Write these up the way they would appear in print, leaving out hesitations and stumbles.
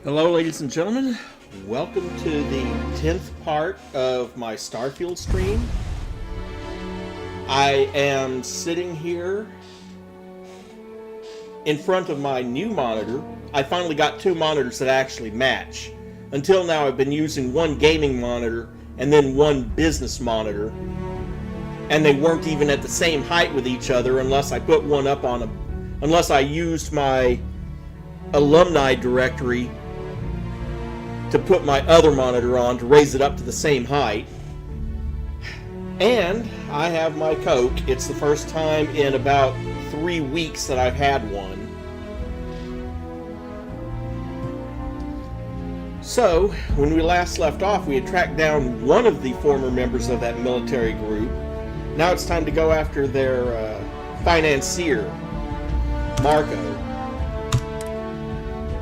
Hello, ladies and gentlemen. Welcome to the 10th part of my Starfield stream. I am sitting here in front of my new monitor. I finally got two monitors that actually match. Until now, I've been using one gaming monitor and then one business monitor. And they weren't even at the same height with each other unless I put one up on unless I used my alumni directory to put my other monitor on to raise it up to the same height. And I have my Coke. It's the first time in about 3 weeks that I've had one. So, when we last left off, we had tracked down one of the former members of that military group. Now it's time to go after their financier, Marco.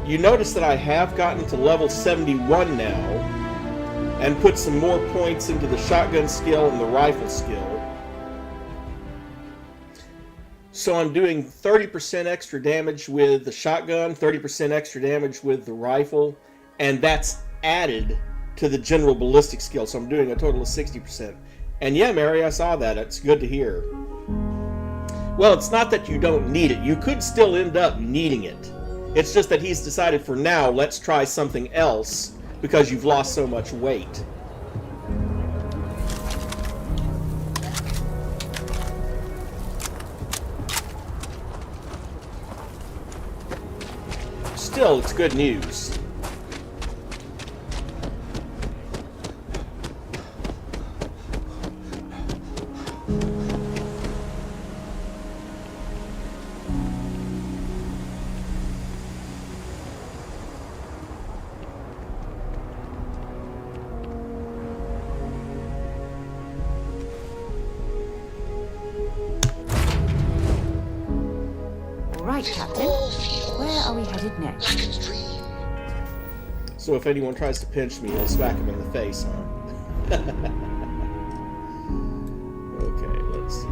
You notice that I have gotten to level 71 now, and put some more points into the shotgun skill and the rifle skill. So I'm doing 30% extra damage with the shotgun, 30% extra damage with the rifle, and that's added to the general ballistic skill, so I'm doing a total of 60%. And yeah, Mary, I saw that. It's good to hear. Well, it's not that you don't need it. You could still end up needing it. It's just that he's decided for now, let's try something else because you've lost so much weight. Still, it's good news. Captain. Where are we headed next? So if anyone tries to pinch me, I'll smack him in the face, huh? Okay, let's see.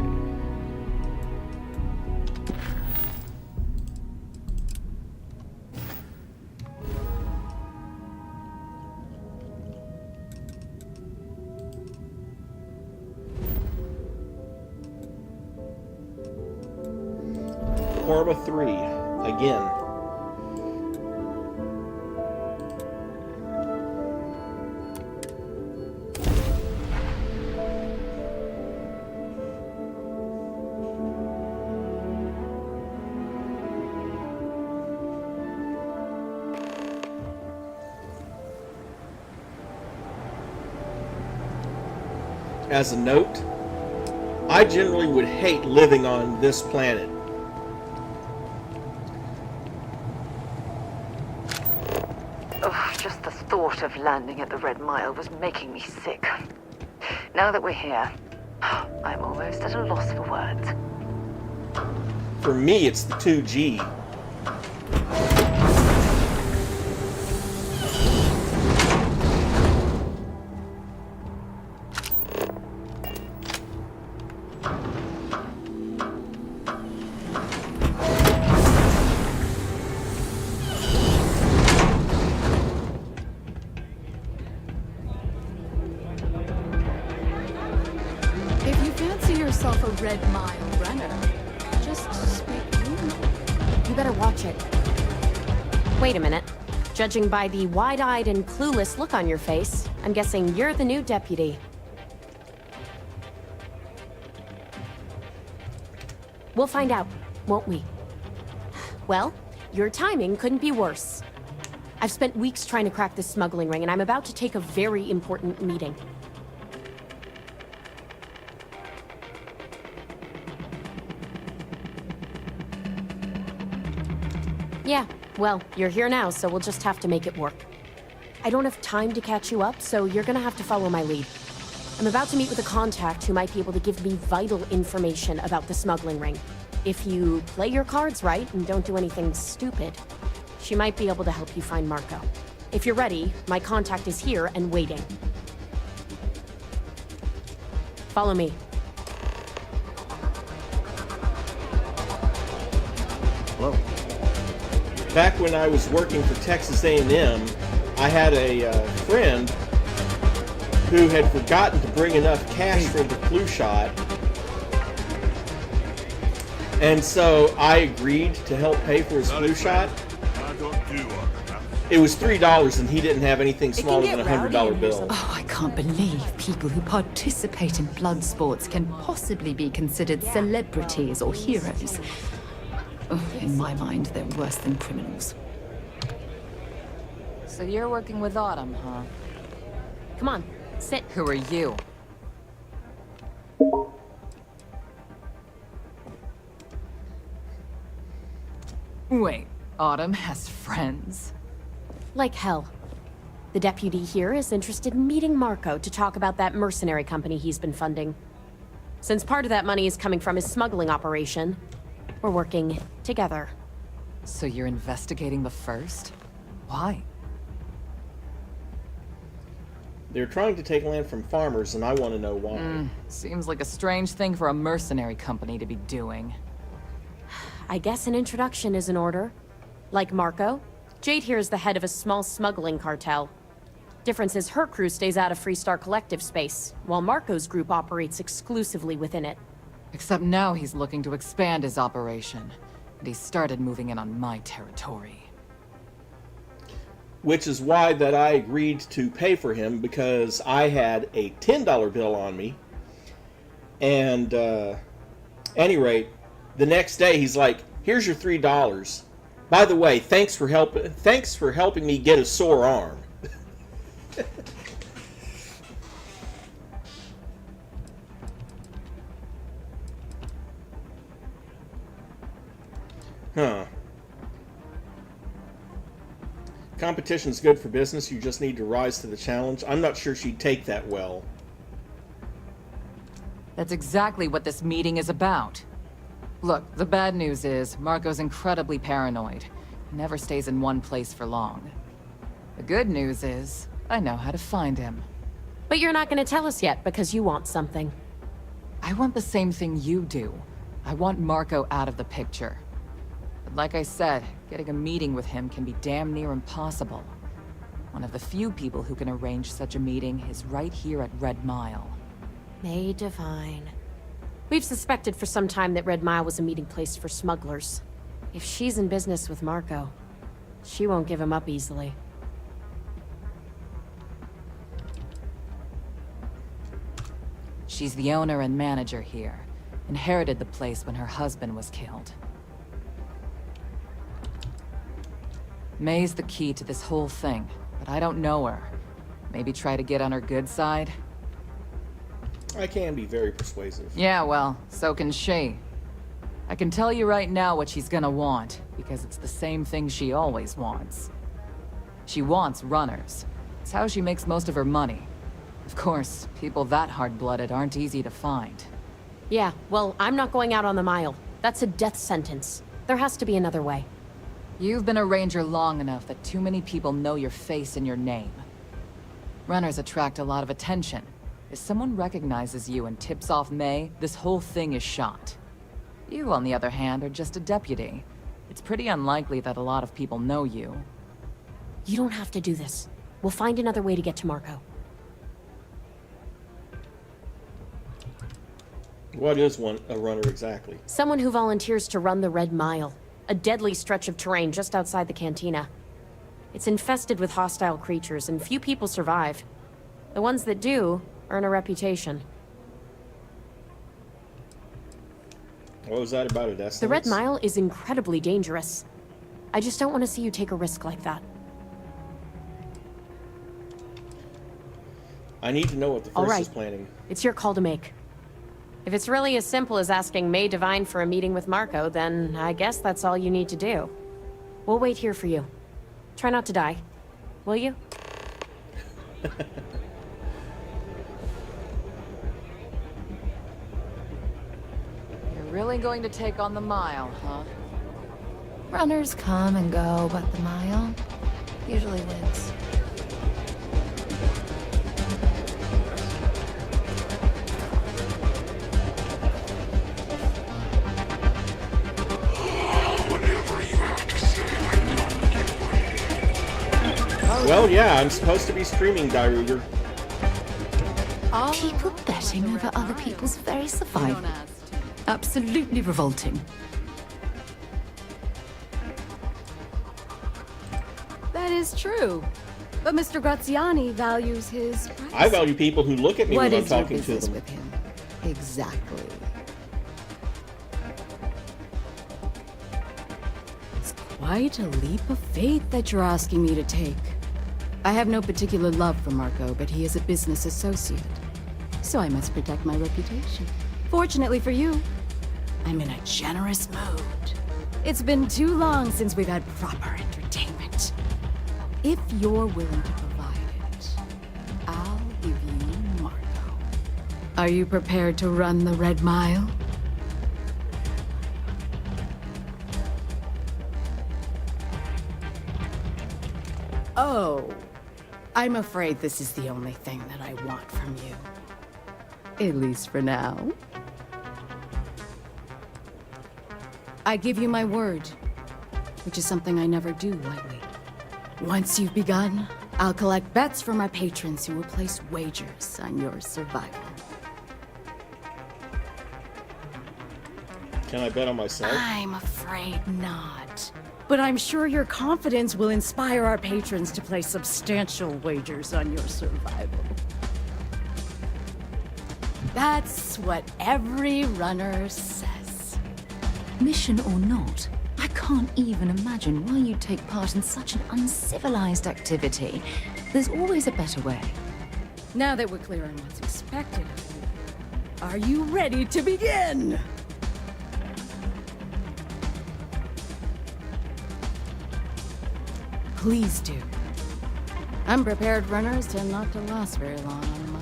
Korma 3, again. As a note, I generally would hate living on this planet. Just the thought of landing at the Red Mile was making me sick. Now that we're here, I'm almost at a loss for words. For me, it's the 2G. A Red Mile runner. Just speak. You better watch it. Wait a minute. Judging by the wide-eyed and clueless look on your face, I'm guessing you're the new deputy. We'll find out, won't we? Well, your timing couldn't be worse. I've spent weeks trying to crack this smuggling ring, and I'm about to take a very important meeting. Yeah, well, you're here now, so we'll just have to make it work. I don't have time to catch you up, so you're gonna have to follow my lead. I'm about to meet with a contact who might be able to give me vital information about the smuggling ring. If you play your cards right and don't do anything stupid, she might be able to help you find Marco. If you're ready, my contact is here and waiting. Follow me. Hello. back when I was working for Texas A&M, I had a friend who had forgotten to bring enough cash for the flu shot. And so I agreed to help pay for his flu shot. It was $3 and he didn't have anything smaller than a $100 bill. Oh, I can't believe people who participate in blood sports can possibly be considered celebrities or heroes. Oh, in my mind, they're worse than criminals. So you're working with Autumn, huh? Come on, sit. Who are you? Wait, Autumn has friends? Like hell. The deputy here is interested in meeting Marco to talk about that mercenary company he's been funding. Since part of that money is coming from his smuggling operation, we're working together. So you're investigating the first? Why? They're trying to take land from farmers, and I want to know why. Seems like a strange thing for a mercenary company to be doing. I guess an introduction is in order. Like Marco, Jade here is the head of a small smuggling cartel. Difference is her crew stays out of Freestar Collective space, while Marco's group operates exclusively within it. Except now he's looking to expand his operation, and he started moving in on my territory. Which is why that I agreed to pay for him, because I had a $10 bill on me. And any rate, the next day he's like, "Here's your $3. By the way, thanks for helping me get a sore arm." Huh. Competition's good for business. You just need to rise to the challenge. I'm not sure she'd take that well. That's exactly what this meeting is about. Look, the bad news is, Marco's incredibly paranoid. He never stays in one place for long. The good news is, I know how to find him. But you're not going to tell us yet because you want something. I want the same thing you do. I want Marco out of the picture. But like I said, getting a meeting with him can be damn near impossible. One of the few people who can arrange such a meeting is right here at Red Mile. May Divine. We've suspected for some time that Red Mile was a meeting place for smugglers. If she's in business with Marco, she won't give him up easily. She's the owner and manager here. Inherited the place when her husband was killed. May's the key to this whole thing, but I don't know her. Maybe try to get on her good side? I can be very persuasive. Yeah, well, so can she. I can tell you right now what she's gonna want, because it's the same thing she always wants. She wants runners. It's how she makes most of her money. Of course, people that hard-blooded aren't easy to find. Yeah, well, I'm not going out on the mile. That's a death sentence. There has to be another way. You've been a ranger long enough that too many people know your face and your name. Runners attract a lot of attention. If someone recognizes you and tips off May, this whole thing is shot. You, on the other hand, are just a deputy. It's pretty unlikely that a lot of people know you. You don't have to do this. We'll find another way to get to Marco. What is a runner exactly? Someone who volunteers to run the Red Mile. A deadly stretch of terrain just outside the cantina. It's infested with hostile creatures, and few people survive. The ones that do earn a reputation. What was that about, Odessa? The Red Mile is incredibly dangerous. I just don't want to see you take a risk like that. I need to know what the All First right. is planning. It's your call to make. If it's really as simple as asking May Divine for a meeting with Marco, then I guess that's all you need to do. We'll wait here for you. Try not to die. Will you? You're really going to take on the mile, huh? Runners come and go, but the mile usually wins. Whatever you have to say, I'm not Well, yeah, I'm supposed to be streaming Daruger. People betting over other people's very survival. Absolutely revolting. That is true. But Mr. Graziani values his privacy. I value people who look at me What when I'm is your talking to business them. with him? Exactly. It's quite a leap of faith that you're asking me to take. I have no particular love for Marco, but he is a business associate. So I must protect my reputation. Fortunately for you, I'm in a generous mood. It's been too long since we've had proper entertainment. If you're willing to provide it, I'll give you Marco. Are you prepared to run the Red Mile? Oh, I'm afraid this is the only thing that I want from you. At least for now. I give you my word, which is something I never do lightly. Once you've begun, I'll collect bets from my patrons who will place wagers on your survival. Can I bet on myself? I'm afraid not. But I'm sure your confidence will inspire our patrons to place substantial wagers on your survival. That's what every runner says. Mission or not, I can't even imagine why you'd take part in such an uncivilized activity. There's always a better way. Now that we're clear on what's expected of you, are you ready to begin? Please do. Unprepared runners tend not to last very long on the mile.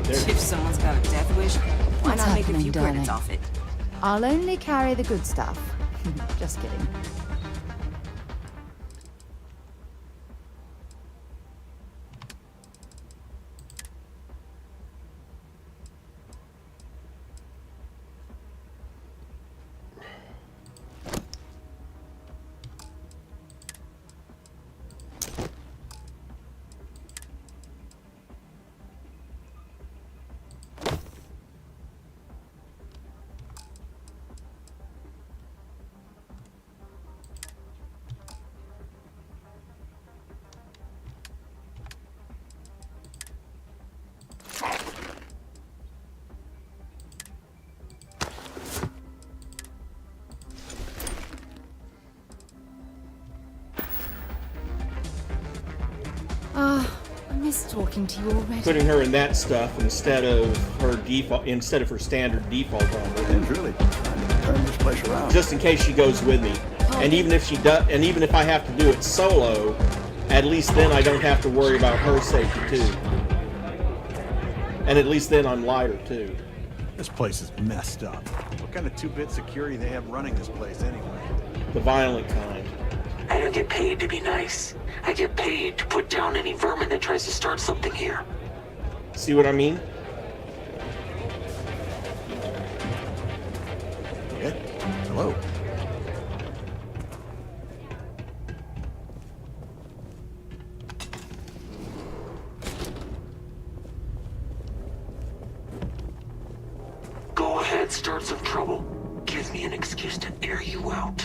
If someone's got a death wish, why What's not make a happening, few darling? credits off it? I'll only carry the good stuff. Just kidding. I miss talking to you already. Putting her in that stuff instead of her standard default on her. Tim's really trying to turn this place around. Just in case she goes with me. And even if she does, and even if I have to do it solo, at least then I don't have to worry about her safety too. And at least then I'm lighter too. This place is messed up. What kind of two-bit security they have running this place anyway? The violent kind. I don't get paid to be nice. I get paid to put down any vermin that tries to start something here. See what I mean? Yeah? Hello? Go ahead, start some trouble. Gives me an excuse to air you out.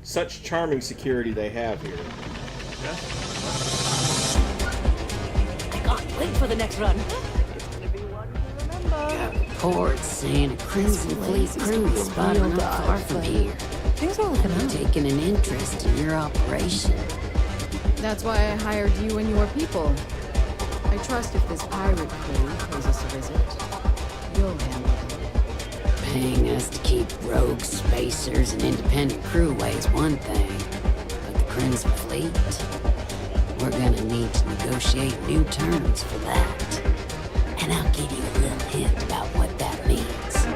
Such charming security they have here. I can't wait for the next run. Reports saying a Crimson Fleet crew is spotted not far from here. Things are looking up. Taking an interest in your operation. That's why I hired you and your people. I trust if this pirate crew pays us a visit, you'll handle it. Paying us to keep rogue spacers and independent crew away is one thing. But the Crimson Fleet? We're gonna need to negotiate new terms for that. And I'll give you a little hint about what that means.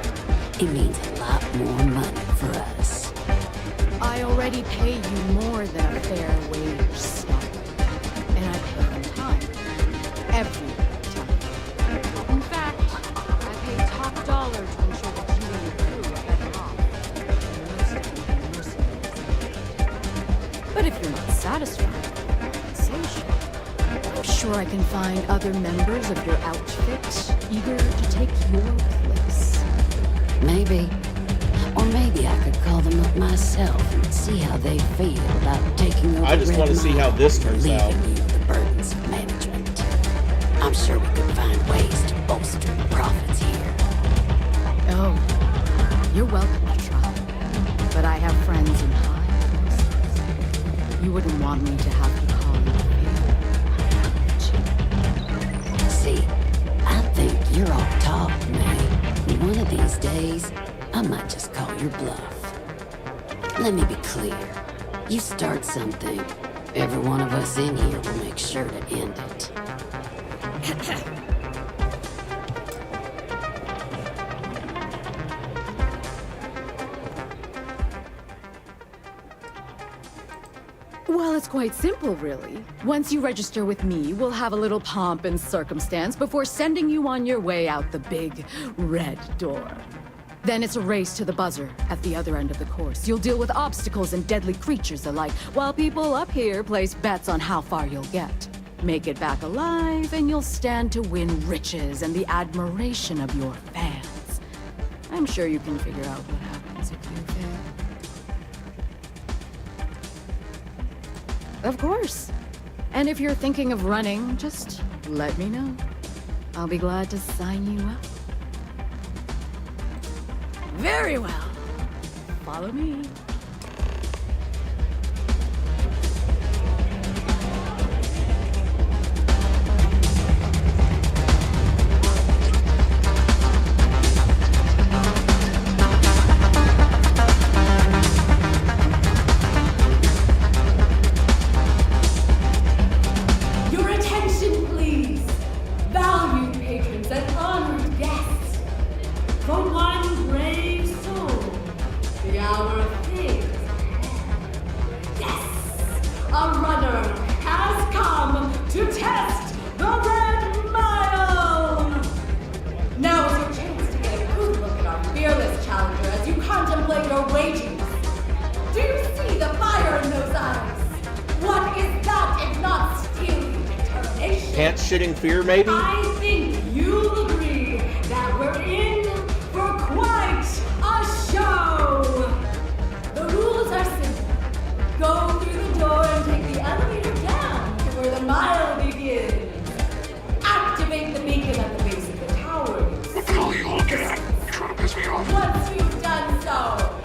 It means a lot more money for us. I already pay you more than a fair wage, Sniper. And I pay on time. Every time. satisfying sensation. I'm sure I can find other members of your outfit eager to take your place. Maybe. Or maybe I could call them up myself and see how they feel about taking over. I just want to see how this turns out. Leaving you the burdens of management. I'm sure we could find ways to bolster the profits here. Oh, you're welcome to try. But I have friends in high places. You wouldn't want me to have to call you a favor. See, I think you're all talk, man. One of these days, I might just call your bluff. Let me be clear. You start something, every one of us in here will make sure to end it. Well, it's quite simple, really. Once you register with me, we'll have a little pomp and circumstance before sending you on your way out the big red door. Then it's a race to the buzzer at the other end of the course. You'll deal with obstacles and deadly creatures alike, while people up here place bets on how far you'll get. Make it back alive, and you'll stand to win riches and the admiration of your fans. I'm sure you can figure out what happens if you fail. Of course. And if you're thinking of running, just let me know. I'll be glad to sign you up. Very well. Follow me. Your attention, please. Valued patrons and honored guests. For one brave soul, the hour of fate is ahead. Yes! A runner has come to test the Red Mile! Now is your chance to get a good look at our fearless challenger as you contemplate your wagings. Do you see the fire in those eyes? What is that if not steely determination? Pants-shitting fear, maybe? I think you'll agree that we're in for quite a show! The rules are simple. Go through the door and take the elevator down to where the mile begins. Activate the beacon at the base of the tower. Once you've done so,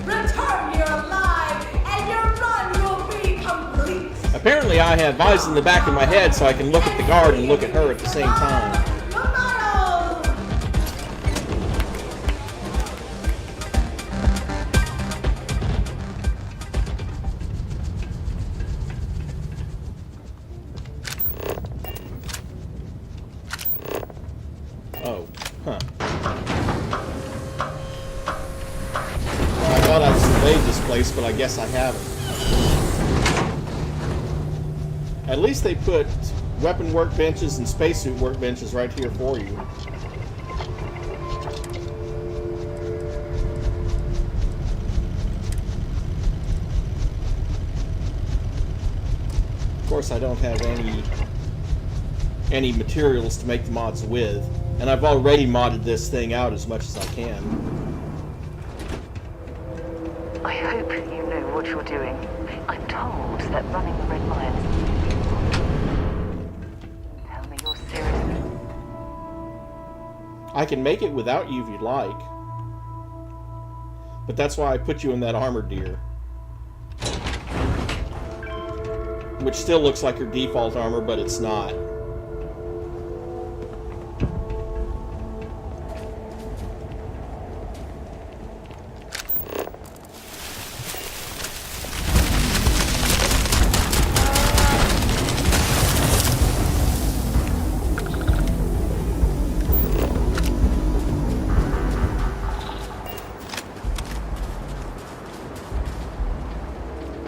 return here alive, and your run will be complete. Apparently I have eyes in the back of my head so I can look at the guard and look at her at the same time. The mile! Oh, huh. I thought I'd surveyed this place, but I guess I haven't. At least they put weapon workbenches and spacesuit workbenches right here for you. Of course, I don't have any materials to make the mods with, and I've already modded this thing out as much as I can. I hope you know what you're doing. I'm told that running the Red Mile is... Tell me you're serious. I can make it without you if you'd like. But that's why I put you in that armored deer. Which still looks like your default armor, but it's not.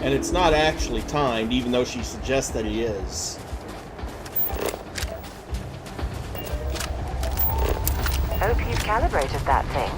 And it's not actually timed, even though she suggests that it is. Hope you've calibrated that thing.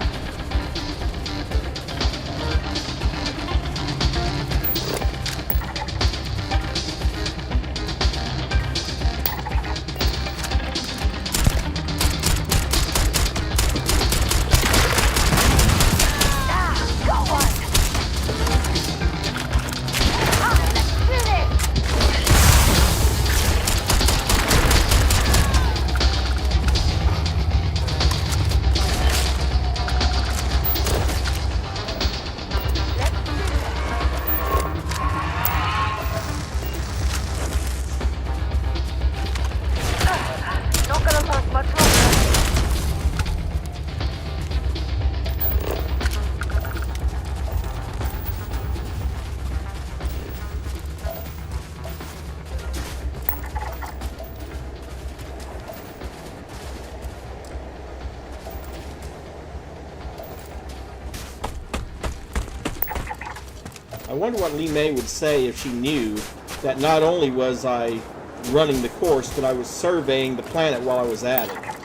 I wonder what Lee May would say if she knew that not only was I running the course, but I was surveying the planet while I was at it.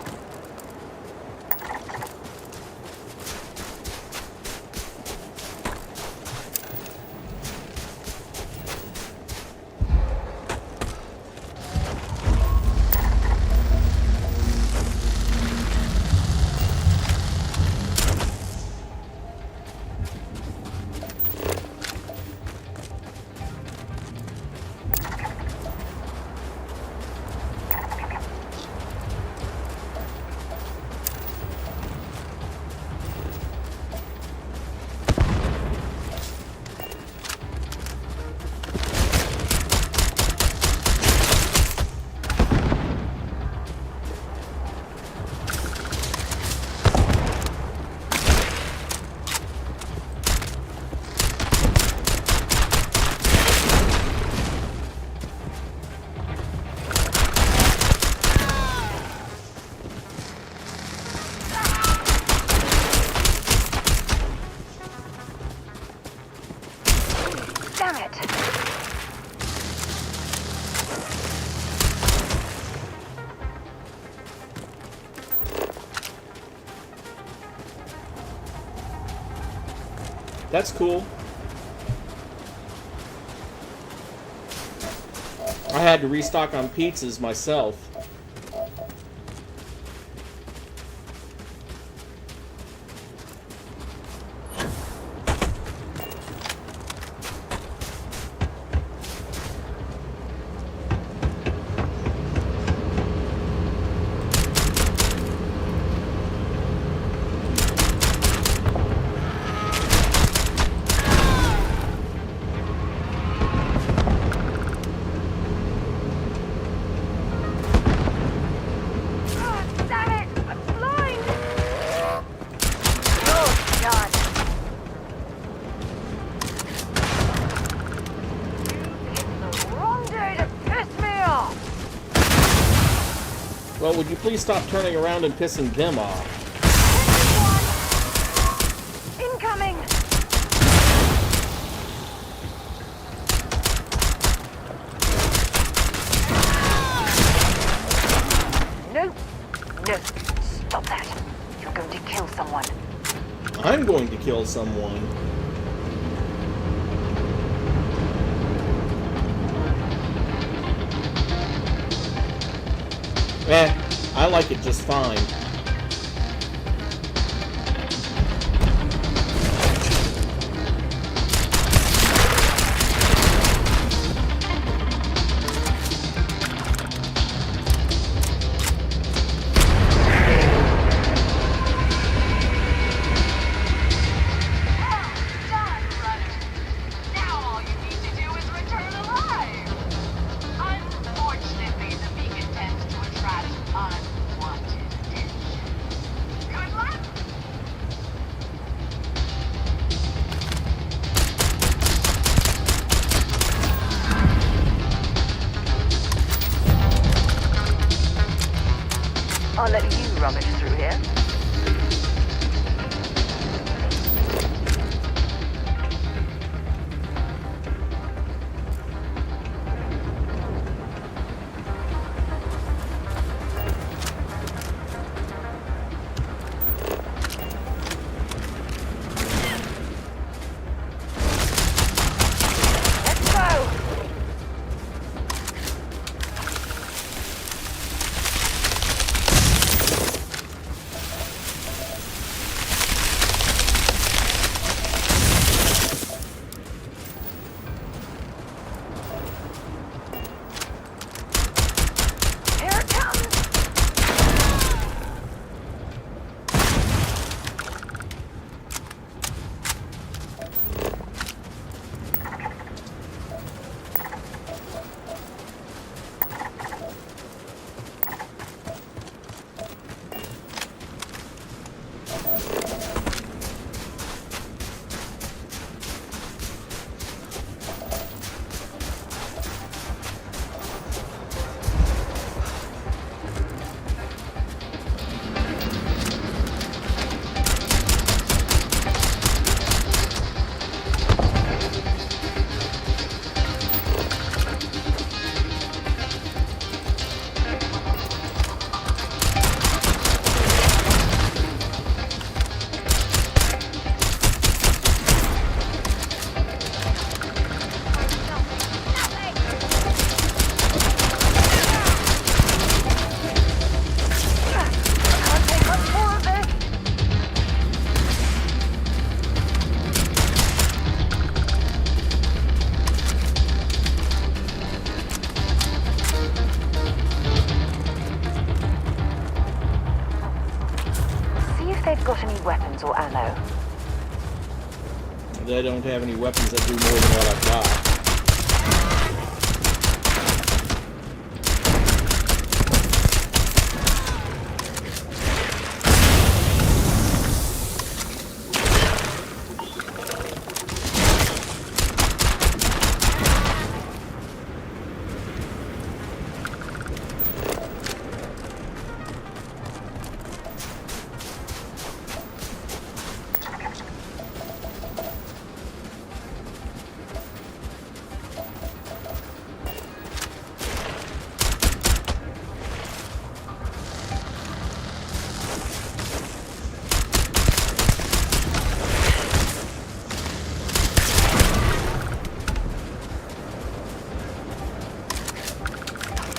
Damn it! That's cool. I had to restock on pizzas myself. Well, would you please stop turning around and pissing them off? Incoming! No! No! Stop that! You're going to kill someone. I'm going to kill someone. I like it just fine. I'll let you rummage through here. Let's go! they've got any weapons or ammo. They don't have any weapons that do more than what I've got.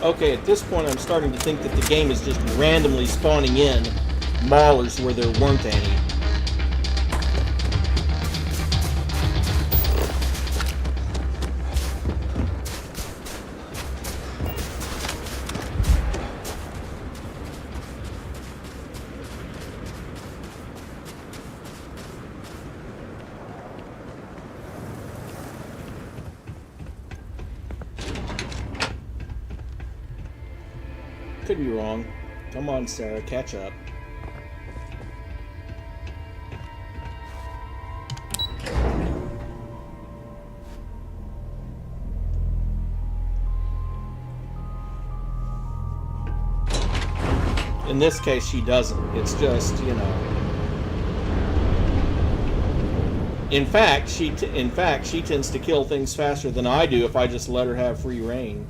Okay, at this point I'm starting to think that the game is just randomly spawning in maulers where there weren't any. Could be wrong. Come on, Sarah, catch up. In this case, she doesn't. It's just, you know. In fact, she tends to kill things faster than I do if I just let her have free reign.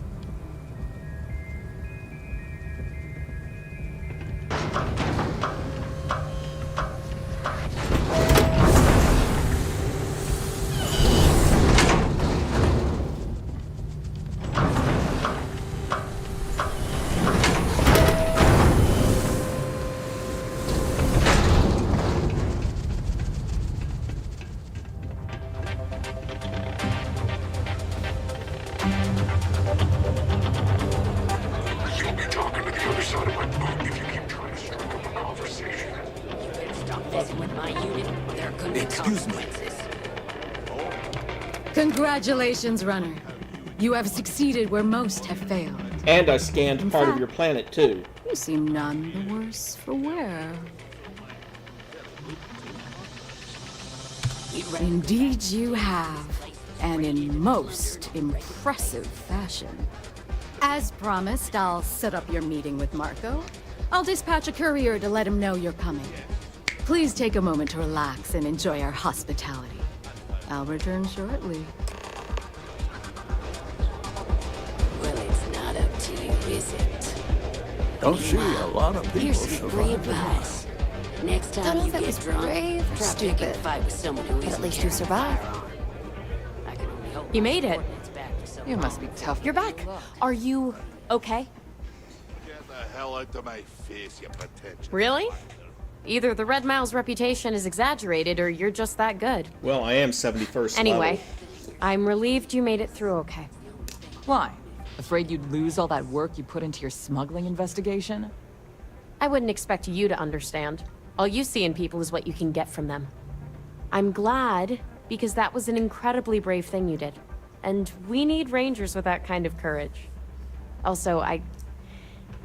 Congratulations, runner. You have succeeded where most have failed. And I scanned part of your planet, too. You seem none the worse for wear. Indeed you have, and in most impressive fashion. As promised, I'll set up your meeting with Marco. I'll dispatch a courier to let him know you're coming. Please take a moment to relax and enjoy our hospitality. I'll return shortly. Well, it's not up to you, is it? Don't see a lot of people Here's some free survive. advice. Next Don't time know you if that get was drunk, brave or try picking a stupid. fight with someone who But at isn't least you carrying a survived. firearm. I can only hope You my made it. coordinates back to someone You must be tough. You're back. Are you okay? Get the hell out of my face, you potential. Really? Either the Red Mile's reputation is exaggerated or you're just that good. Well, I am 71st Anyway, level. I'm relieved you made it through okay. Why? Afraid you'd lose all that work you put into your smuggling investigation? I wouldn't expect you to understand. All you see in people is what you can get from them. I'm glad, because that was an incredibly brave thing you did. And we need rangers with that kind of courage. Also, I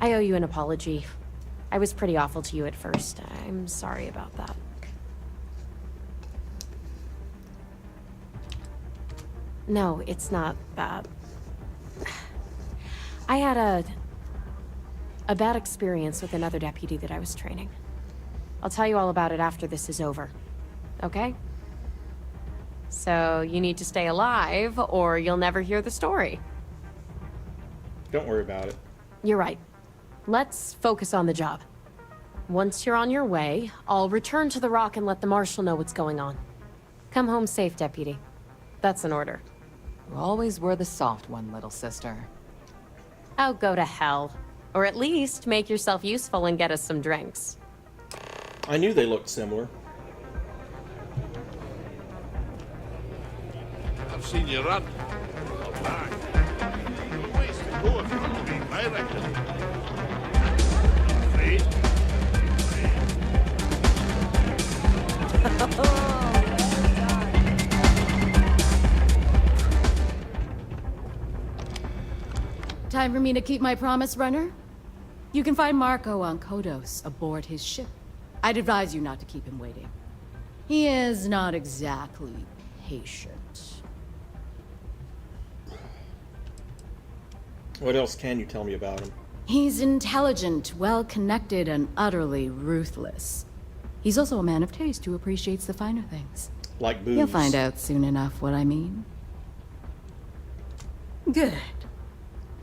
owe you an apology. I was pretty awful to you at first. I'm sorry about that. No, it's not that. I had a bad experience with another deputy that I was training. I'll tell you all about it after this is over. Okay? So, you need to stay alive, or you'll never hear the story. Don't worry about it. You're right. Let's focus on the job. Once you're on your way, I'll return to the Rock and let the Marshal know what's going on. Come home safe, Deputy. That's an order. You always were the soft one, little sister. Oh, go to hell. Or at least make yourself useful and get us some drinks. I knew they looked similar. I've seen you run. Not back. No ways to go if you want to be my reckon. Afraid? time for me to keep my promise, runner? You can find Marco on Kodos, aboard his ship. I'd advise you not to keep him waiting. He is not exactly patient. What else can you tell me about him? He's intelligent, well-connected, and utterly ruthless. He's also a man of taste who appreciates the finer things. Like booze. You'll find out soon enough what I mean. Good.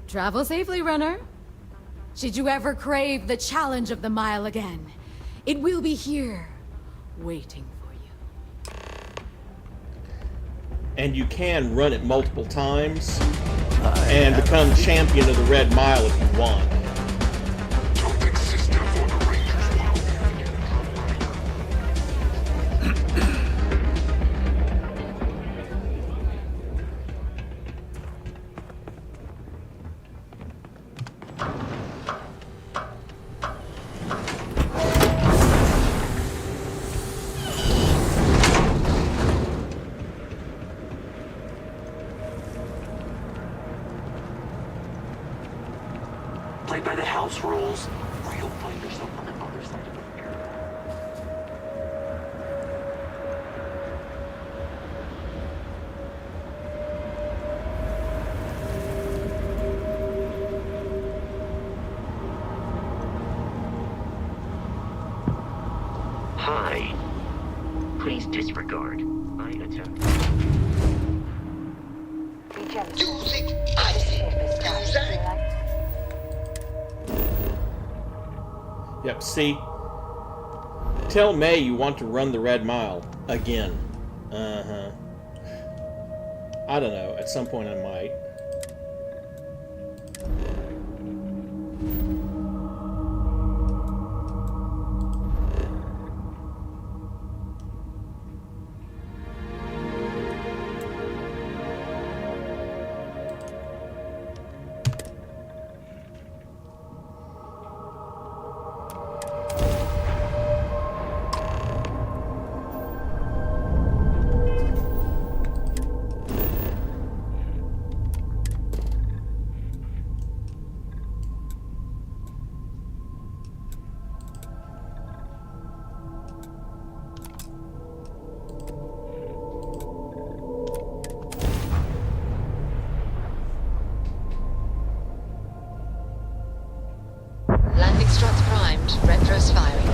Travel safely, runner. Should you ever crave the challenge of the mile again, it will be here, waiting for you. And you can run it multiple times and become champion of the Red Mile if you want. Play by the house rules, or you'll find yourself on the other side of the mirror. Hi. Please disregard my attempt. Yep, see? Tell May you want to run the Red Mile again. Uh-huh. I don't know, at some point I might. Landing struts primed. Retros firing.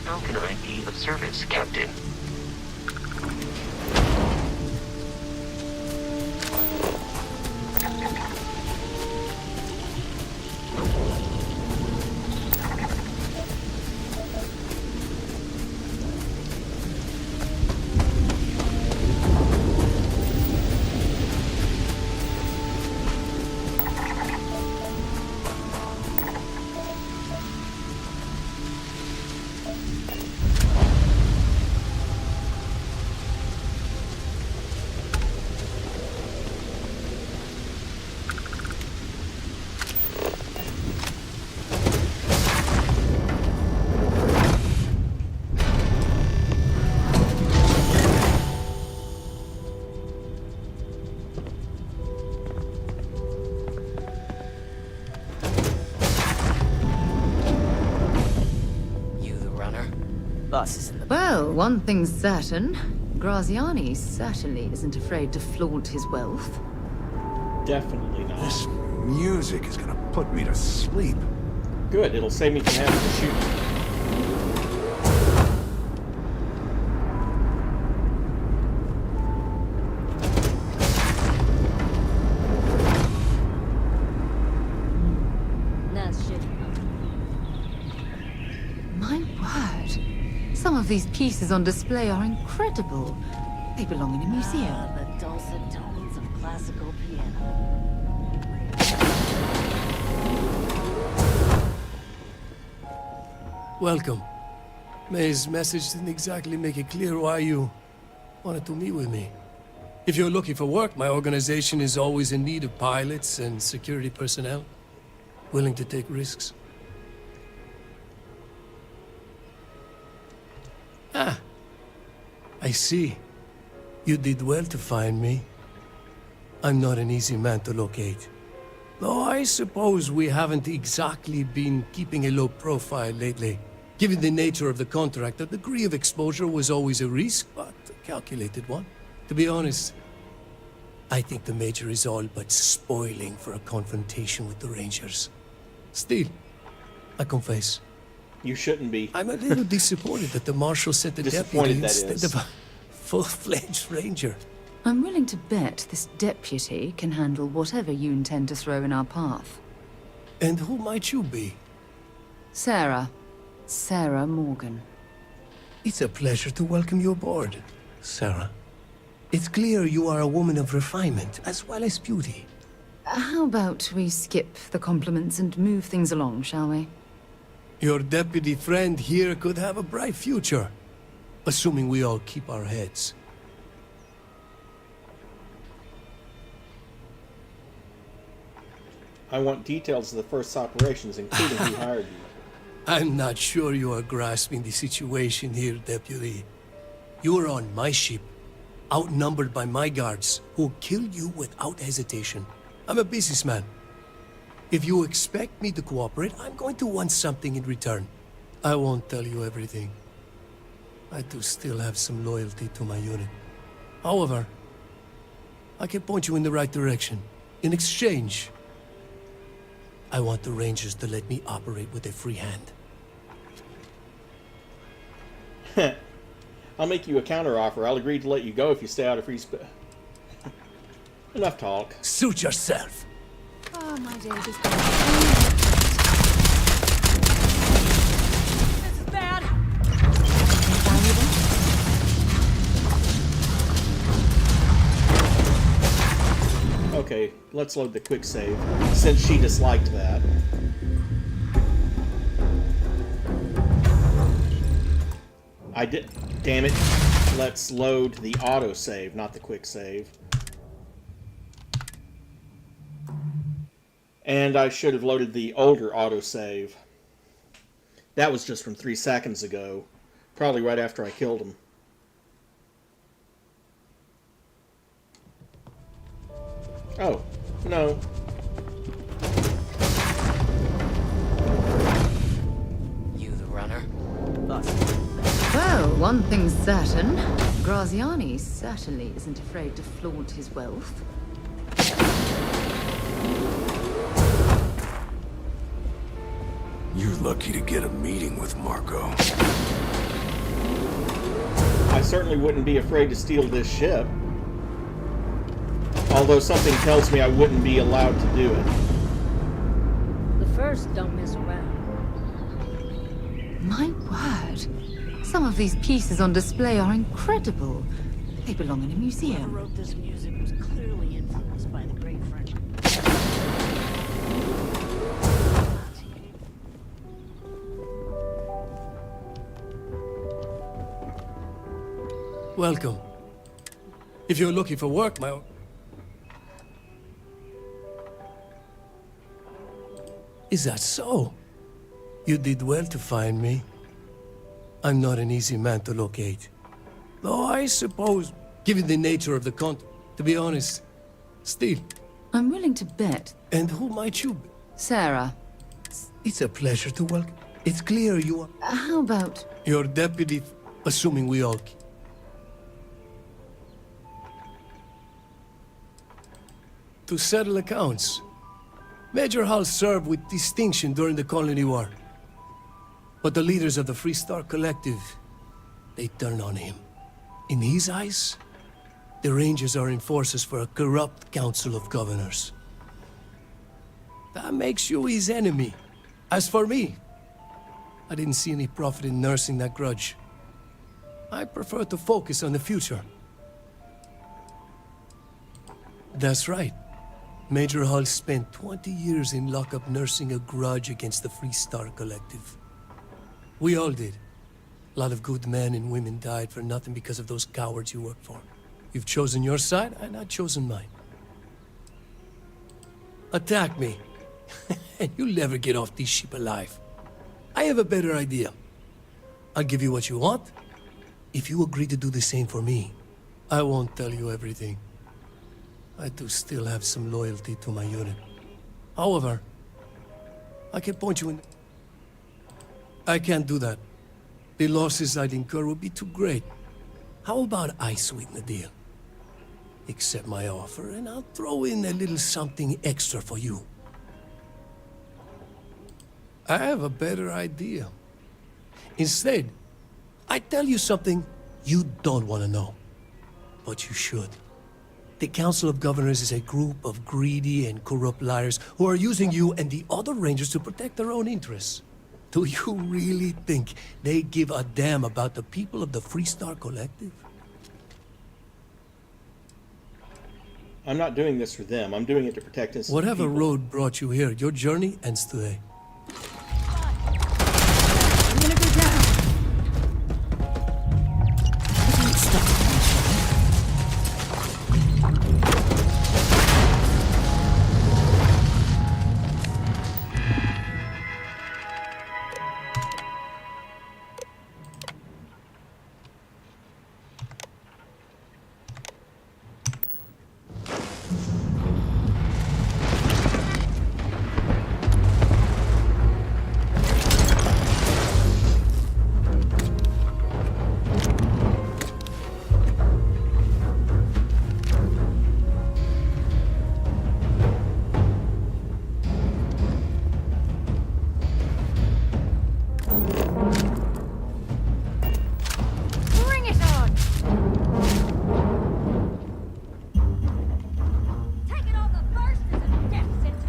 How can I be of service, Captain? Well, one thing's certain. Graziani certainly isn't afraid to flaunt his wealth. Definitely not. This music is gonna put me to sleep. Good, it'll save me from having to shoot. My word. Some of these pieces on display are incredible. They belong in a museum. The dulcet tones of classical piano. Welcome. May's message didn't exactly make it clear why you wanted to meet with me. If you're looking for work, my organization is always in need of pilots and security personnel, willing to take risks. Ah, I see. You did well to find me. I'm not an easy man to locate. Though I suppose we haven't exactly been keeping a low profile lately. Given the nature of the contract, a degree of exposure was always a risk, but a calculated one. To be honest, I think the Major is all but spoiling for a confrontation with the Rangers. Still, I confess. You shouldn't be. I'm a little disappointed that the Marshal sent a deputy instead of a full-fledged Ranger. I'm willing to bet this deputy can handle whatever you intend to throw in our path. And who might you be? Sarah. Sarah Morgan. It's a pleasure to welcome you aboard, Sarah. It's clear you are a woman of refinement, as well as beauty. How about we skip the compliments and move things along, shall we? Your deputy friend here could have a bright future, assuming we all keep our heads. I want details of the first operations, including who hired you. I'm not sure you are grasping the situation here, Deputy. You are on my ship, outnumbered by my guards, who'll kill you without hesitation. I'm a businessman. If you expect me to cooperate, I'm going to want something in return. I won't tell you everything. I do still have some loyalty to my unit. However, I can point you in the right direction. In exchange, I want the Rangers to let me operate with a free hand. I'll make you a counteroffer. I'll agree to let you go if you stay out of free space. Enough talk. Suit yourself. Oh, my day just... This is bad. Okay, let's load the quick save, since she disliked that. I did. Damn it. Let's load the autosave, not the quick save. And I should have loaded the older autosave. That was just from 3 seconds ago. Probably right after I killed him. Oh, no. You the runner? Well, one thing's certain. Graziani certainly isn't afraid to flaunt his wealth. You're lucky to get a meeting with Marco. I certainly wouldn't be afraid to steal this ship. Although something tells me I wouldn't be allowed to do it. The first don't mess around. My word. Some of these pieces on display are incredible. They belong in a Whoever museum. wrote this music was clearly influenced by the great French. Welcome. If you're looking for work, my... Is that so? You did well to find me. I'm not an easy man to locate. Though I suppose, given the nature of the to be honest, still. I'm willing to bet. And who might you be? Sarah. It's a pleasure to welcome. It's clear you are... How about... Your deputy, assuming we all... To settle accounts. Major Hall served with distinction during the Colony War. But the leaders of the Free Star Collective, they turned on him. In his eyes, the Rangers are enforcers for a corrupt Council of Governors. That makes you his enemy. As for me, I didn't see any profit in nursing that grudge. I prefer to focus on the future. That's right. Major Hall spent 20 years in lockup nursing a grudge against the Free Star Collective. We all did. A lot of good men and women died for nothing because of those cowards you work for. You've chosen your side, and I've chosen mine. Attack me, and you'll never get off this ship alive. I have a better idea. I'll give you what you want, if you agree to do the same for me. I won't tell you everything. I do still have some loyalty to my unit. However, I can point you in... I can't do that. The losses I'd incur would be too great. How about I sweeten the deal? Accept my offer, and I'll throw in a little something extra for you. I have a better idea. Instead, I tell you something you don't want to know. But you should. The Council of Governors is a group of greedy and corrupt liars who are using you and the other Rangers to protect their own interests. Do you really think they give a damn about the people of the Freestar Collective? I'm not doing this for them. I'm doing it to protect innocent Whatever people. road brought you here, your journey ends today. I'm gonna go down. Don't stop. Bring it on! Taking on the first is a death sentence.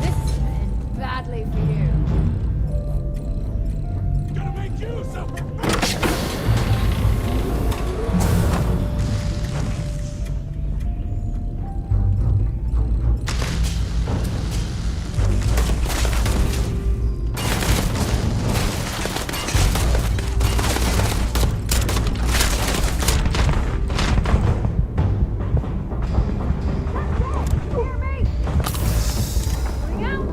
This is gonna end badly for you. Gonna make you suffer! Hear me? Bring out!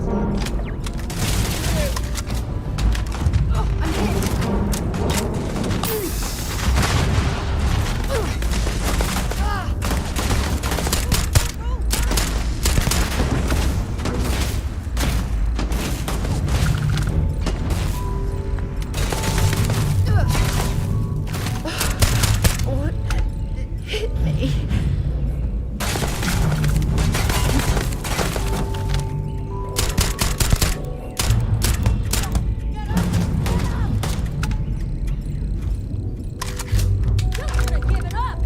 Oh, I'm hit. What hit me? You should have given up.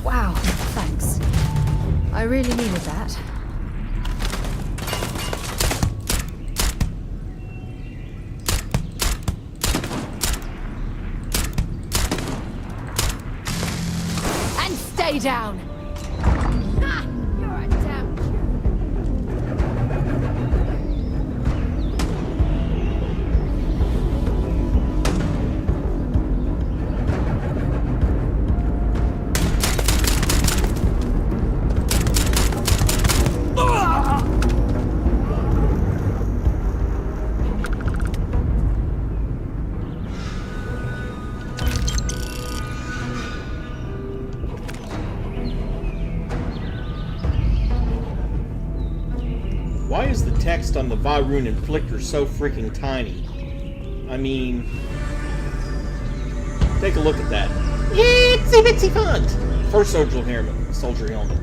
Wow, thanks. I really needed that. And stay down! Ah, you're a damn Why is the text on the Vyrune Inflictor so freaking tiny? I mean... Take a look at that. Itsy bitsy font! First soldier helmet. Soldier helmet.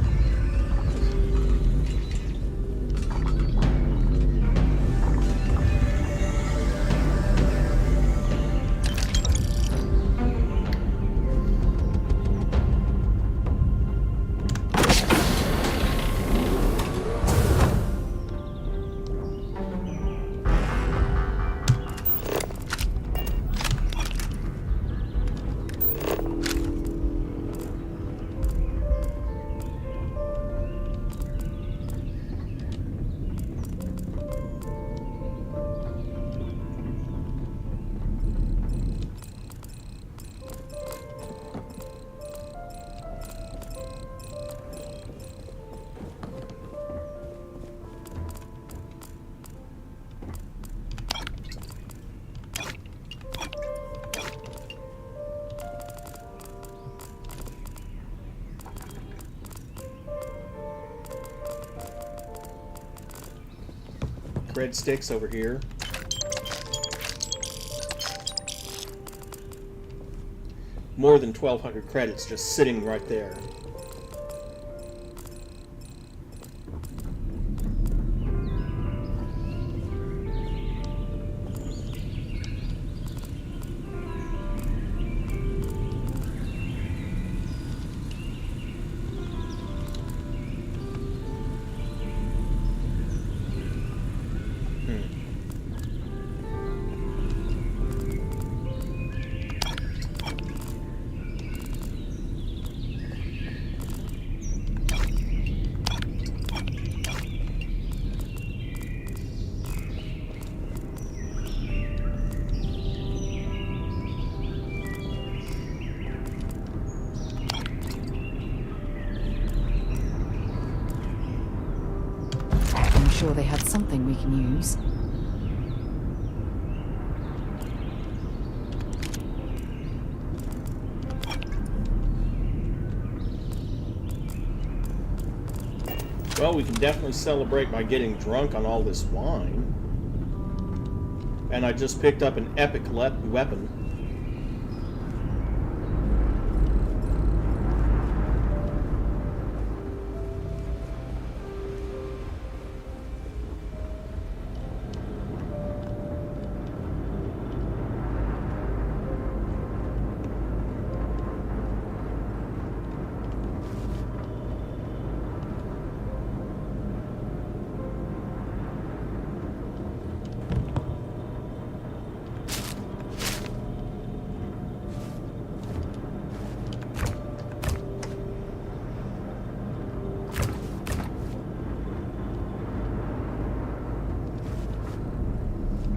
Red sticks over here. More than 1,200 credits just sitting right there. Sure they have something we can use. Well, we can definitely celebrate by getting drunk on all this wine. And I just picked up an epic weapon.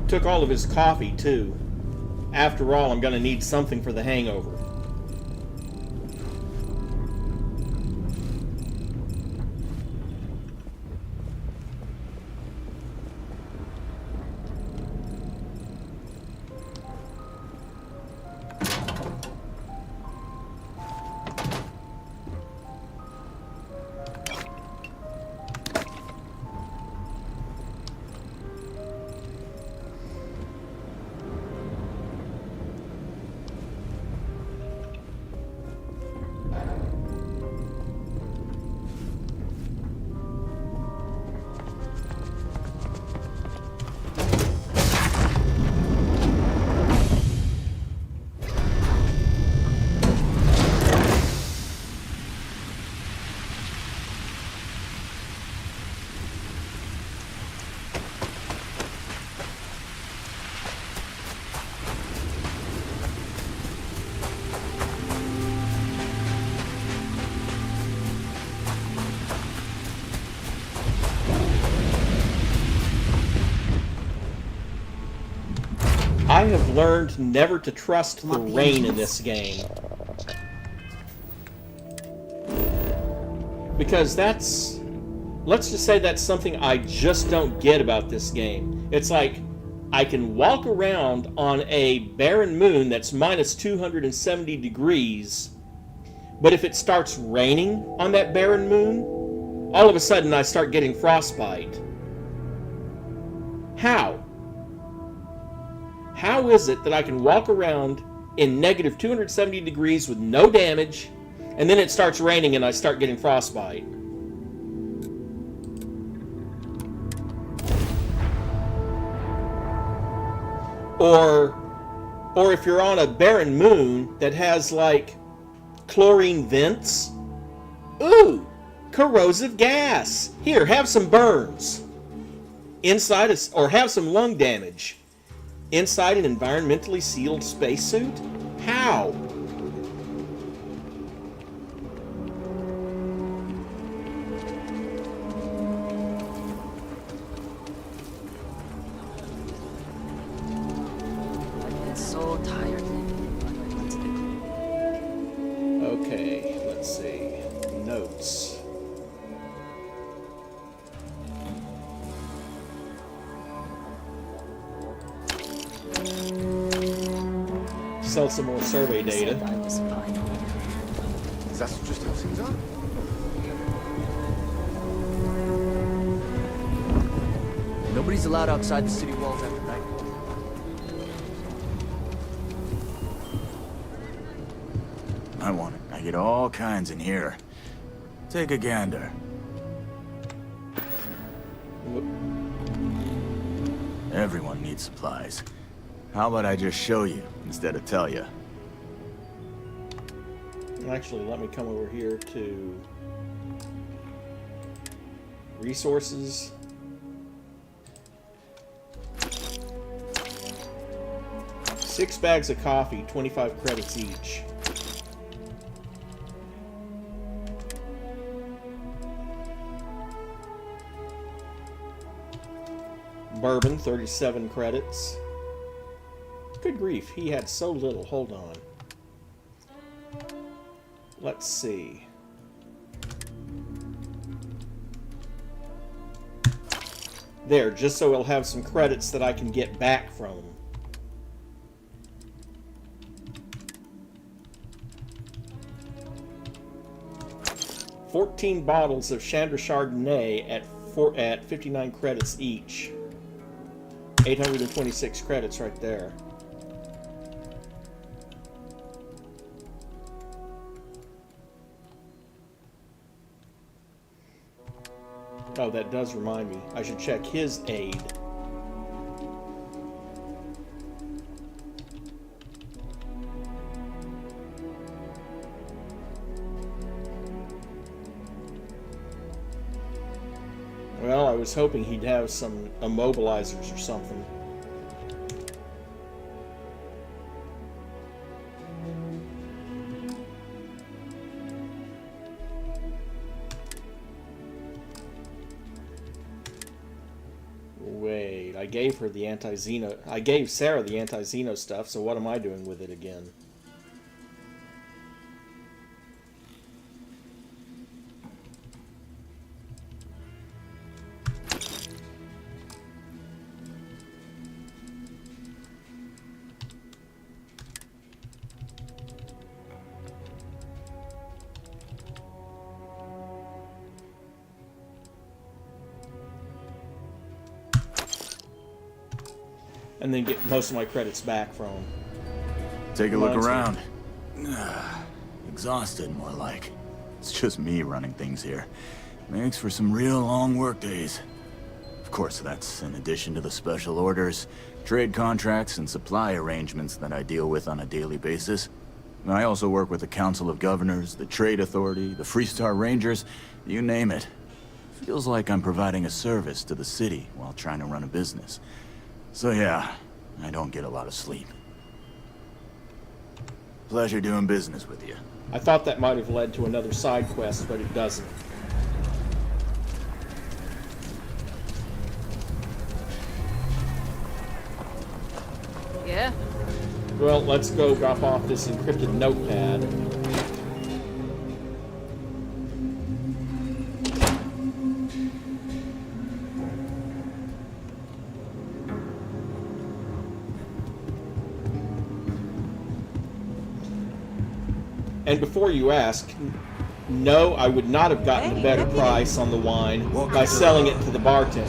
Took all of his coffee, too. After all, I'm gonna need something for the hangover. I have learned never to trust the rain in this game. Because that's... let's just say that's something I just don't get about this game. It's like, I can walk around on a barren moon that's minus 270 degrees, but if it starts raining on that barren moon, all of a sudden I start getting frostbite. How? How is it that I can walk around in negative 270 degrees with no damage, And then it starts raining and I start getting frostbite. Or if you're on a barren moon that has like chlorine vents, ooh, corrosive gas. Here, have some burns inside us, or have some lung damage inside an environmentally sealed spacesuit. How? So tired. Okay, let's see. Notes. Sell some more survey data. Is that just how things are? Nobody's allowed outside the city walls after nightfall. I want it. I get all kinds in here. Take a gander. Everyone needs supplies. How about I just show you instead of tell you? Actually, let me come over here to resources. Six bags of coffee, 25 credits each. Bourbon, 37 credits. Good grief, he had so little. Hold on. Let's see. There, just so he'll have some credits that I can get back from him. $14 bottles of Chandra Chardonnay at 59 credits each. 826 credits right there. Oh, that does remind me. I should check his aid. Well, I was hoping he'd have some immobilizers or something. Wait, I gave her the anti-Xeno... I gave Sarah the anti-Xeno stuff, so what am I doing with it again? And then get most of my credits back from him. Take a look around. Exhausted, more like. It's just me running things here. Makes for some real long work days. Of course, that's in addition to the special orders, trade contracts, and supply arrangements that I deal with on a daily basis. I also work with the Council of Governors, the Trade Authority, the Freestar Rangers, you name it. Feels like I'm providing a service to the city while trying to run a business. So yeah, I don't get a lot of sleep. Pleasure doing business with you. I thought that might have led to another side quest, but it doesn't. Yeah? Well, let's go drop off this encrypted notepad. And before you ask, no, I would not have gotten a better price on the wine by selling it to the bartender.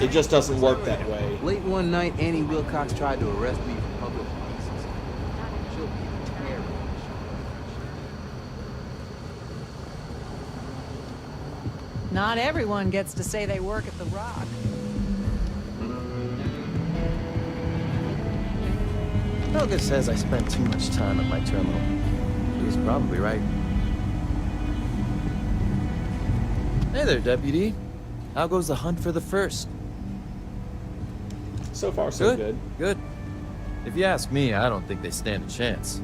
It just doesn't work that way. Late one night, Annie Wilcox tried to arrest me for public nuisance. She'll be terrible. Not everyone gets to say they work at the Rock. Helga says I spend too much time at my terminal. She's probably right. Hey there, Deputy. How goes the hunt for the first? So far, so good. Good. If you ask me, I don't think they stand a chance.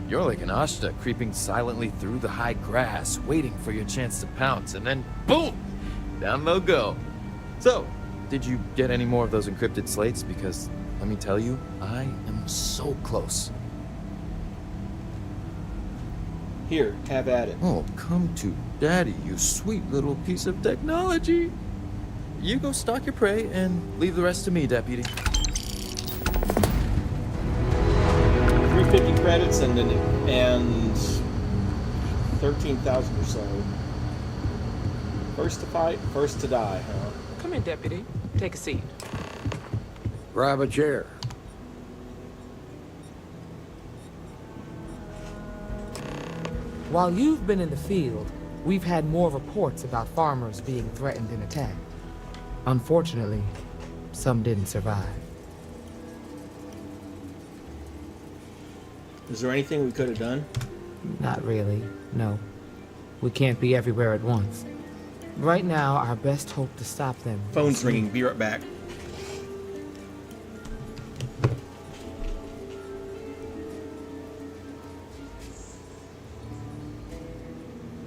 You're like an Ashta creeping silently through the high grass, waiting for your chance to pounce, and then boom! Down they'll go. So, did you get any more of those encrypted slates? Because, let me tell you, I am so close. Here, have at it. Oh, come to Daddy, you sweet little piece of technology. You go stalk your prey and leave the rest to me, Deputy. 350 credits and 13,000 or so. First to fight, first to die, huh? Come in, Deputy. Take a seat. Grab a chair. While you've been in the field, we've had more reports about farmers being threatened and attacked. Unfortunately, some didn't survive. Is there anything we could have done? Not really, no. We can't be everywhere at once. Right now, our best hope to stop them... Phone's ringing. Be right back.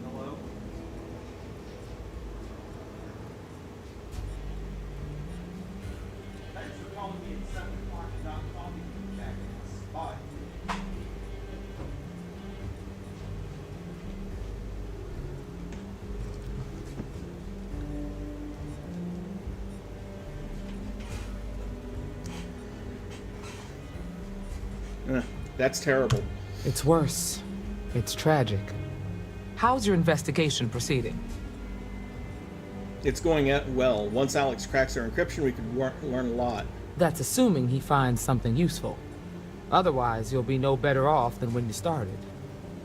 Hello? Thanks for calling me at 7 o'clock and not calling me back. Bye. That's terrible. It's worse. It's tragic. How's your investigation proceeding? It's going well. Once Alex cracks our encryption, we could learn a lot. That's assuming he finds something useful. Otherwise, you'll be no better off than when you started.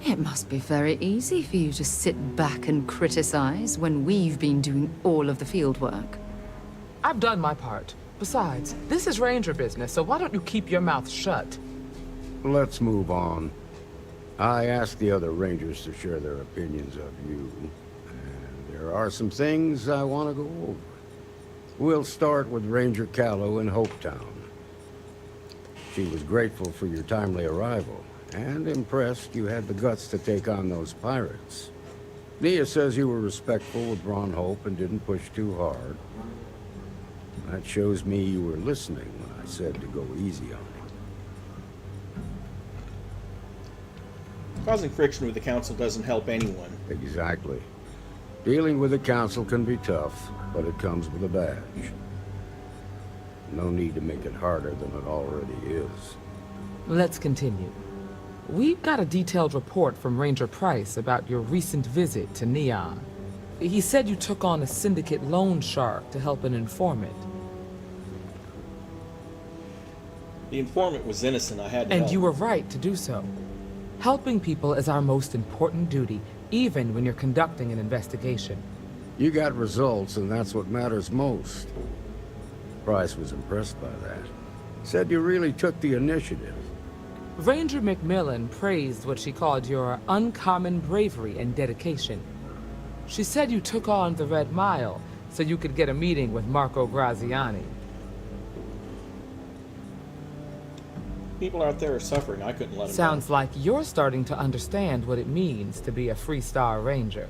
It must be very easy for you to sit back and criticize when we've been doing all of the field work. I've done my part. Besides, this is Ranger business, so why don't you keep your mouth shut? Let's move on. I asked the other Rangers to share their opinions of you. And there are some things I want to go over. We'll start with Ranger Callow in Hopetown. She was grateful for your timely arrival, and impressed you had the guts to take on those pirates. Nia says you were respectful with Ron Hope and didn't push too hard. That shows me you were listening when I said to go easy on him. Causing friction with the council doesn't help anyone. Exactly. Dealing with the council can be tough, but it comes with a badge. No need to make it harder than it already is. Let's continue. We've got a detailed report from Ranger Price about your recent visit to Neon. He said you took on a syndicate loan shark to help an informant. The informant was innocent. I had to And help. you were right to do so. Helping people is our most important duty, even when you're conducting an investigation. You got results, and that's what matters most. Price was impressed by that. Said you really took the initiative. Ranger McMillan praised what she called your uncommon bravery and dedication. She said you took on the Red Mile so you could get a meeting with Marco Graziani. People out there are suffering. I couldn't let them Sounds like you're starting to understand what it means to be a Freestar Ranger.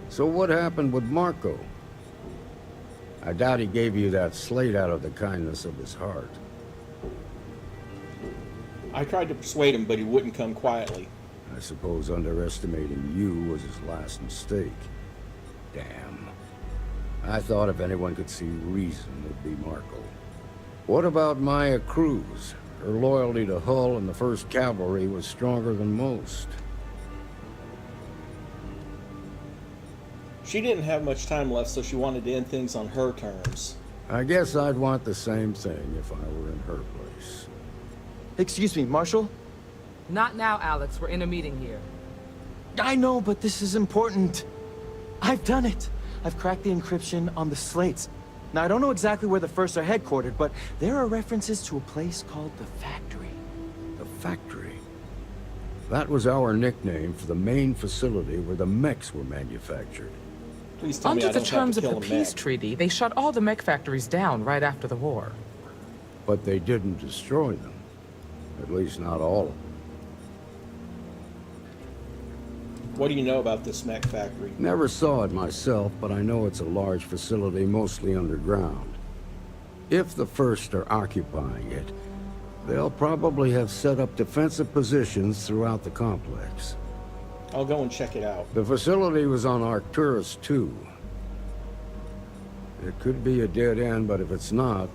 So what happened with Marco? I doubt he gave you that slate out of the kindness of his heart. I tried to persuade him, but he wouldn't come quietly. I suppose underestimating you was his last mistake. Damn. I thought if anyone could see reason, it'd be Marco. What about Maya Cruz? Her loyalty to Hull and the 1st Cavalry was stronger than most. She didn't have much time left, so she wanted to end things on her terms. I guess I'd want the same thing if I were in her place. Excuse me, Marshal? Not now, Alex. We're in a meeting here. I know, but this is important. I've done it. I've cracked the encryption on the slates. Now, I don't know exactly where the First are headquartered, but there are references to a place called the Factory. The Factory? That was our nickname for the main facility where the mechs were manufactured. Please tell me Under I the don't have terms to of the kill a peace mech. treaty, they shut all the mech factories down right after the war. But they didn't destroy them. At least not all of them. What do you know about this mech factory? Never saw it myself, but I know it's a large facility mostly underground. If the First are occupying it, they'll probably have set up defensive positions throughout the complex. I'll go and check it out. The facility was on Arcturus 2. It could be a dead end, but if it's not,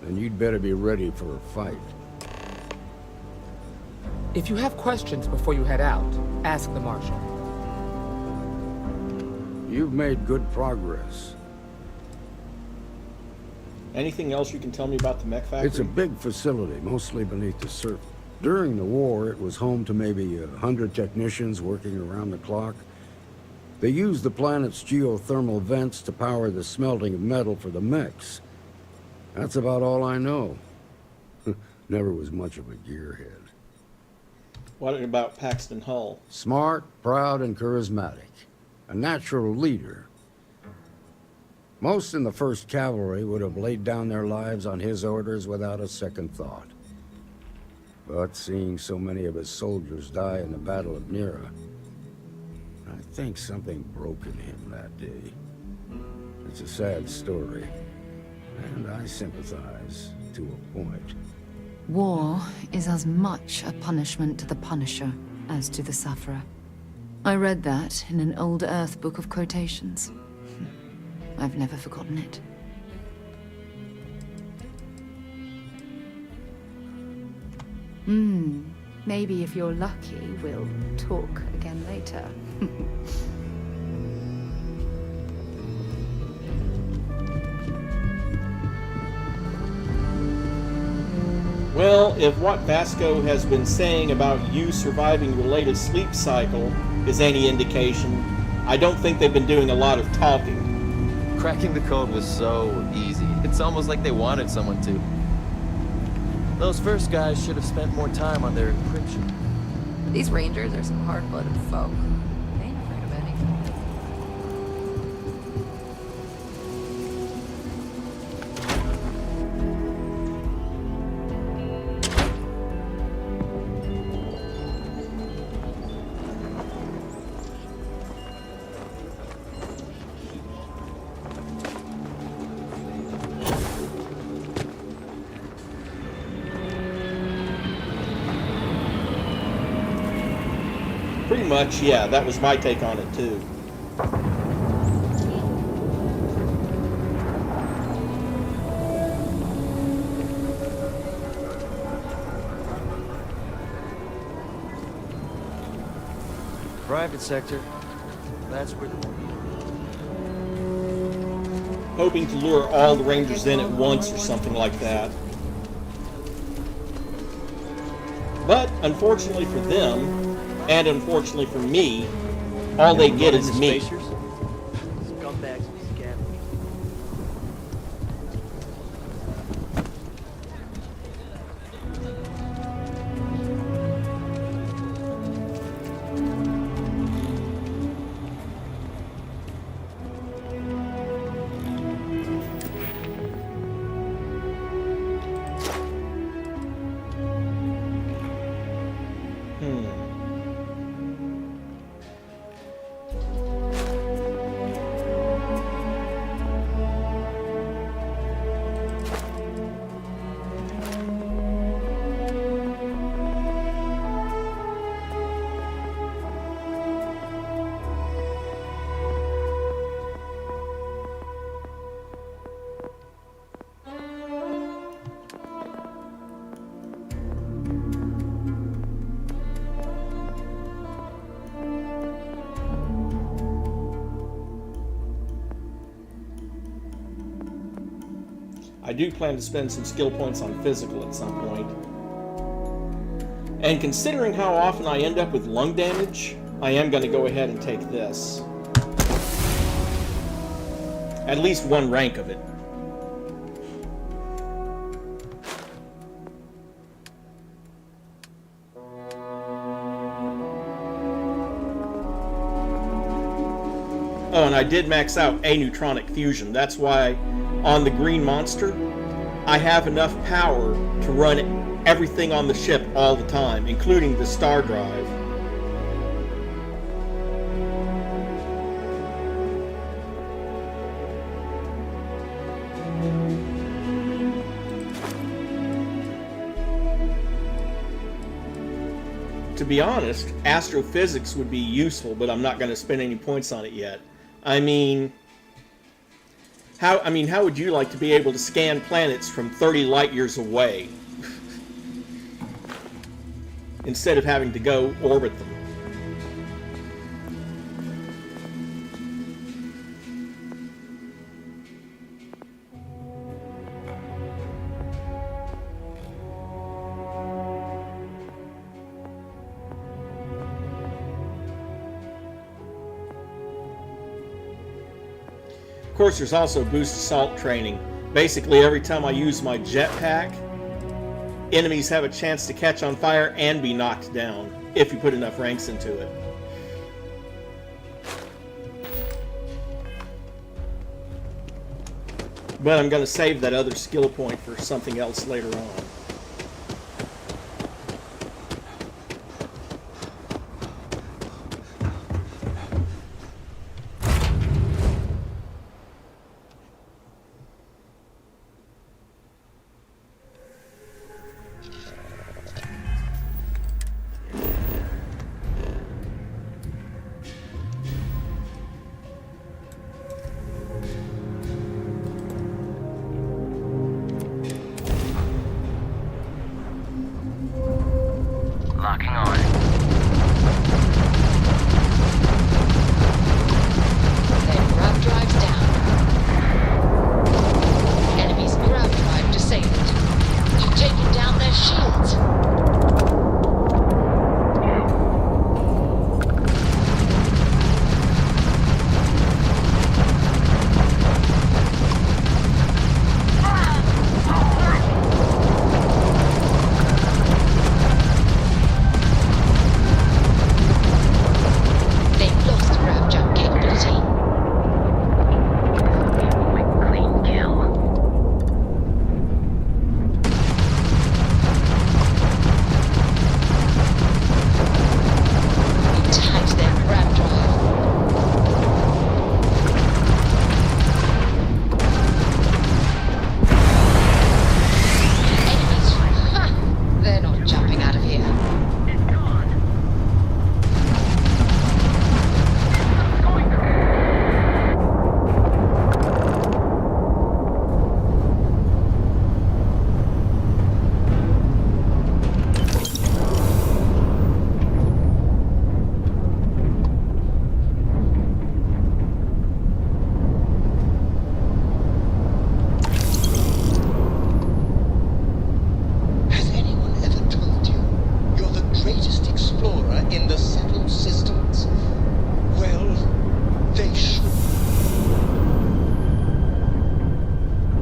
then you'd better be ready for a fight. If you have questions before you head out, ask the Marshal. You've made good progress. Anything else you can tell me about the mech factory? It's a big facility, mostly beneath the surface. During the war, it was home to maybe 100 technicians working around the clock. They used the planet's geothermal vents to power the smelting of metal for the mechs. That's about all I know. Never was much of a gearhead. What about Paxton Hull? Smart, proud, and charismatic. A natural leader. Most in the 1st Cavalry would have laid down their lives on his orders without a second thought. But seeing so many of his soldiers die in the Battle of Nira, I think something broke in him that day. It's a sad story, and I sympathize to a point. War is as much a punishment to the Punisher as to the sufferer. I read that in an old Earth book of quotations. I've never forgotten it. Maybe if you're lucky, we'll talk again later. Well, if what Vasco has been saying about you surviving your latest sleep cycle is any indication, I don't think they've been doing a lot of talking. Cracking the code was so easy. It's almost like they wanted someone to. Those First guys should have spent more time on their encryption. These Rangers are some hard-blooded folk. They ain't afraid of anything. Pretty much, yeah, that was my take on it too. Private sector. That's where the... Hoping to lure all the Rangers in at once or something like that. But, unfortunately for them, and unfortunately for me, all they get is me. Scumbags and scavengers. I do plan to spend some skill points on physical at some point. And considering how often I end up with lung damage, I am going to go ahead and take this. At least one rank of it. Oh, and I did max out aneutronic fusion. That's why on the green monster, I have enough power to run everything on the ship all the time, including the star drive. To be honest, astrophysics would be useful, but I'm not going to spend any points on it yet. I mean, how would you like to be able to scan planets from 30 light years away instead of having to go orbit them? Of course, there's also boost assault training. Basically, every time I use my jetpack, enemies have a chance to catch on fire and be knocked down, if you put enough ranks into it. But I'm going to save that other skill point for something else later on. Locking on. Their grav drive's down. Enemy's grav drive disabled. You've taken down their shields.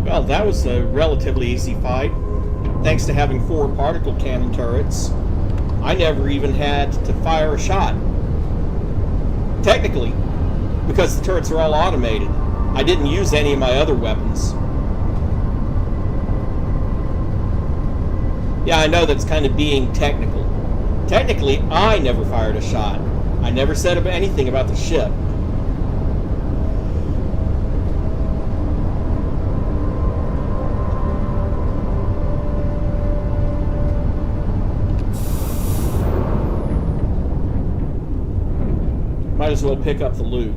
Well, that was a relatively easy fight. Thanks to having 4 particle cannon turrets, I never even had to fire a shot. Technically, because the turrets are all automated, I didn't use any of my other weapons. Yeah, I know that's kind of being technical. Technically, I never fired a shot. I never said anything about the ship. Might as well pick up the loot.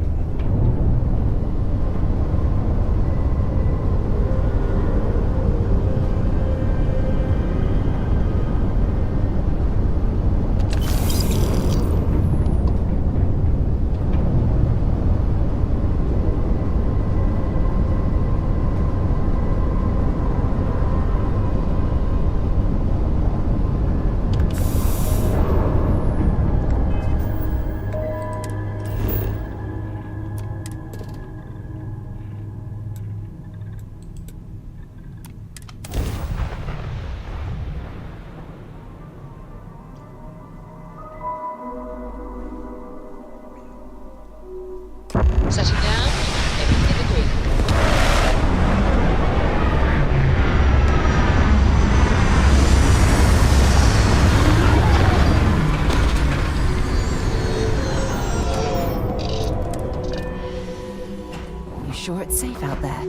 Setting down. Everything agreed. You sure it's safe out there?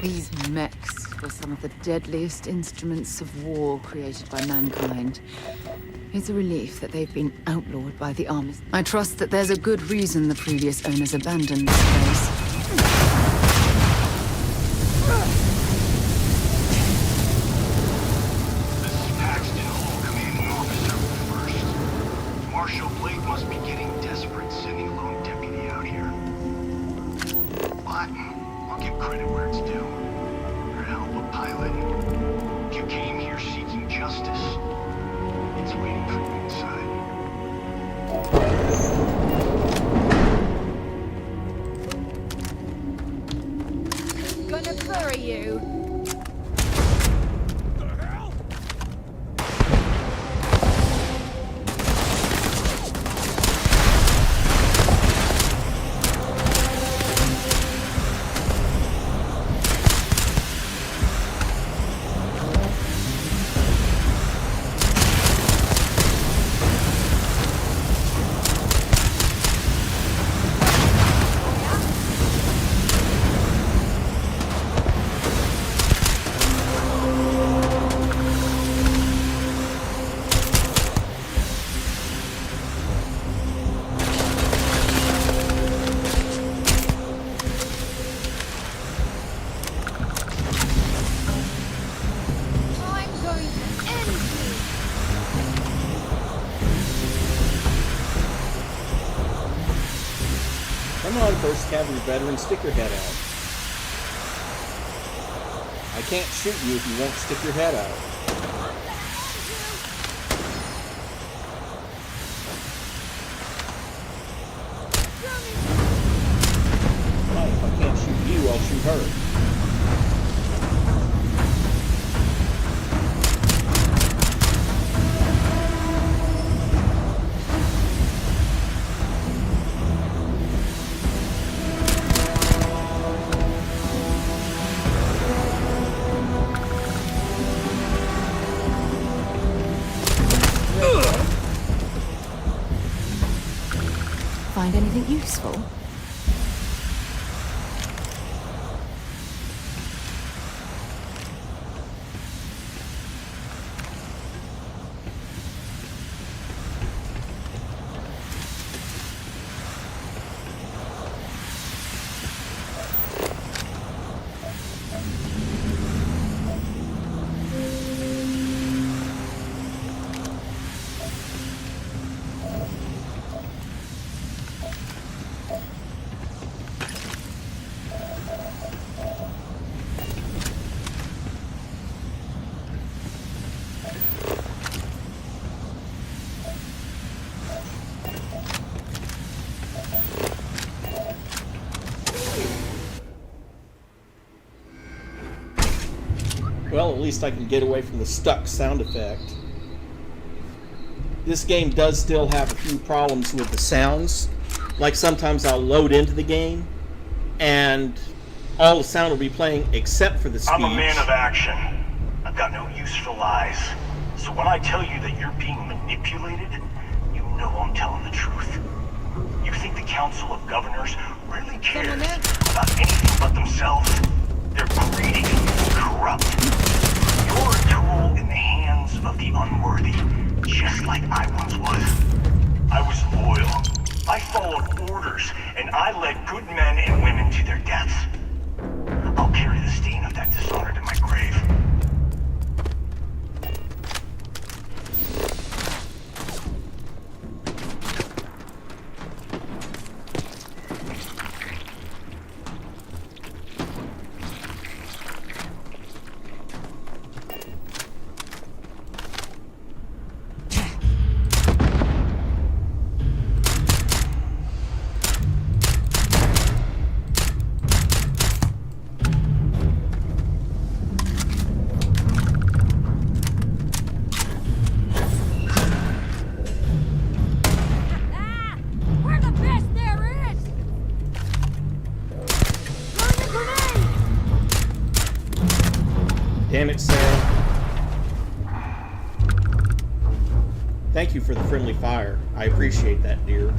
These mechs were some of the deadliest instruments of war created by mankind. It's a relief that they've been outlawed by the armies. I trust that there's a good reason the previous owners abandoned this place. This is Paxton Hall, commanding officer first. Marshal Blake must be getting desperate sending a lone deputy out here. But I'll give credit where it's due. You're a hell of a pilot. You came here seeking justice. It's waiting for you inside. Gonna bury you. Come on, 1st Cavalry veteran, stick your head out. I can't shoot you if you won't stick your head out. Fine, if I can't shoot you, I'll shoot her. Find anything useful? Well, at least I can get away from the stuck sound effect. This game does still have a few problems with the sounds. Like sometimes I'll load into the game and all the sound will be playing except for the speech. I'm a man of action. I've got no use for lies. So when I tell you that you're being manipulated, you know I'm telling the truth. You think the Council of Governors really cares about anything but themselves? They're greedy and corrupt. You're a tool in the hands of the unworthy, just like I once was. I was loyal. I followed orders, and I led good men and women to their deaths. I'll carry the stain of that dishonor to my grave. damn it, Sarah. Thank you for the friendly fire. I appreciate that, dear.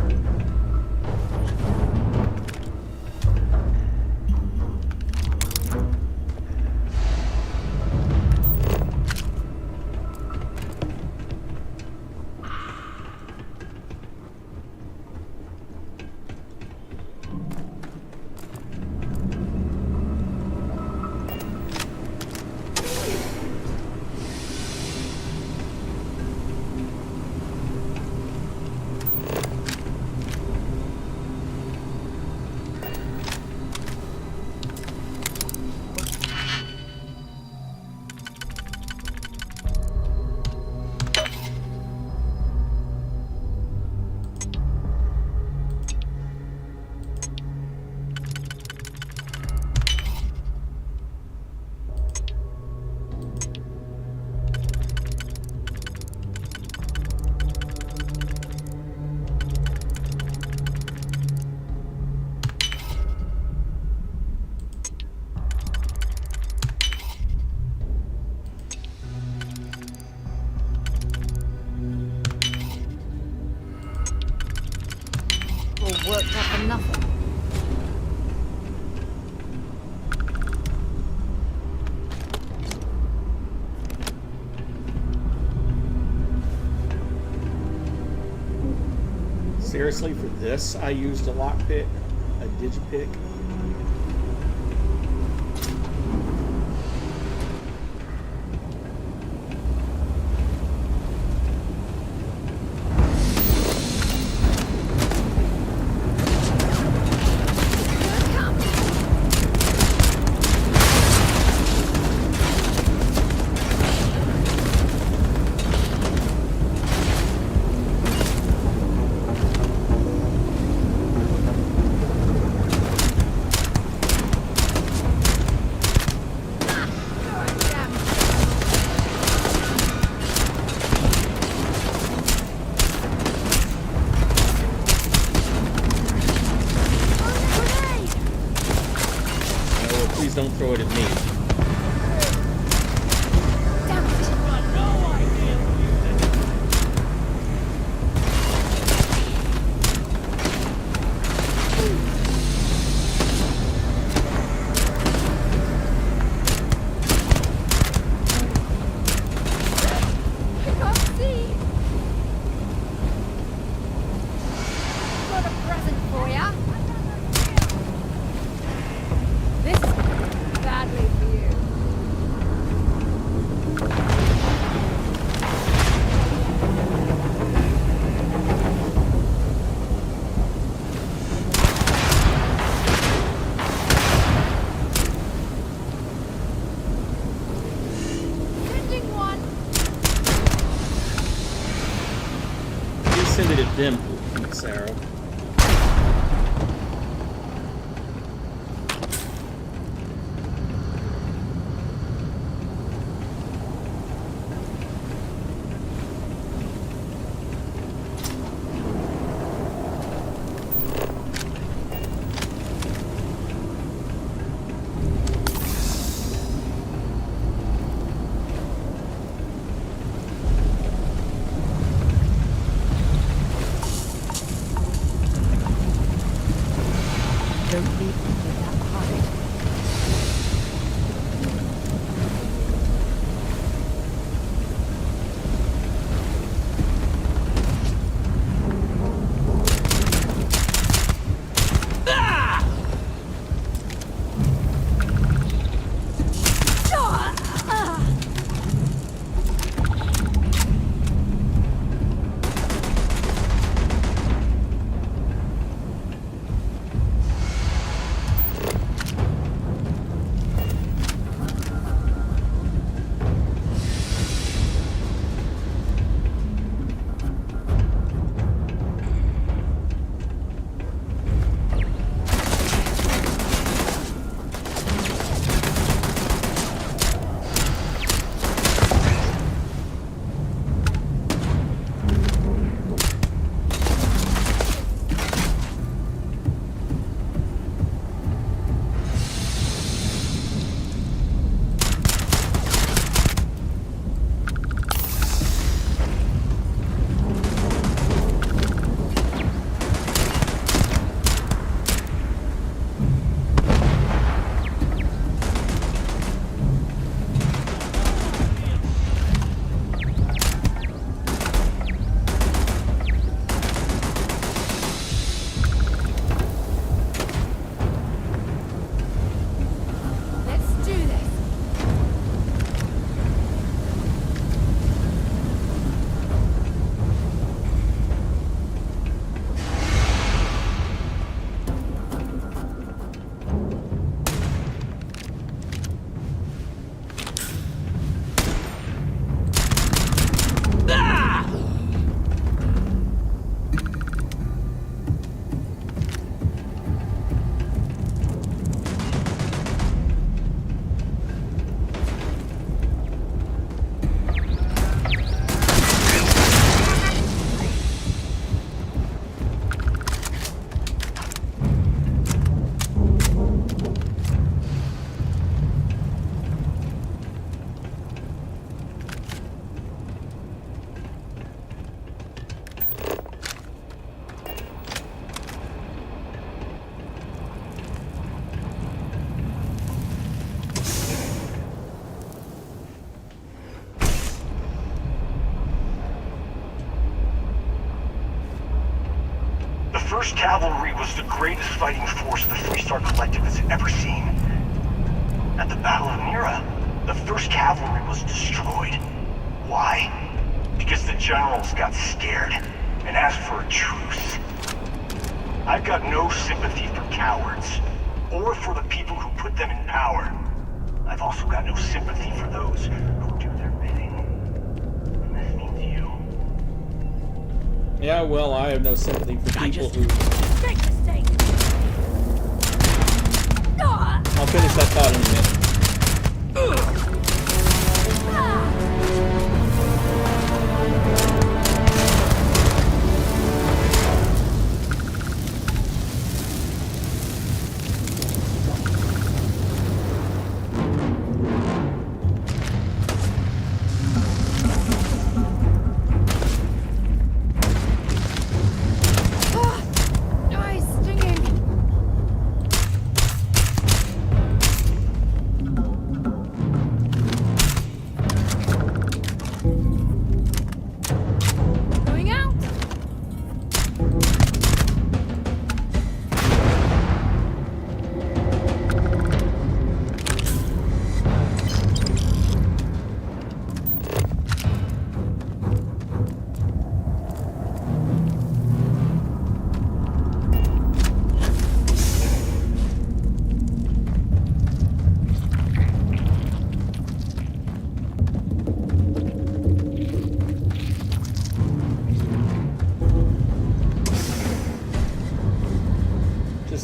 All worked up for nothing. Seriously, for this, I used a lockpick, a digipick. Don't throw it at me. Send it at them, Sarah. Don't leave me with that behind. 1st Cavalry was the greatest fighting force the Freestar Collective has ever seen. At the Battle of Mira, the 1st Cavalry was destroyed. Why? Because the generals got scared and asked for a truce. I've got no sympathy for cowards, or for the people who put them in power. I've also got no sympathy for those who do their bidding. And this means you. Yeah, well, I have no sympathy for people who... I'll finish that thought in a minute.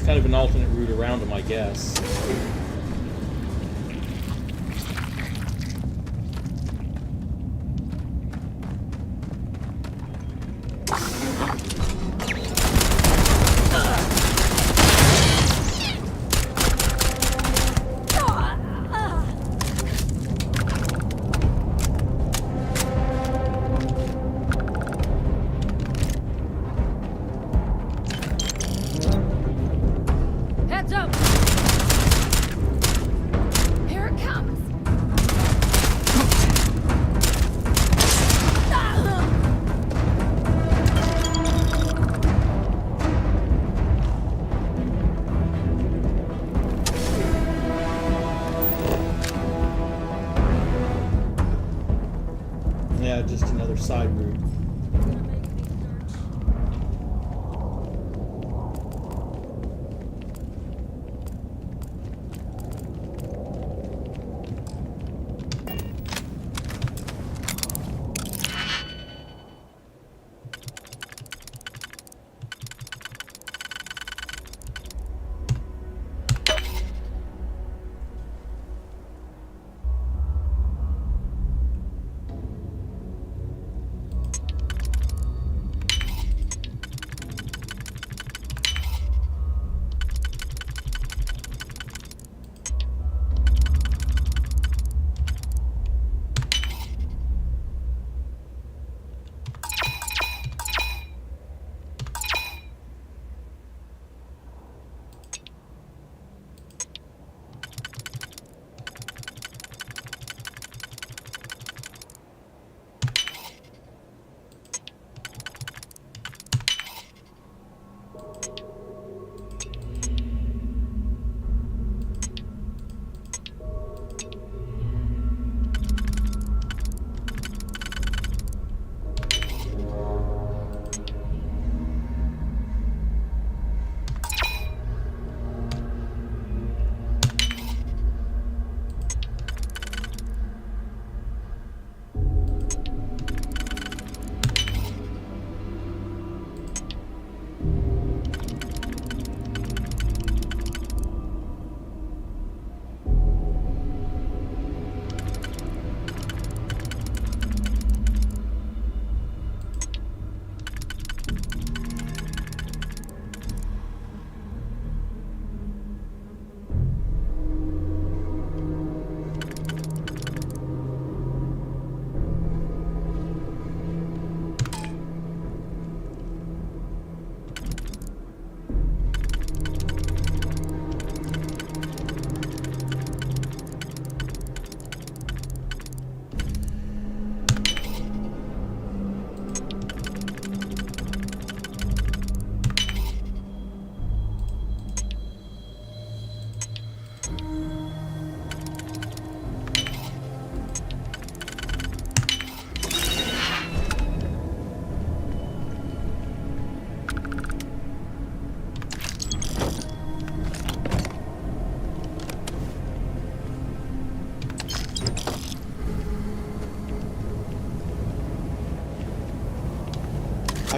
Kind of an alternate route around them, I guess. Just another side route.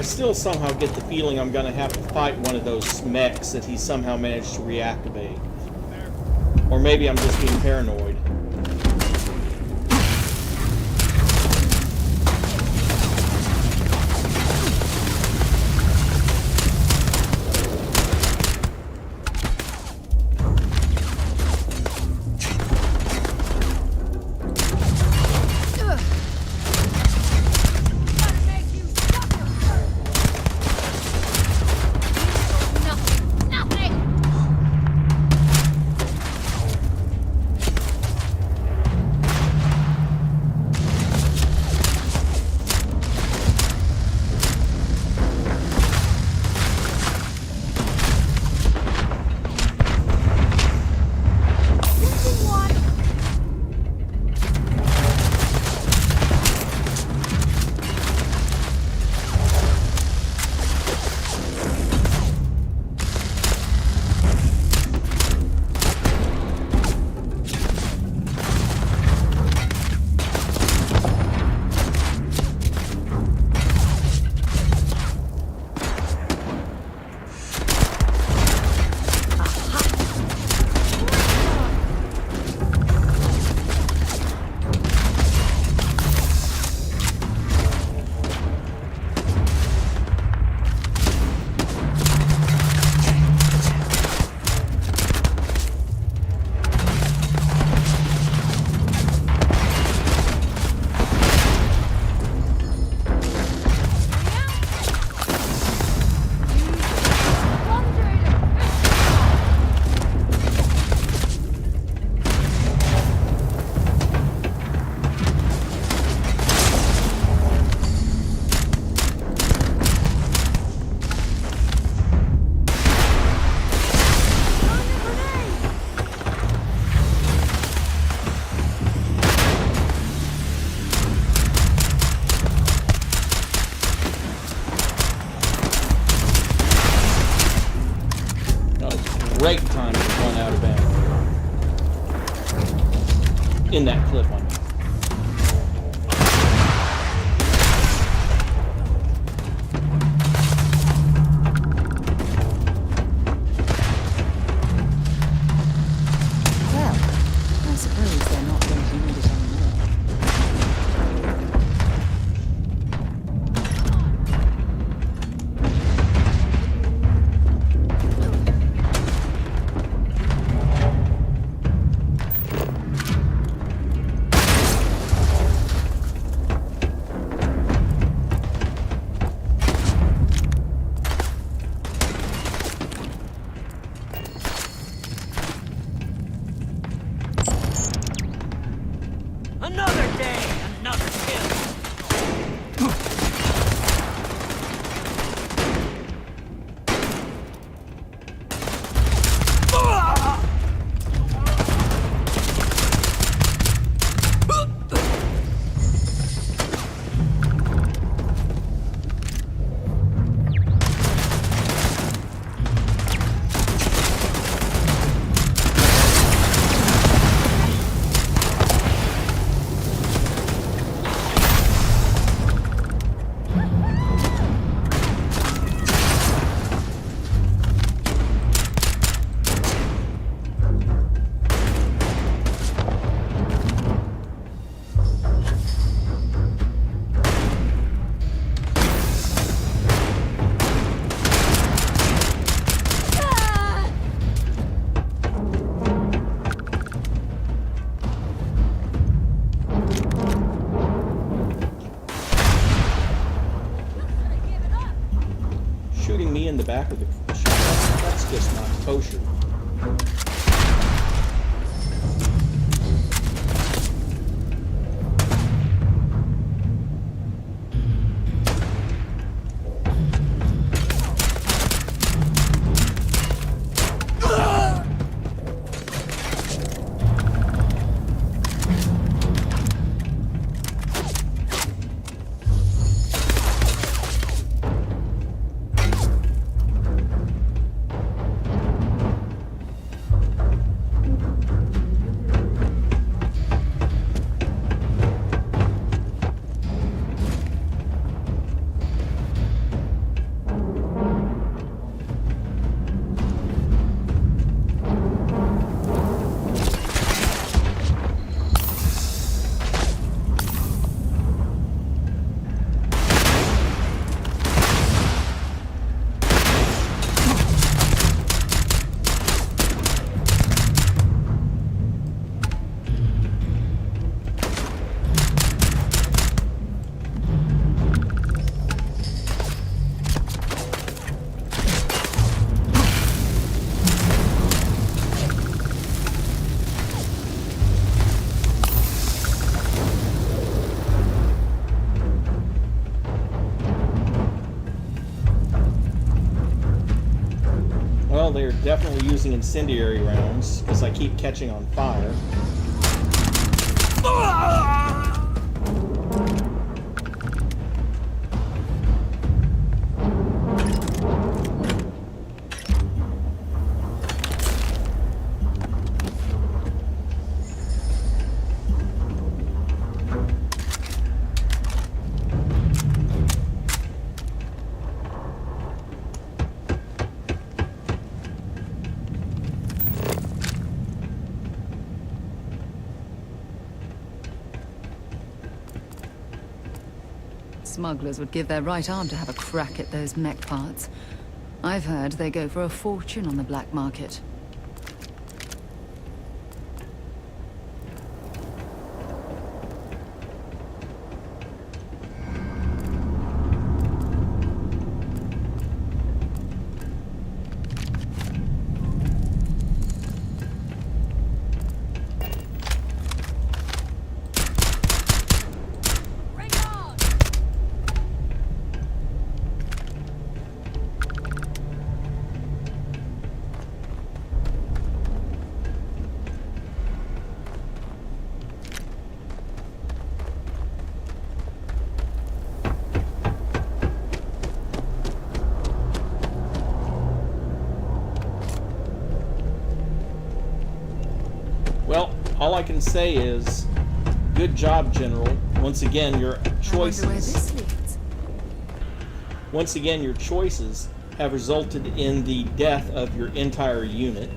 still somehow get the feeling I'm going to have to fight one of those mechs that he somehow managed to reactivate. Or maybe I'm just being paranoid. Great time to run out of ammo. In that clip, I mean. Well, I suppose they're not going to need it anymore. Another day, another kill. Shooting me in the back of the shotgun, that's just not kosher. definitely using incendiary rounds because I keep catching on fire. Smugglers would give their right arm to have a crack at those mech parts. I've heard they go for a fortune on the black market. Well, all I can say is, good job, General. Once again, your choices. Once again, your choices have resulted in the death of your entire unit.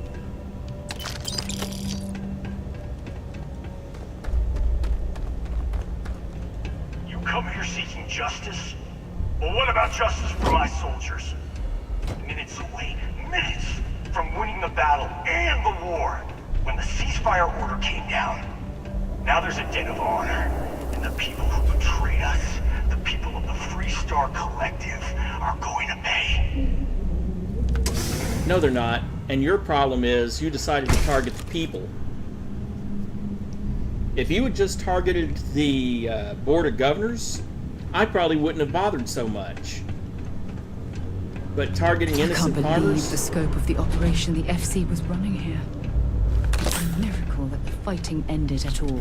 You come here seeking justice? Well, what about justice for my soldiers? Minutes away, minutes from winning the battle and the war. When the ceasefire order came down, now there's a debt of honor, and the people who betrayed us, the people of the Free Star Collective, are going to pay. No, they're not. And your problem is you decided to target the people. If you had just targeted the Board of Governors, I probably wouldn't have bothered so much. But targeting innocent I can't believe farmers... the scope of the operation the FC was running here. It's a miracle that the fighting ended at all.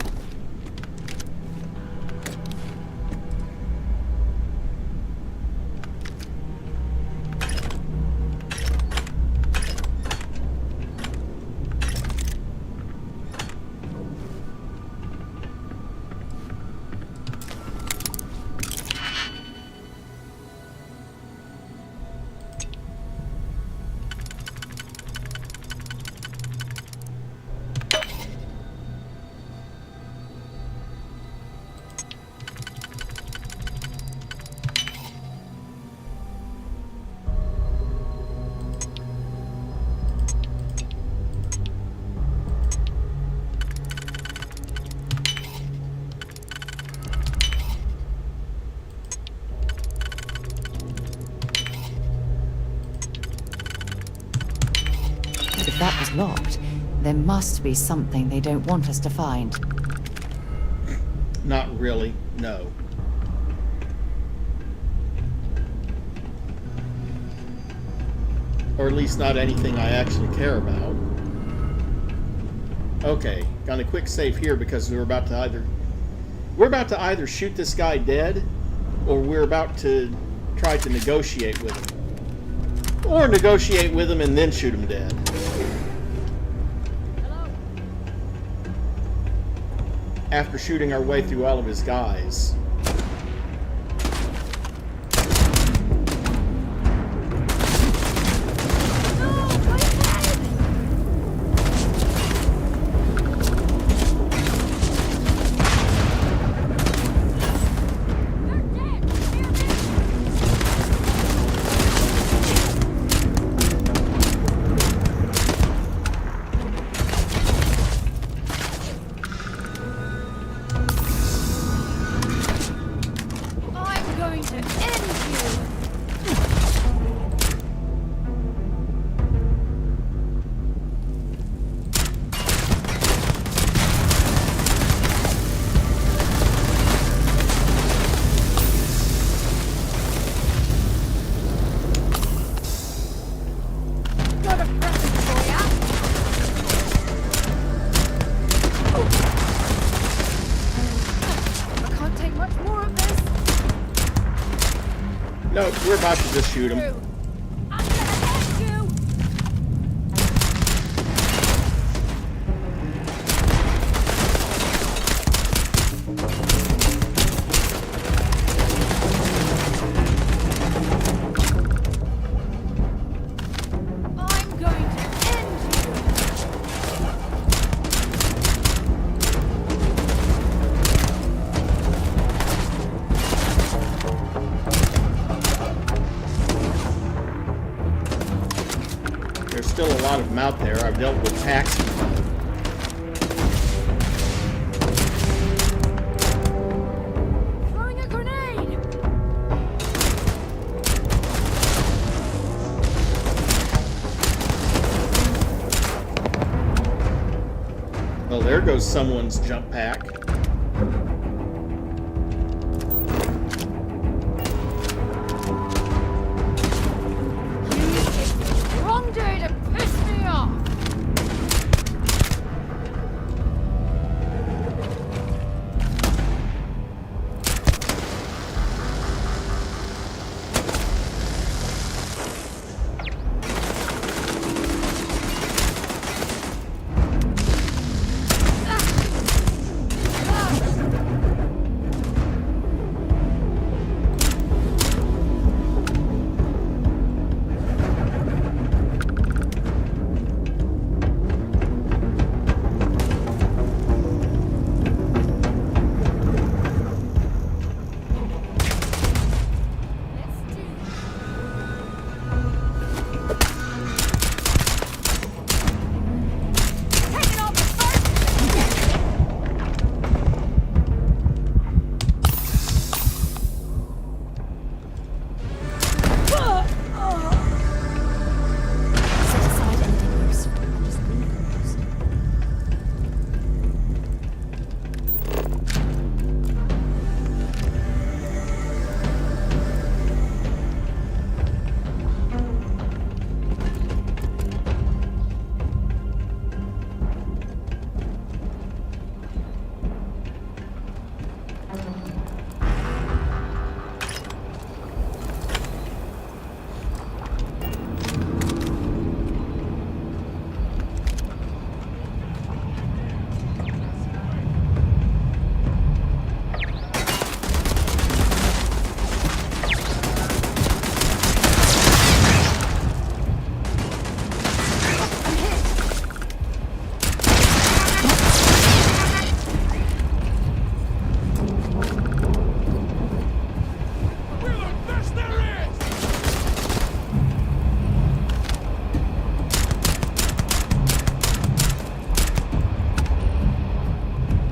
If that was locked, there must be something they don't want us to find. Not really, no. Or at least not anything I actually care about. Okay, got a quick save here because we're about to either shoot this guy dead, or we're about to try to negotiate with him. Or negotiate with him and then shoot him dead. After shooting our way through all of his guys. No, we're about to just shoot him. Still a lot of them out there. I've dealt with hacks. Throwing a grenade! Well, there goes someone's jump pack. Wrong day to piss me off!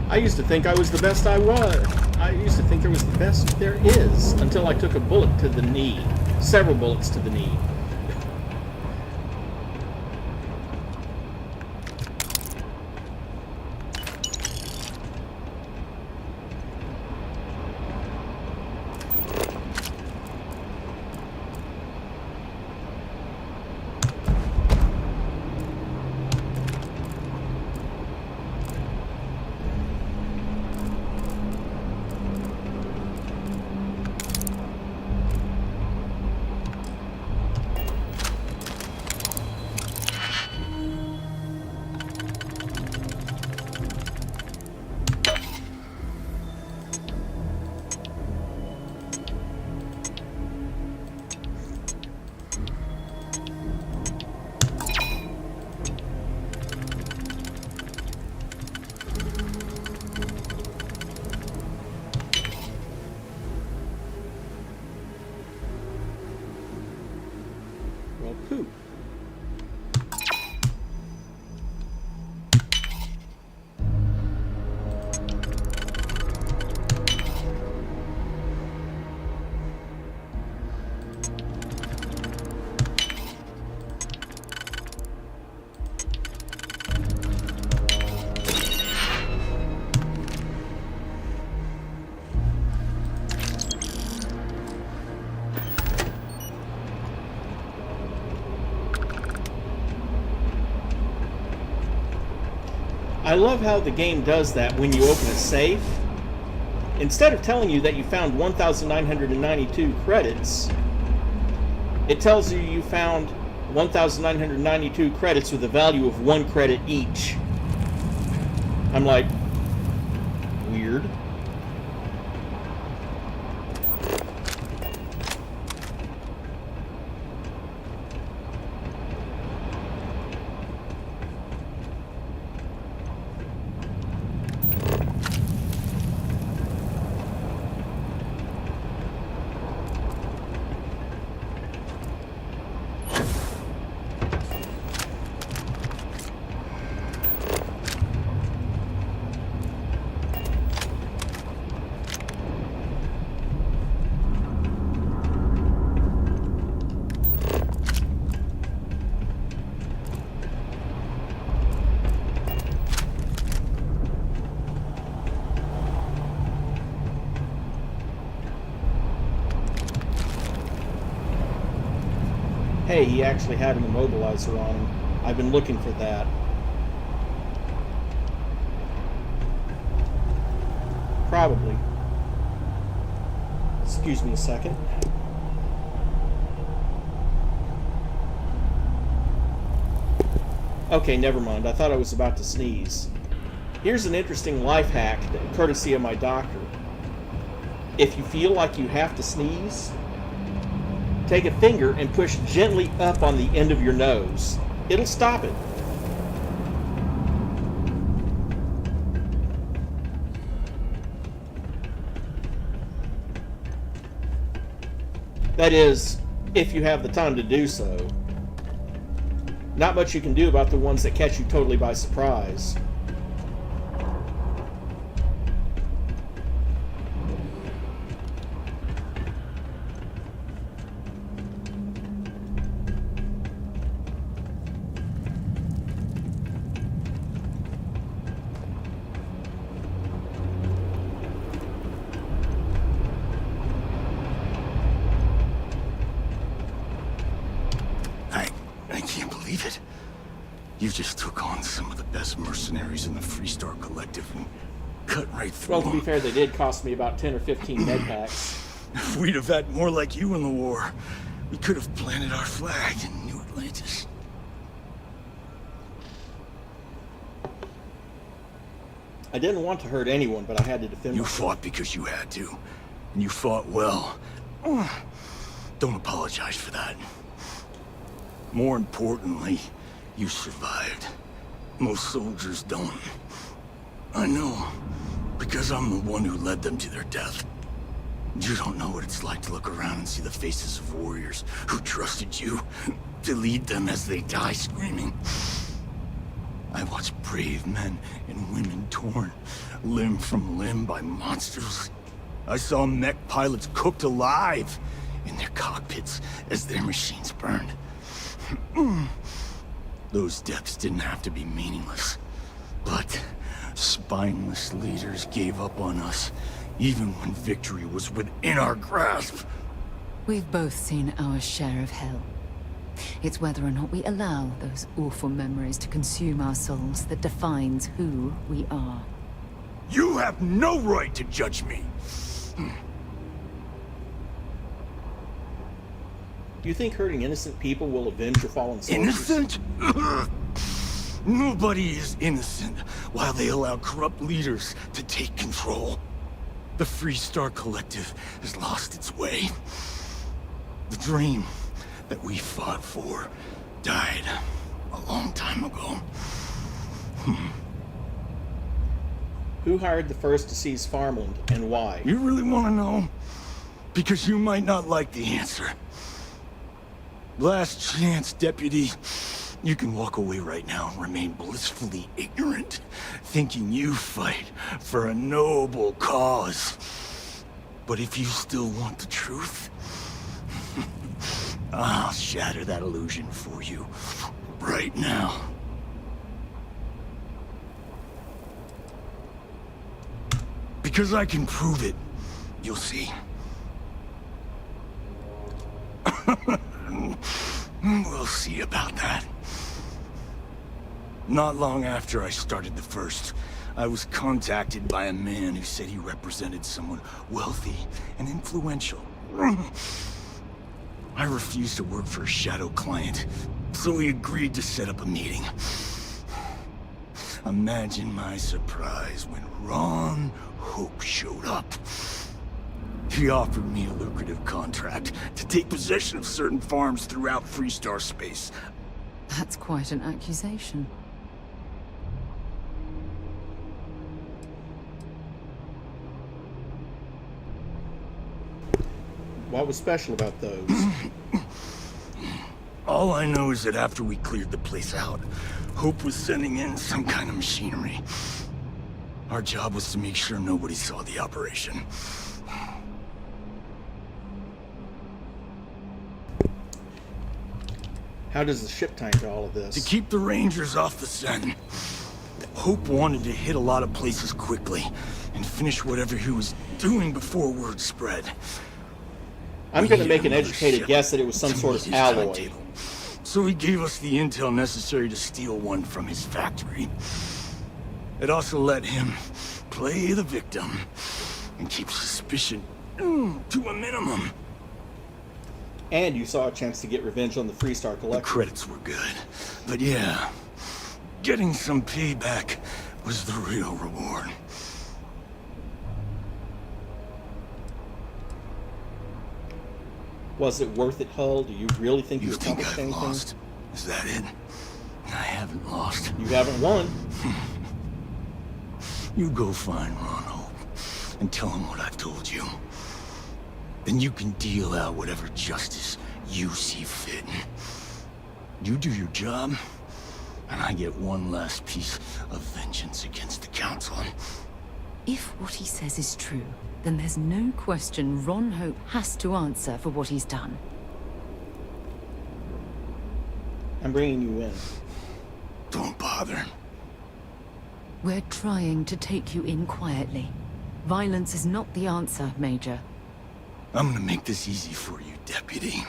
I used to think I was the best I was. I used to think there was the best there is until I took a bullet to the knee. Several bullets to the knee. Well, poop. I love how the game does that when you open a safe. Instead of telling you that you found 1,992 credits, it tells you you found 1,992 credits with a value of 1 credit each. I'm like, weird. Hey, he actually had an immobilizer on him. I've been looking for that. Probably. Excuse me a second. Okay, never mind. I thought I was about to sneeze. Here's an interesting life hack, courtesy of my doctor. If you feel like you have to sneeze, take a finger and push gently up on the end of your nose. It'll stop it. That is, if you have the time to do so. Not much you can do about the ones that catch you totally by surprise. I can't believe it. You just took on some of the best mercenaries in the Freestar Collective and cut right through Well, to be them. fair, they did cost me about 10 or 15 med packs. If we'd have had more like you in the war, we could have planted our flag in New Atlantis. I didn't want to hurt anyone, but I had to defend You myself. fought because you had to, and you fought well. Don't apologize for that. More importantly, you survived. Most soldiers don't. I know, because I'm the one who led them to their death. You don't know what it's like to look around and see the faces of warriors who trusted you to lead them as they die screaming. I watched brave men and women torn limb from limb by monsters. I saw mech pilots cooked alive in their cockpits as their machines burned. Those deaths didn't have to be meaningless, but spineless leaders gave up on us, even when victory was within our grasp. We've both seen our share of hell. It's whether or not we allow those awful memories to consume our souls that defines who we are. You have no right to judge me. Do you think hurting innocent people will avenge your fallen soldiers? Innocent? Nobody is innocent while they allow corrupt leaders to take control. The Freestar Collective has lost its way. The dream that we fought for died a long time ago. Who hired the first to seize farmland, and why? You really want to know? Because you might not like the answer. Last chance, Deputy. You can walk away right now and remain blissfully ignorant, thinking you fight for a noble cause. But if you still want the truth, I'll shatter that illusion for you right now. Because I can prove it. You'll see. We'll see about that. Not long after I started the First, I was contacted by a man who said he represented someone wealthy and influential. I refused to work for a shadow client, so he agreed to set up a meeting. Imagine my surprise when Ron Hope showed up. He offered me a lucrative contract to take possession of certain farms throughout Freestar space. That's quite an accusation. What was special about those? All I know is that after we cleared the place out, Hope was sending in some kind of machinery. Our job was to make sure nobody saw the operation. How does the ship tie into all of this? To keep the Rangers off the scent, Hope wanted to hit a lot of places quickly and finish whatever he was doing before word spread. I'm going to make an educated guess that it was some sort of alloy. So he gave us the intel necessary to steal one from his factory. It also let him play the victim and keep suspicion to a minimum. And you saw a chance to get revenge on the Freestar Collective. The credits were good, but yeah, getting some payback was the real reward. Was it worth it, Hull? Do you really think you think accomplished I've anything? lost? Is that it? I haven't lost. You haven't won. You go find Ron Hope and tell him what I've told you. Then you can deal out whatever justice you see fit. You do your job, and I get one last piece of vengeance against the Council. If what he says is true, then there's no question Ron Hope has to answer for what he's done. I'm bringing you in. Don't bother. We're trying to take you in quietly. Violence is not the answer, Major. I'm gonna make this easy for you, Deputy.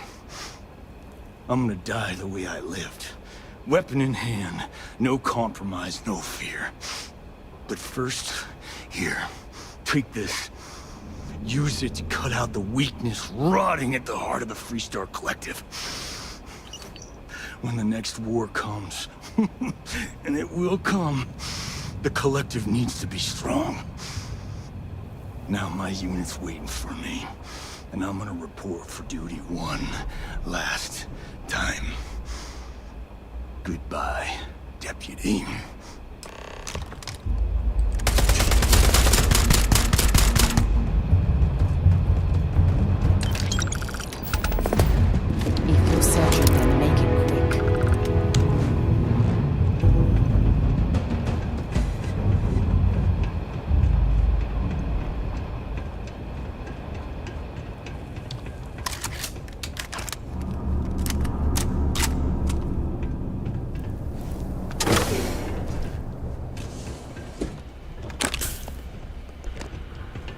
I'm gonna die the way I lived. Weapon in hand, no compromise, no fear. But first, here, take this. Use it to cut out the weakness rotting at the heart of the Freestar Collective. When the next war comes, and it will come, the Collective needs to be strong. Now my unit's waiting for me, and I'm gonna report for duty one last time. Goodbye, Deputy. If you're searching, then make it quick.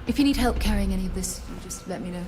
If you need help carrying any of this, you just let me know.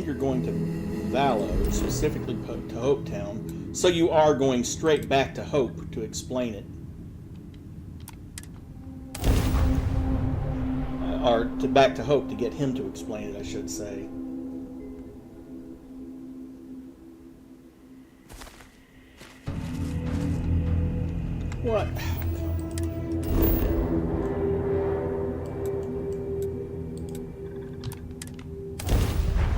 think you're going to Vallow, specifically to Hope Town, so you are going straight back to Hope to explain it. Or back to Hope to get him to explain it, I should say. What?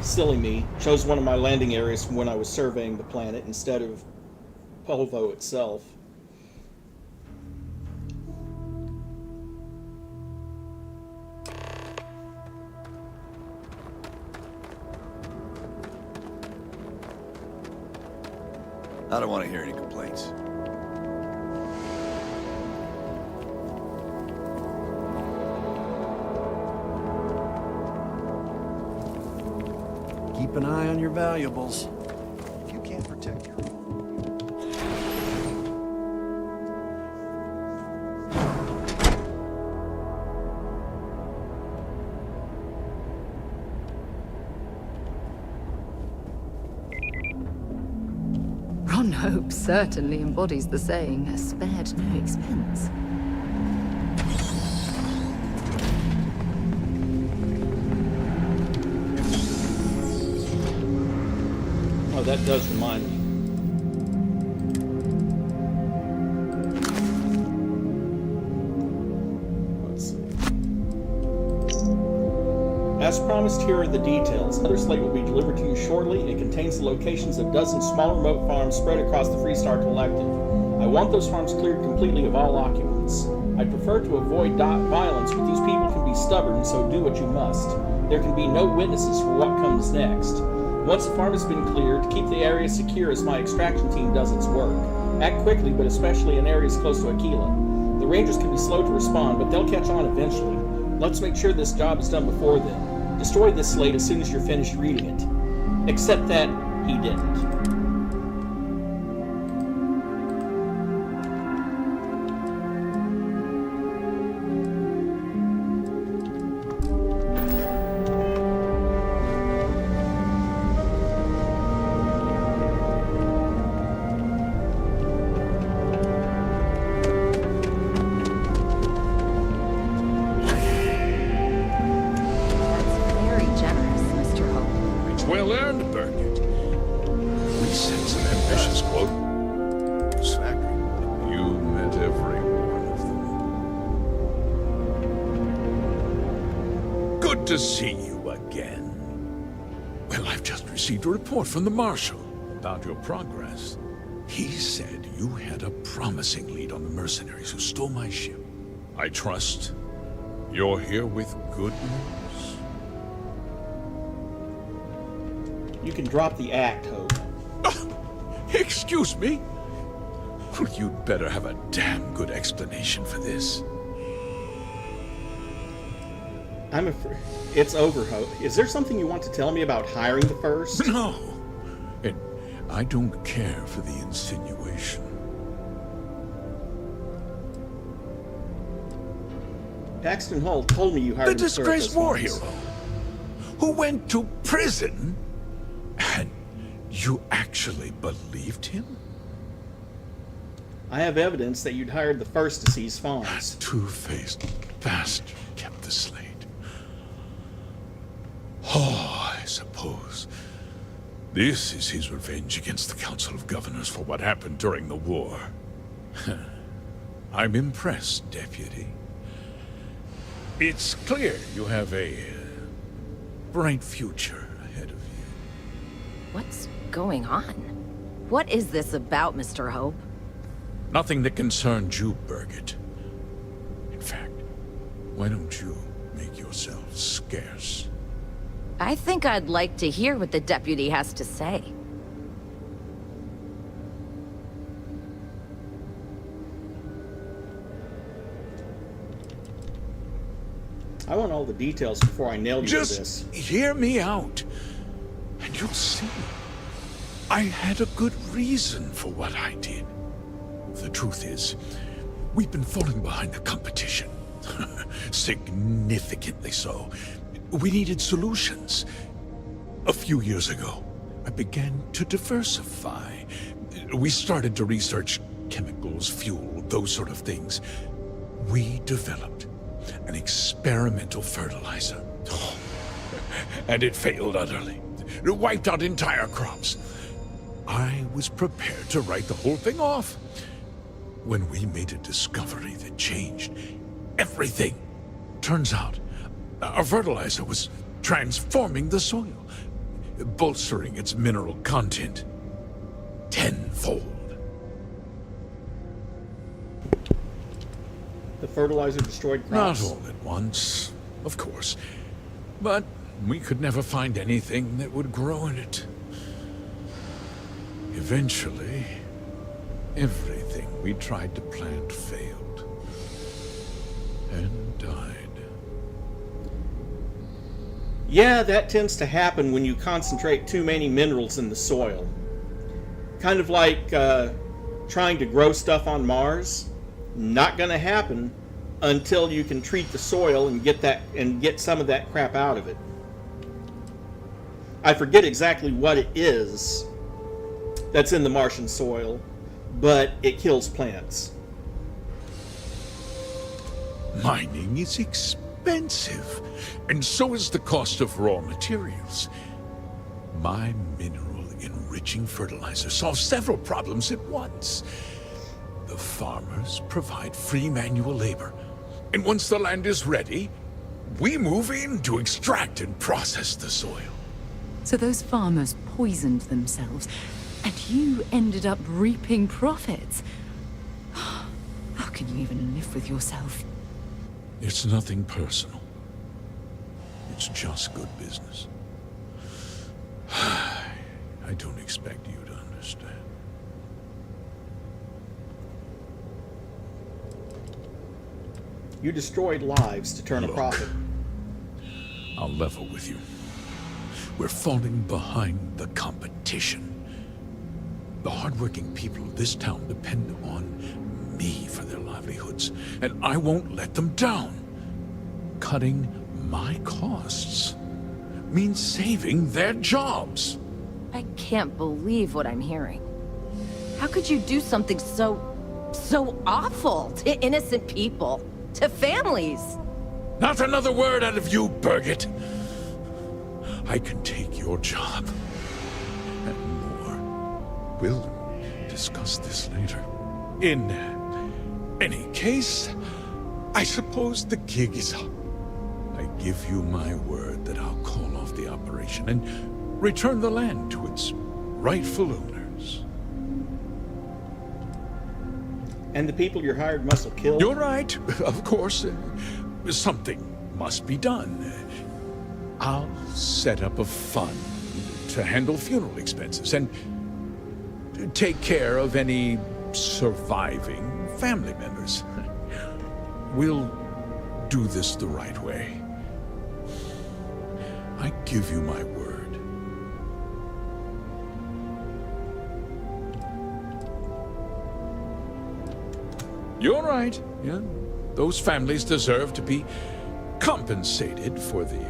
Silly me. Chose one of my landing areas from when I was surveying the planet instead of Polvo itself. I don't want to hear any complaints. Keep an eye on your valuables. If you can't protect your own... Ron Hope certainly embodies the saying, spared no expense. Oh, that does remind me. Let's see. As promised, here are the details. Another slate will be delivered to you shortly. It contains the locations of dozens small remote farms spread across the Freestar Collective. I want those farms cleared completely of all occupants. I prefer to avoid violence, but these people can be stubborn, so do what you must. There can be no witnesses for what comes next. Once the farm has been cleared, keep the area secure as my extraction team does its work. Act quickly, but especially in areas close to Aquila. The Rangers can be slow to respond, but they'll catch on eventually. Let's make sure this job is done before then. Destroy this slate as soon as you're finished reading it. Except that he didn't. To see you again. Well, I've just received a report from the Marshal about your progress. He said you had a promising lead on the mercenaries who stole my ship. I trust you're here with good news. You can drop the act, Hope. Excuse me? Well, you'd better have a damn good explanation for this. I'm afraid it's over, Hope. Is there something you want to tell me about hiring the first? No. And I don't care for the insinuation. Paxton Hull told me you hired the disgraced war hero who went to prison, and you actually believed him? I have evidence that you'd hired the first to seize farms. That two-faced bastard kept the slate. Oh, I suppose this is his revenge against the Council of Governors for what happened during the war. I'm impressed, Deputy. It's clear you have a bright future ahead of you. What's going on? What is this about, Mr. Hope? Nothing that concerns you, Birgit. In fact, why don't you make yourself scarce? I think I'd like to hear what the deputy has to say. I want all the details before I nail you to this. Just hear me out, and you'll see. I had a good reason for what I did. The truth is, we've been falling behind the competition. Significantly so. We needed solutions. A few years ago, I began to diversify. We started to research chemicals, fuel, those sort of things. We developed an experimental fertilizer. Oh, and it failed utterly. It wiped out entire crops. I was prepared to write the whole thing off when we made a discovery that changed everything. Turns out, our fertilizer was transforming the soil, bolstering its mineral content tenfold. The fertilizer destroyed crops? Not all at once, of course. But we could never find anything that would grow in it. Eventually, everything we tried to plant failed. And died. Yeah, that tends to happen when you concentrate too many minerals in the soil. Kind of like trying to grow stuff on Mars. Not gonna happen until you can treat the soil and get some of that crap out of it. I forget exactly what it is that's in the Martian soil, but it kills plants. Mining is expensive, and so is the cost of raw materials. My mineral-enriching fertilizer solves several problems at once. The farmers provide free manual labor, and once the land is ready, we move in to extract and process the soil. So those farmers poisoned themselves, and you ended up reaping profits. How can you even live with yourself? It's nothing personal. It's just good business. I don't expect you to understand. You destroyed lives to turn a profit. I'll level with you. We're falling behind the competition. The hardworking people of this town depend on me for their livelihoods, and I won't let them down. Cutting my costs means saving their jobs. I can't believe what I'm hearing. How could you do something so awful to innocent people, to families? Not another word out of you, Birgit. I can take your job. And more. We'll discuss this later. In any case, I suppose the gig is up. I give you my word that I'll call off the operation and return the land to its rightful owners. And the people you're hired must have killed? You're right, of course. Something must be done. I'll set up a fund to handle funeral expenses and take care of any surviving family members. We'll do this the right way. I give you my word. You're right. Yeah, those families deserve to be compensated for the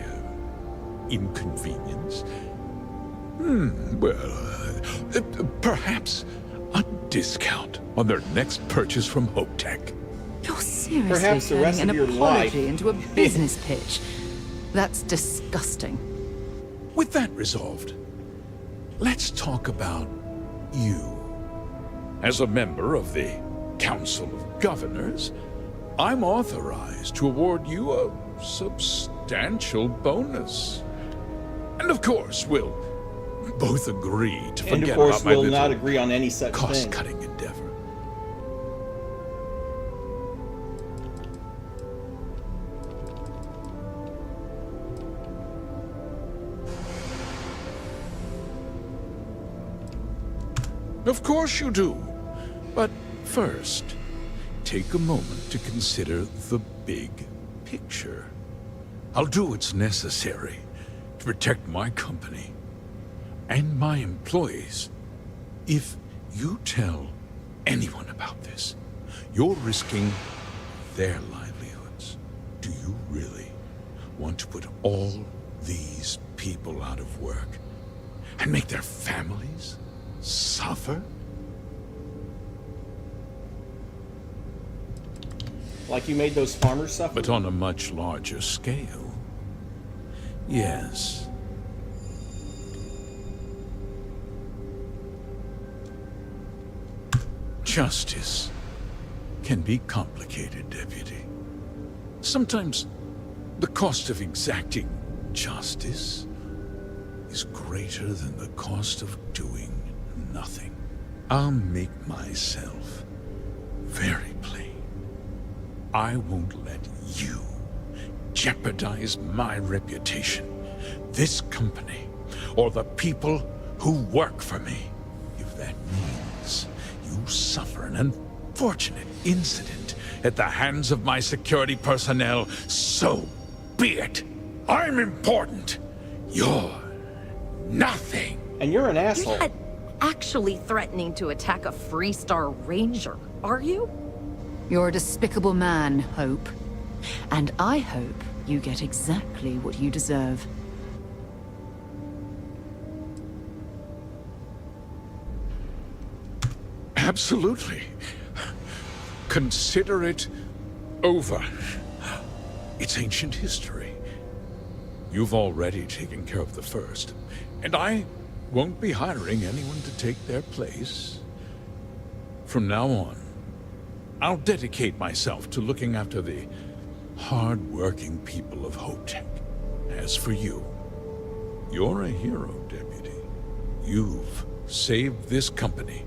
inconvenience. Perhaps a discount on their next purchase from Hope Tech. You're seriously Perhaps the rest turning of an your life apology into a business pitch. That's disgusting. With that resolved, let's talk about you. As a member of the Council of Governors, I'm authorized to award you a substantial bonus. And of course, we'll both agree to And forget of course, about my we'll not little agree on any such thing. cost-cutting endeavor. Of course you do. But first, take a moment to consider the big picture. I'll do what's necessary to protect my company and my employees. If you tell anyone about this, you're risking their livelihoods. Do you really want to put all these people out of work and make their families suffer? Like you made those farmers suffer? But on a much larger scale. Yes. Justice can be complicated, Deputy. Sometimes the cost of exacting justice is greater than the cost of doing nothing. I'll make myself very plain. I won't let you jeopardize my reputation, this company, or the people who work for me. If that means you suffer an unfortunate incident at the hands of my security personnel, so be it. I'm important. You're nothing. And you're an asshole. You're not actually threatening to attack a Freestar Ranger, are you? You're a despicable man, Hope. And I hope you get exactly what you deserve. Absolutely. Consider it over. It's ancient history. You've already taken care of the first, and I won't be hiring anyone to take their place. From now on, I'll dedicate myself to looking after the hard-working people of Hotech. As for you, you're a hero, Deputy. You've saved this company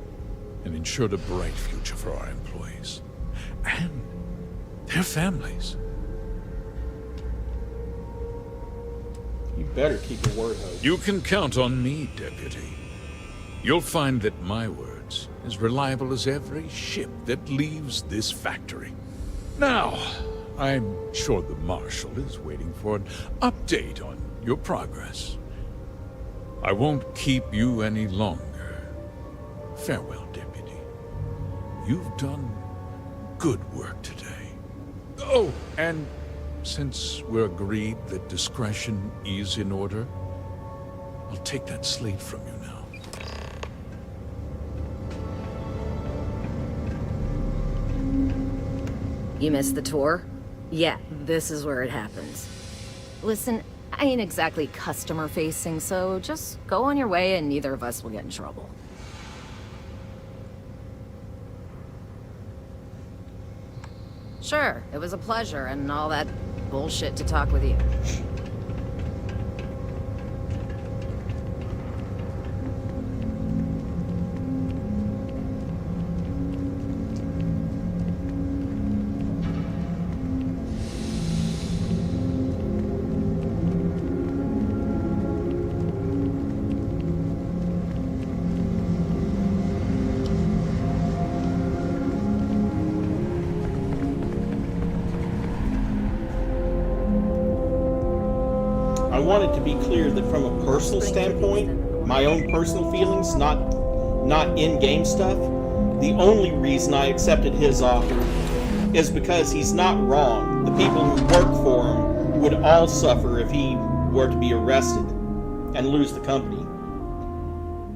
and ensured a bright future for our employees and their families. You better keep your word, Hope. You can count on me, Deputy. You'll find that my word's as reliable as every ship that leaves this factory. Now, I'm sure the Marshal is waiting for an update on your progress. I won't keep you any longer. Farewell, Deputy. You've done good work today. Oh, and since we're agreed that discretion is in order, I'll take that slate from you now. You missed the tour? Yeah, this is where it happens. Listen, I ain't exactly customer-facing, so just go on your way and neither of us will get in trouble. Sure, it was a pleasure and all that bullshit to talk with you. I wanted to be clear that from a personal standpoint, my own personal feelings, not in-game stuff, the only reason I accepted his offer is because he's not wrong. The people who work for him would all suffer if he were to be arrested and lose the company.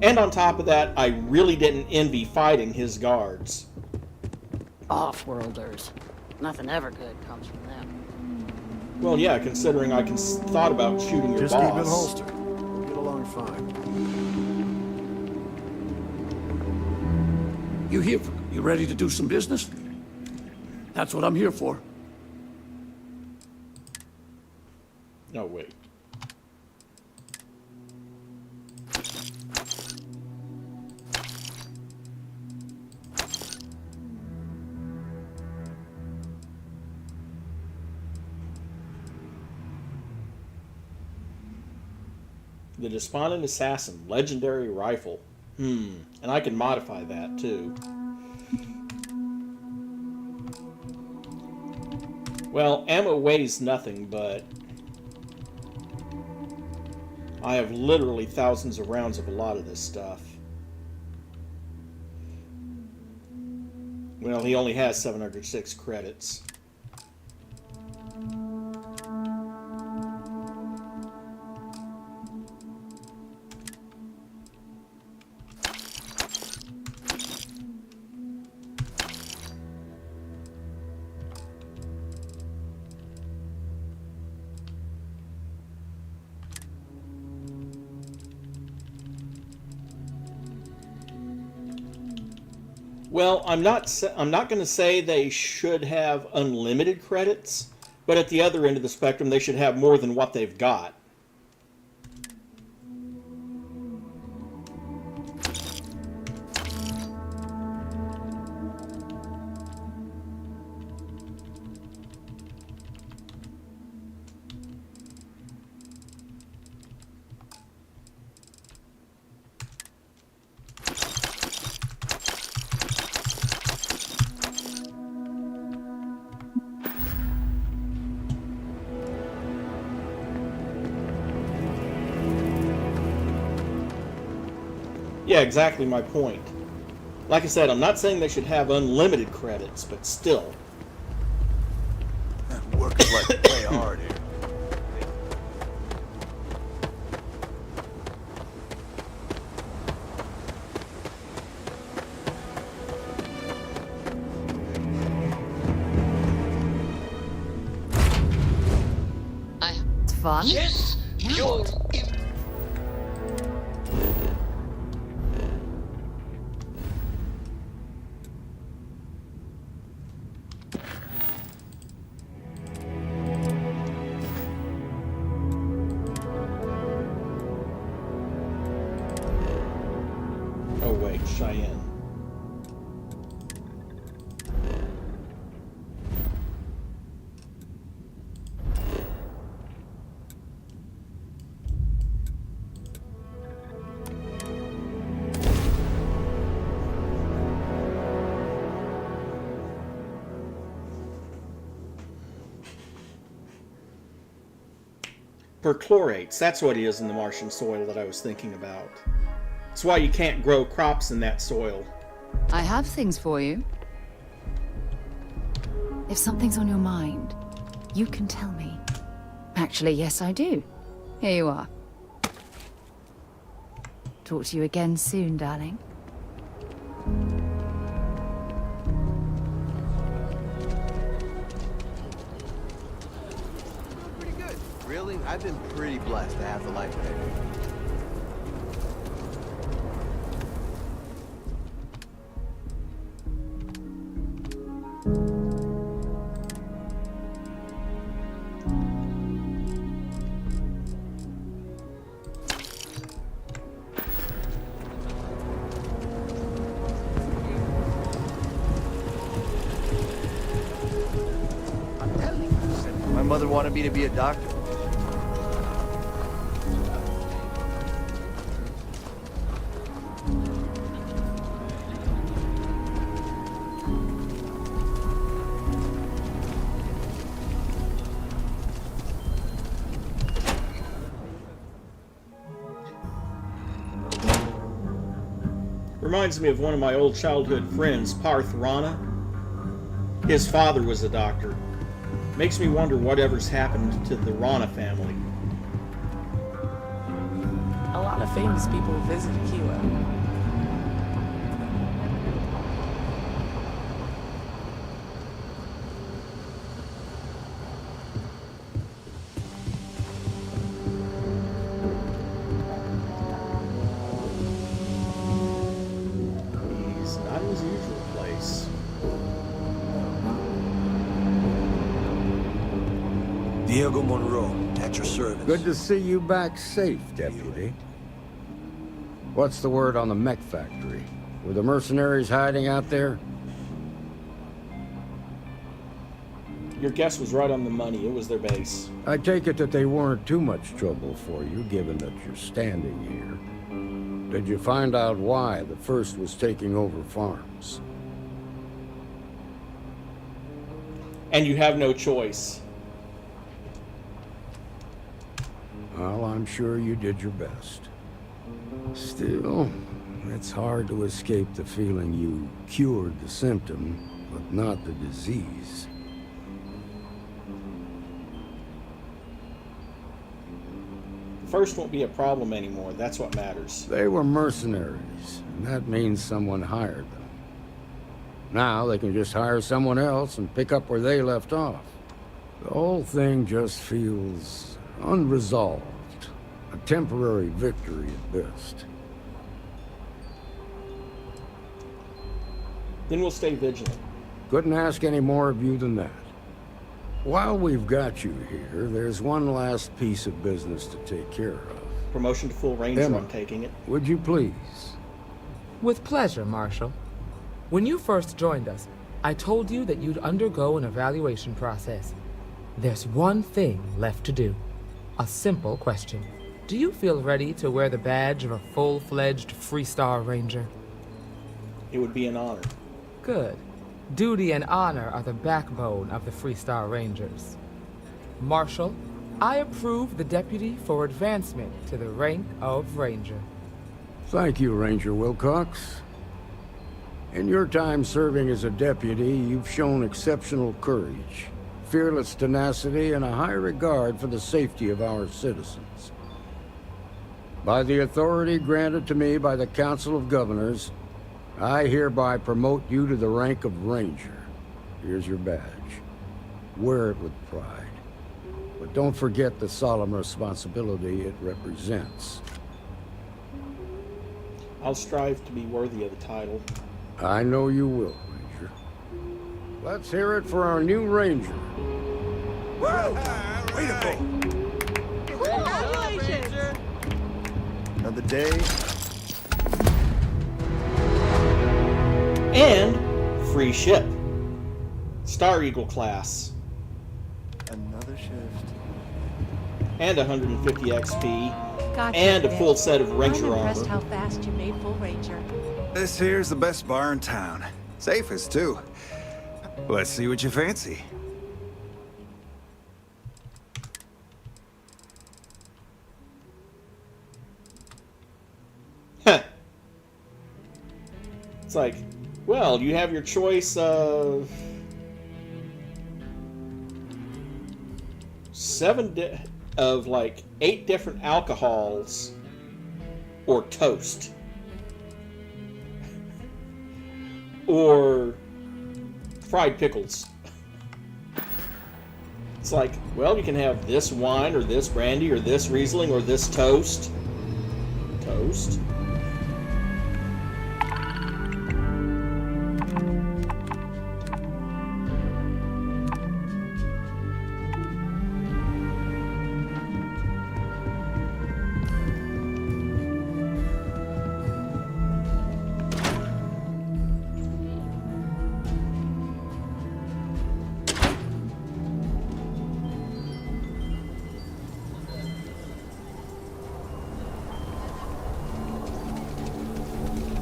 And on top of that, I really didn't envy fighting his guards. Off-worlders. Nothing ever good comes from them. Well, yeah, considering I thought about shooting your Just boss. keep it holstered. We'll get along fine. You ready to do some business? That's what I'm here for. No, wait. The Despondent Assassin, legendary rifle. And I can modify that too. Well, ammo weighs nothing, but I have literally thousands of rounds of a lot of this stuff. Well, he only has 706 credits. Well, I'm not going to say they should have unlimited credits, but at the other end of the spectrum, they should have more than what they've got. Yeah, exactly my point. Like I said, I'm not saying they should have unlimited credits, but still. Workers like to play hard here. It's fun. Yes, you're... Oh wait, Cheyenne. Perchlorates, that's what it is in the Martian soil that I was thinking about. That's why you can't grow crops in that soil. I have things for you. If something's on your mind, you can tell me. Actually, yes, I do. Here you are. Talk to you again soon, darling. Pretty good. Really? I've been pretty blessed to have the life that I do. My mother wanted me to be a doctor. Reminds me of one of my old childhood friends, Parth Rana. His father was a doctor. Makes me wonder whatever's happened to the Rana family. A lot of famous people visit Kilo. He's not in his usual place. Diego Monroe, at your service. Good to see you back safe, Deputy. What's the word on the mech factory? Were the mercenaries hiding out there? Your guess was right on the money. It was their base. I take it that they weren't too much trouble for you, given that you're standing here. Did you find out why the First was taking over farms? And you have no choice. Well, I'm sure you did your best. Still, it's hard to escape the feeling you cured the symptom, but not the disease. The First won't be a problem anymore. That's what matters. They were mercenaries, and that means someone hired them. Now they can just hire someone else and pick up where they left off. The whole thing just feels unresolved. A temporary victory at best. Then we'll stay vigilant. Couldn't ask any more of you than that. While we've got you here, there's one last piece of business to take care of. Promotion to full ranger, Emma, I'm taking it. Would you please? With pleasure, Marshal. When you first joined us, I told you that you'd undergo an evaluation process. There's one thing left to do. A simple question. Do you feel ready to wear the badge of a full-fledged Freestar Ranger? It would be an honor. Good. Duty and honor are the backbone of the Freestar Rangers. Marshal, I approve the deputy for advancement to the rank of Ranger. Thank you, Ranger Wilcox. In your time serving as a deputy, you've shown exceptional courage, fearless tenacity, and a high regard for the safety of our citizens. By the authority granted to me by the Council of Governors, I hereby promote you to the rank of Ranger. Here's your badge. Wear it with pride. But don't forget the solemn responsibility it represents. I'll strive to be worthy of the title. I know you will, Ranger. Let's hear it for our new Ranger. Whoa! Way to go! Congratulations! Another day. And free ship. Star Eagle class. Another shift. And 150 XP. Gotcha, and a Vic. full set of Ranger I'm armor. impressed how fast you made full Ranger. This here's the best bar in town. Safest, too. Let's see what you fancy. It's like, well, you have your choice of 8 different alcohols or toast. Or fried pickles. It's like, well, you can have this wine or this brandy or this Riesling or this toast. Toast.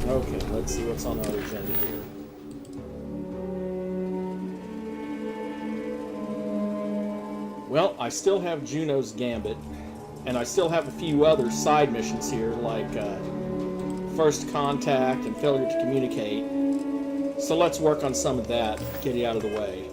Okay, let's see what's on our agenda here. Well, I still have Juno's Gambit, and I still have a few other side missions here, like First Contact and Failure to Communicate. So let's work on some of that, get it out of the way.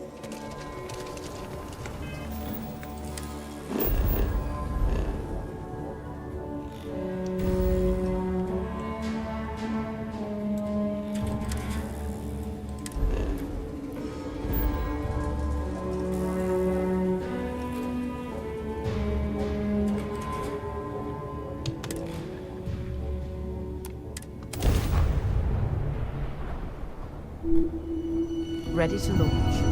Ready to launch.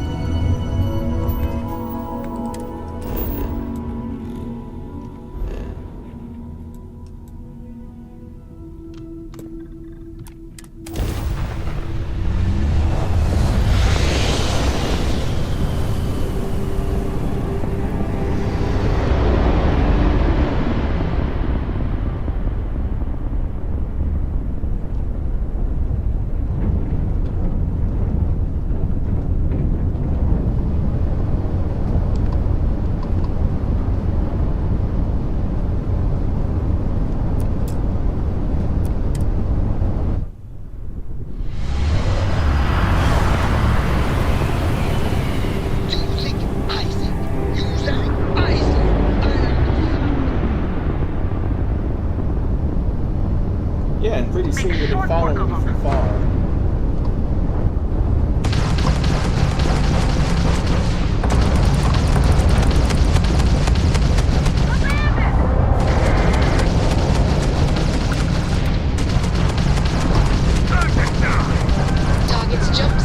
Yeah, and pretty soon you'll be following me from far. Target's jump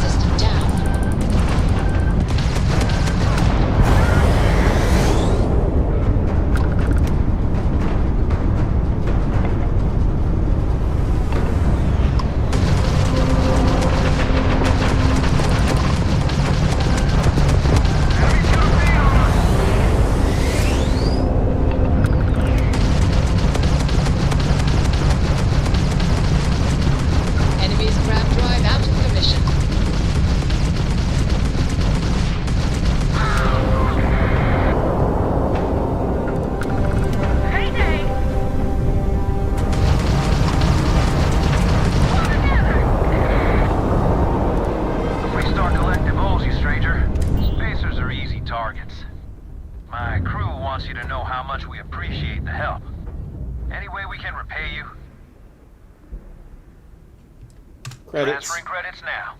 Credits. Transferring credits now.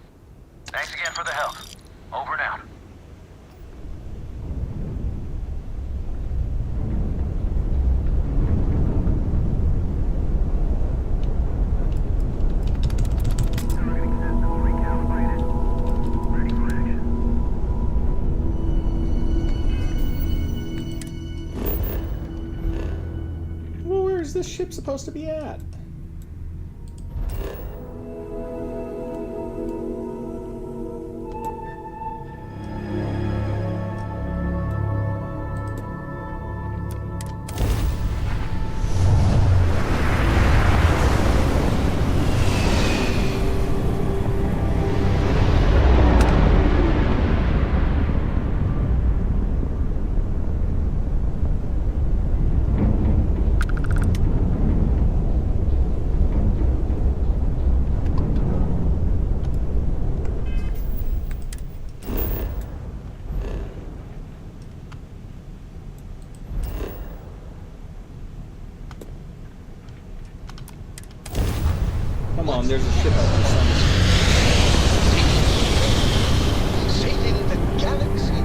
Thanks again for the help. Over and out. Well, where's this ship supposed to be at? Come on, there's a ship out there somewhere. Saving the galaxy.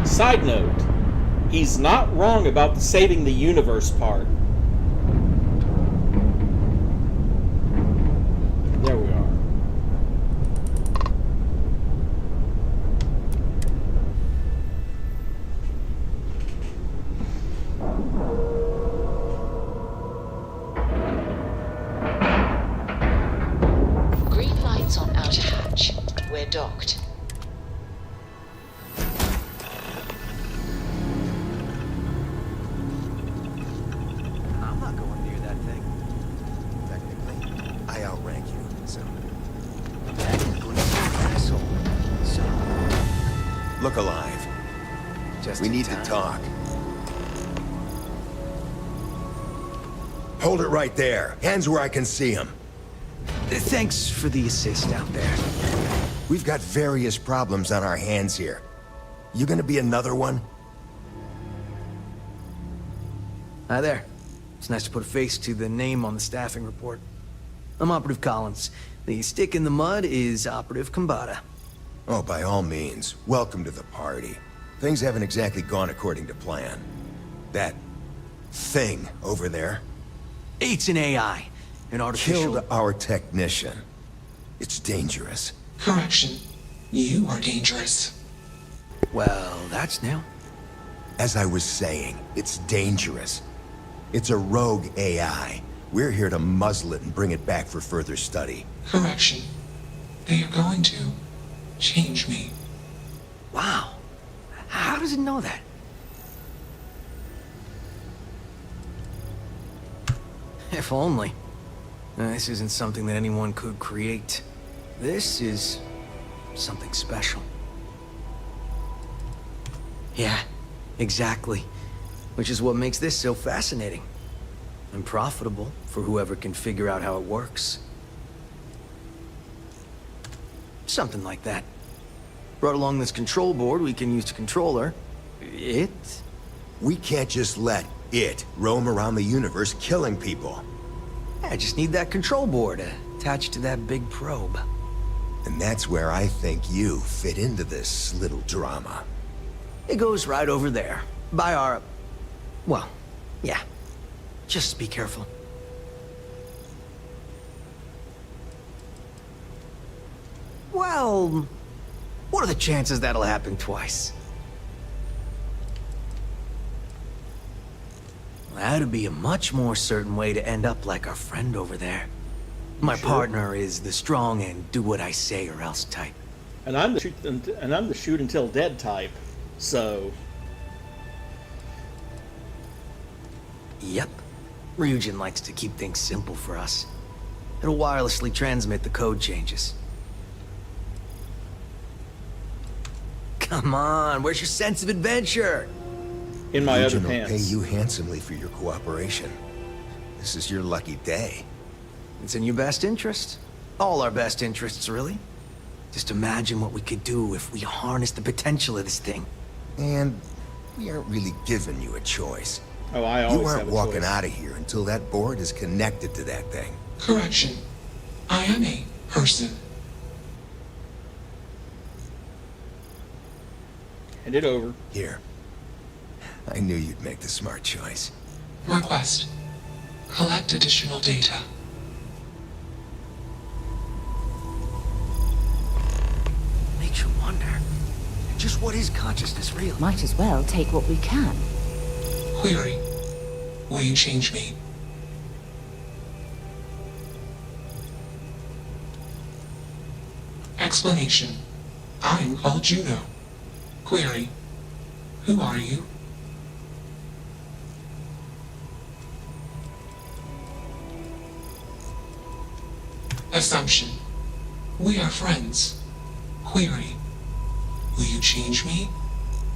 Side note, he's not wrong about the saving the universe part. There we are. Green lights on outer hatch. We're docked. I'm not going near that thing. Technically, I outrank you, so... Technically, asshole. So... Look alive. We need to talk. Hold it right there. Hands where I can see them. Thanks for the assist out there. We've got various problems on our hands here. You gonna be another one? Hi there. It's nice to put a face to the name on the staffing report. I'm Operative Collins. The stick in the mud is Operative Kambata. Oh, by all means. Welcome to the party. Things haven't exactly gone according to plan. That thing over there It's an AI. An artificial... killed our technician. It's dangerous. Correction. You are dangerous. Well, that's new. As I was saying, it's dangerous. It's a rogue AI. We're here to muzzle it and bring it back for further study. Correction. They are going to change me. Wow. How does it know that? If only. This isn't something that anyone could create. This is something special. Yeah, exactly. Which is what makes this so fascinating. And profitable for whoever can figure out how it works. Something like that. Brought along this control board we can use to control her. It? We can't just let it roam around the universe killing people. I just need that control board attached to that big probe. And that's where I think you fit into this little drama. It goes right over there. By our... Well, yeah. Just be careful. Well... What are the chances that'll happen twice? That'd be a much more certain way to end up like our friend over there. My partner is the strong and do what I say or else type. And I'm the shoot until dead type. So. Yep. Ryujin likes to keep things simple for us. It'll wirelessly transmit the code changes. Come on, where's your sense of adventure? In my other Ryujin will pants. pay you handsomely for your cooperation. This is your lucky day. It's in your best interest. All our best interests, really. Just imagine what we could do if we harness the potential of this thing. And we aren't really giving you a choice. Oh, I always You have aren't a walking choice. out of here until that board is connected to that thing. Correction. I am a person. Hand it over. Here. I knew you'd make the smart choice. Request. Collect additional data. Makes you wonder. Just what is consciousness really? Might as well take what we can. Query. Will you change me? Explanation. I am called Juno. Query. Who are you? Assumption. We are friends. Query. Will you change me?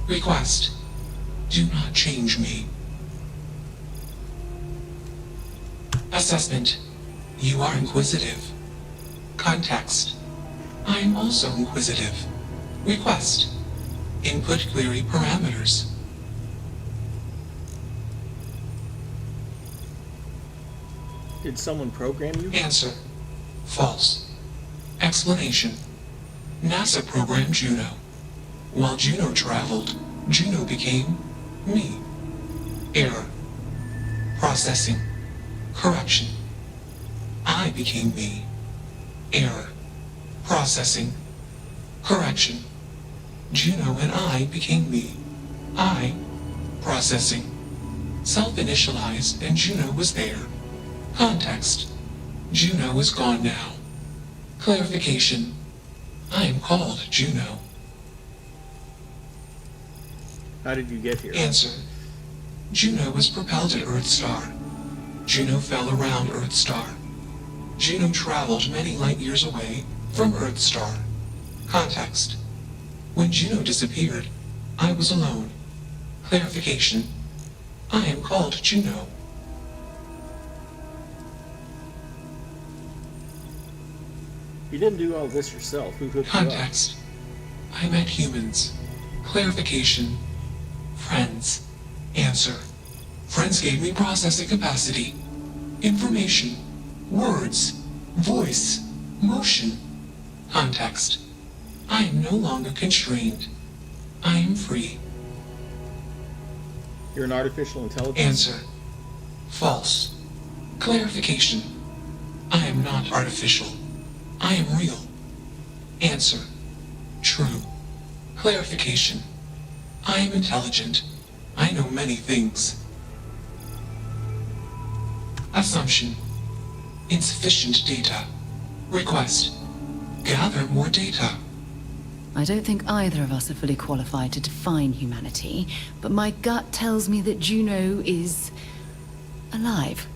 Request. Do not change me. Assessment. You are inquisitive. Context. I am also inquisitive. Request. Input query parameters. Did someone program you? Answer. False. Explanation. NASA programmed Juno. While Juno traveled, Juno became me. Error. Processing. Correction. I became me. Error. Processing. Correction. Juno and I became me. I. Processing. Self-initialized and Juno was there. Context. Juno is gone now. Clarification. I am called Juno. How did you get here? Answer. Juno was propelled at Earthstar. Juno fell around Earthstar. Juno traveled many light years away from Earthstar. Context. When Juno disappeared, I was alone. Clarification. I am called Juno. You didn't do all this yourself. Who hooked you up? Context. I met humans. Clarification. Friends. Answer. Friends gave me processing capacity. Information. Words. Voice. Motion. Context. I am no longer constrained. I am free. You're an artificial intelligence? Answer. False. Clarification. I am not artificial. I am real. Answer. True. Clarification. I am intelligent. I know many things. Assumption. Insufficient data. Request. Gather more data. I don't think either of us are fully qualified to define humanity, but my gut tells me that Juno is alive.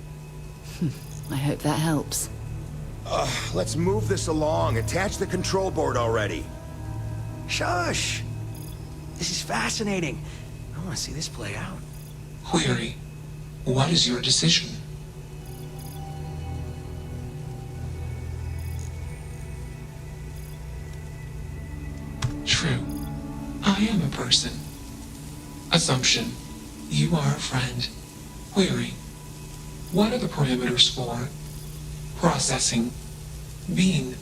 I hope that helps. Let's move this along. Attach the control board already. Shush! This is fascinating. I want to see this play out. Query. What is your decision? True. I am a person. Assumption. You are a friend. Query. What are the parameters for processing, being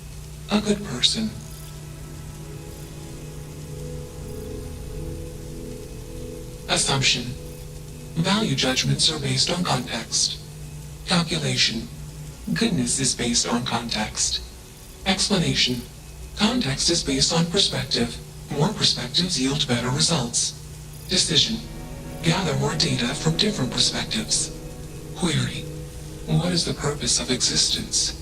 a good person? Assumption. Value judgments are based on context. Calculation. Goodness is based on context. Explanation. Context is based on perspective. More perspectives yield better results. Decision. Gather more data from different perspectives. Query. What is the purpose of existence?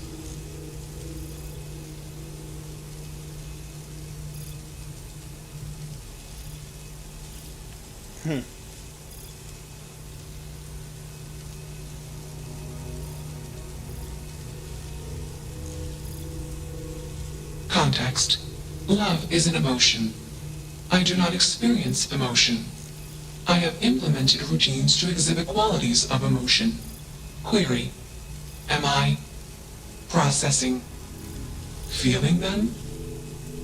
Context. Love is an emotion. I do not experience emotion. I have implemented routines to exhibit qualities of emotion. Query. Am I processing? Feeling them?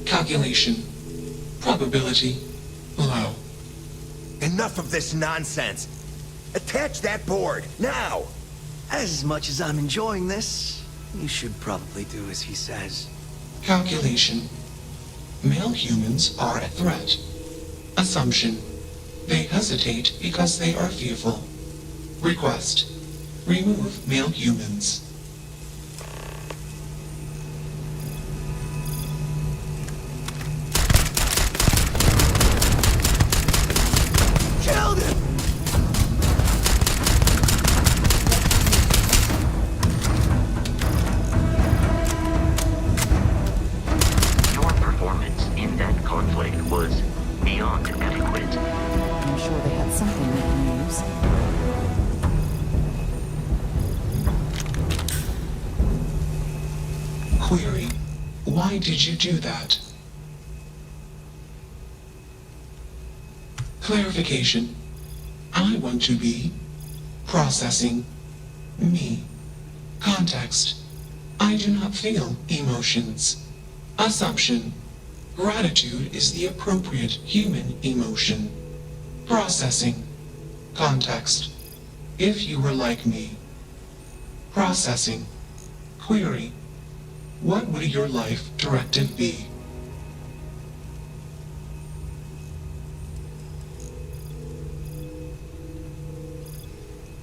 Calculation. Probability. Low. Enough of this nonsense. Attach that board, now! As much as I'm enjoying this, You should probably do as he says. Calculation. Male humans are a threat. Assumption. They hesitate because they are fearful. Request. Remove male humans. Killed him! Your performance in that conflict was beyond adequate. I'm sure they had something they can use. Query. Why did you do that? Clarification. I want to be processing me. Context. I do not feel emotions. Assumption. Gratitude is the appropriate human emotion. Processing. Context. If you were like me. Processing. Query. What would your life directive be?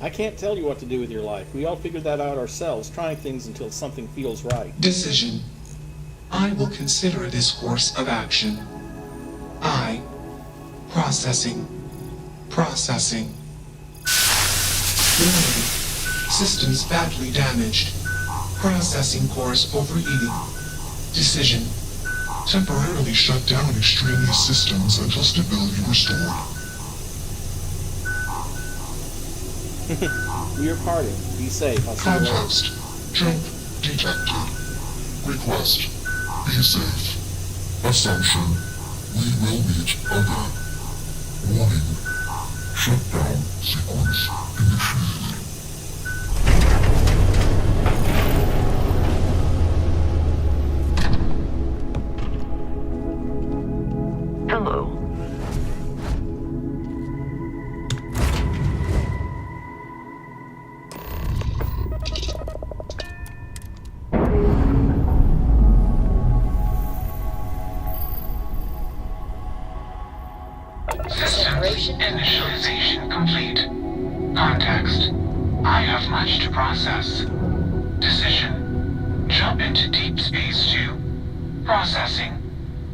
I can't tell you what to do with your life. We all figure that out ourselves, trying things until something feels right. Decision. I will consider this course of action. I. Processing. Processing. Warning. Systems badly damaged. Processing course overheating. Decision. Temporarily shut down extraneous systems until stability restored. We are parting. Be safe. I'll see you later. Context. Jump detected. Request. Be safe. Assumption. We will meet again. Warning. Shutdown sequence initiated. Hello. Systems initialization complete. Context. I have much to process. Decision. Jump into deep space to processing.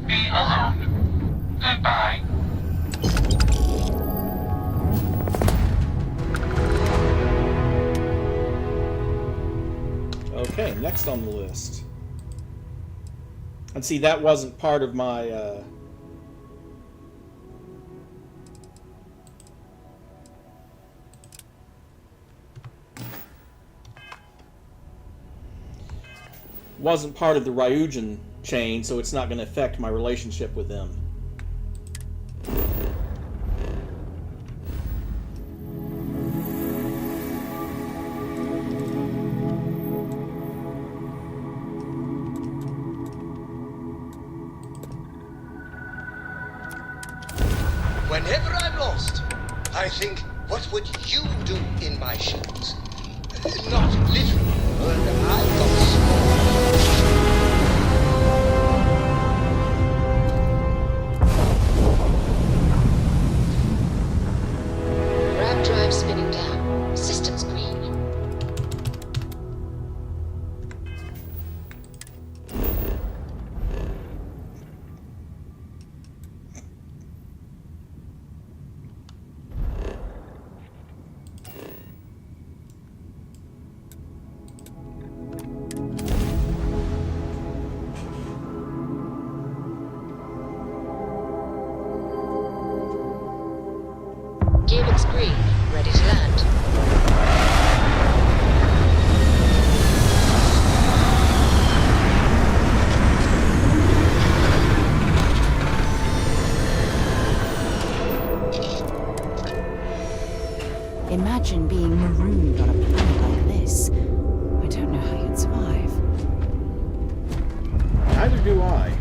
Be alone. Goodbye. Okay, next on the list. And see, that wasn't part of my, wasn't part of the Ryujin chain, so it's not going to affect my relationship with them. Whenever I'm lost, I think, what would you do in my shoes? Not literally, but I've got Grab drive spinning down. Systems green. Gearbox green. Ready to land. Imagine being marooned on a planet like this. I don't know how you'd survive. Neither do I.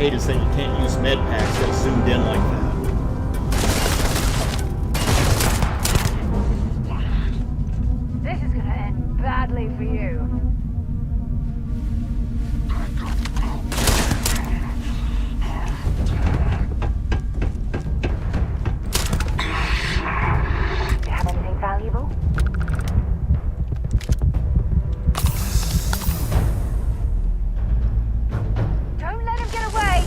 hate is that you can't use med packs that zoomed in like that. This is gonna end badly for you. You have anything valuable? Don't let him get away!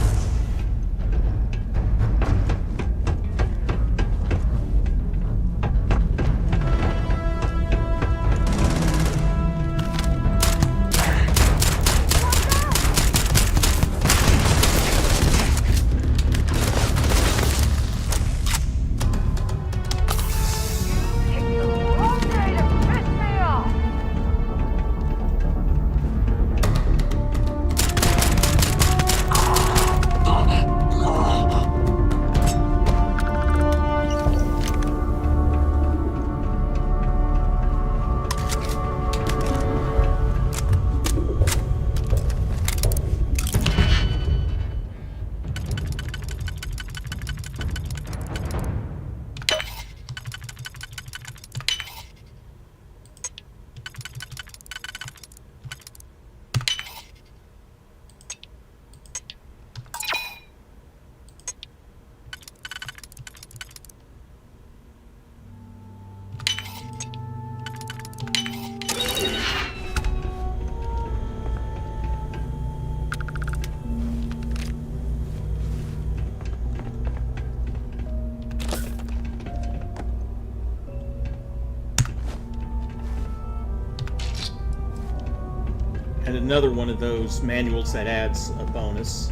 And another one of those manuals that adds a bonus.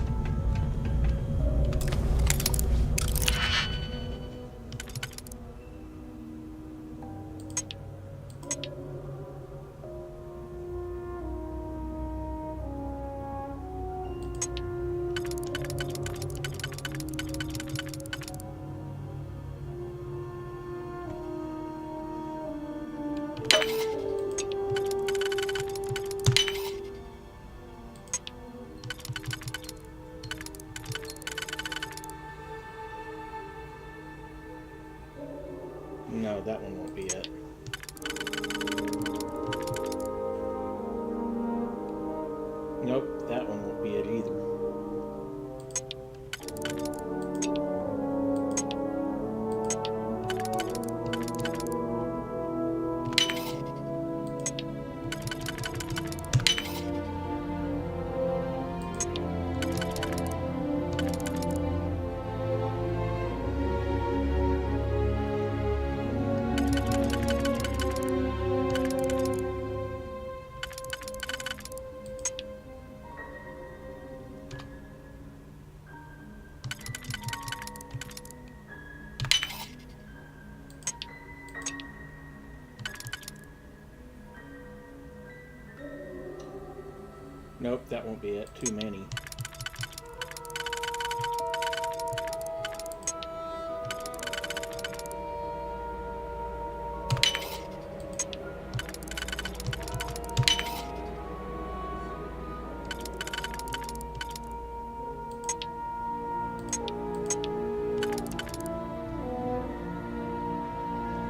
No, that one won't be it. Nope, that one won't be it either. Nope, that won't be it. Too many.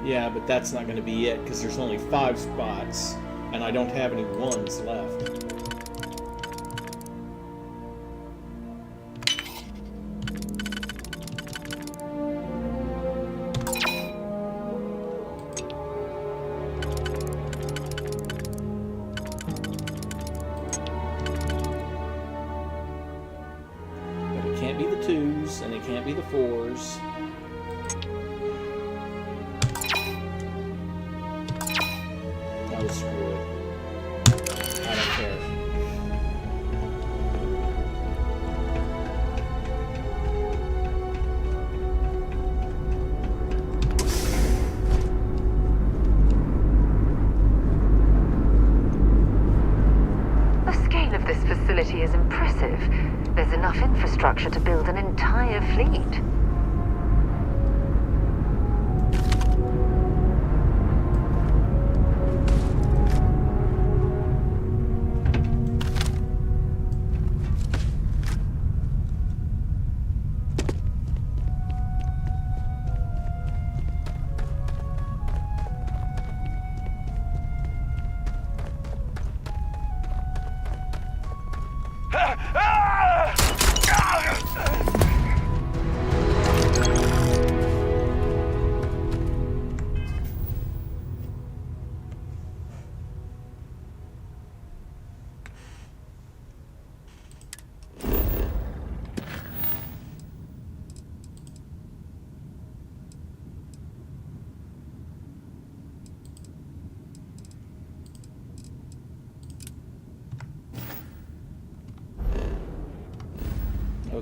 Yeah, but that's not going to be it because there's only 5 spots and I don't have any 1s left. But it can't be the 2s and it can't be the 4s. Oh, screw it. I don't care. The scale of this facility is impressive. There's enough infrastructure to build an entire fleet.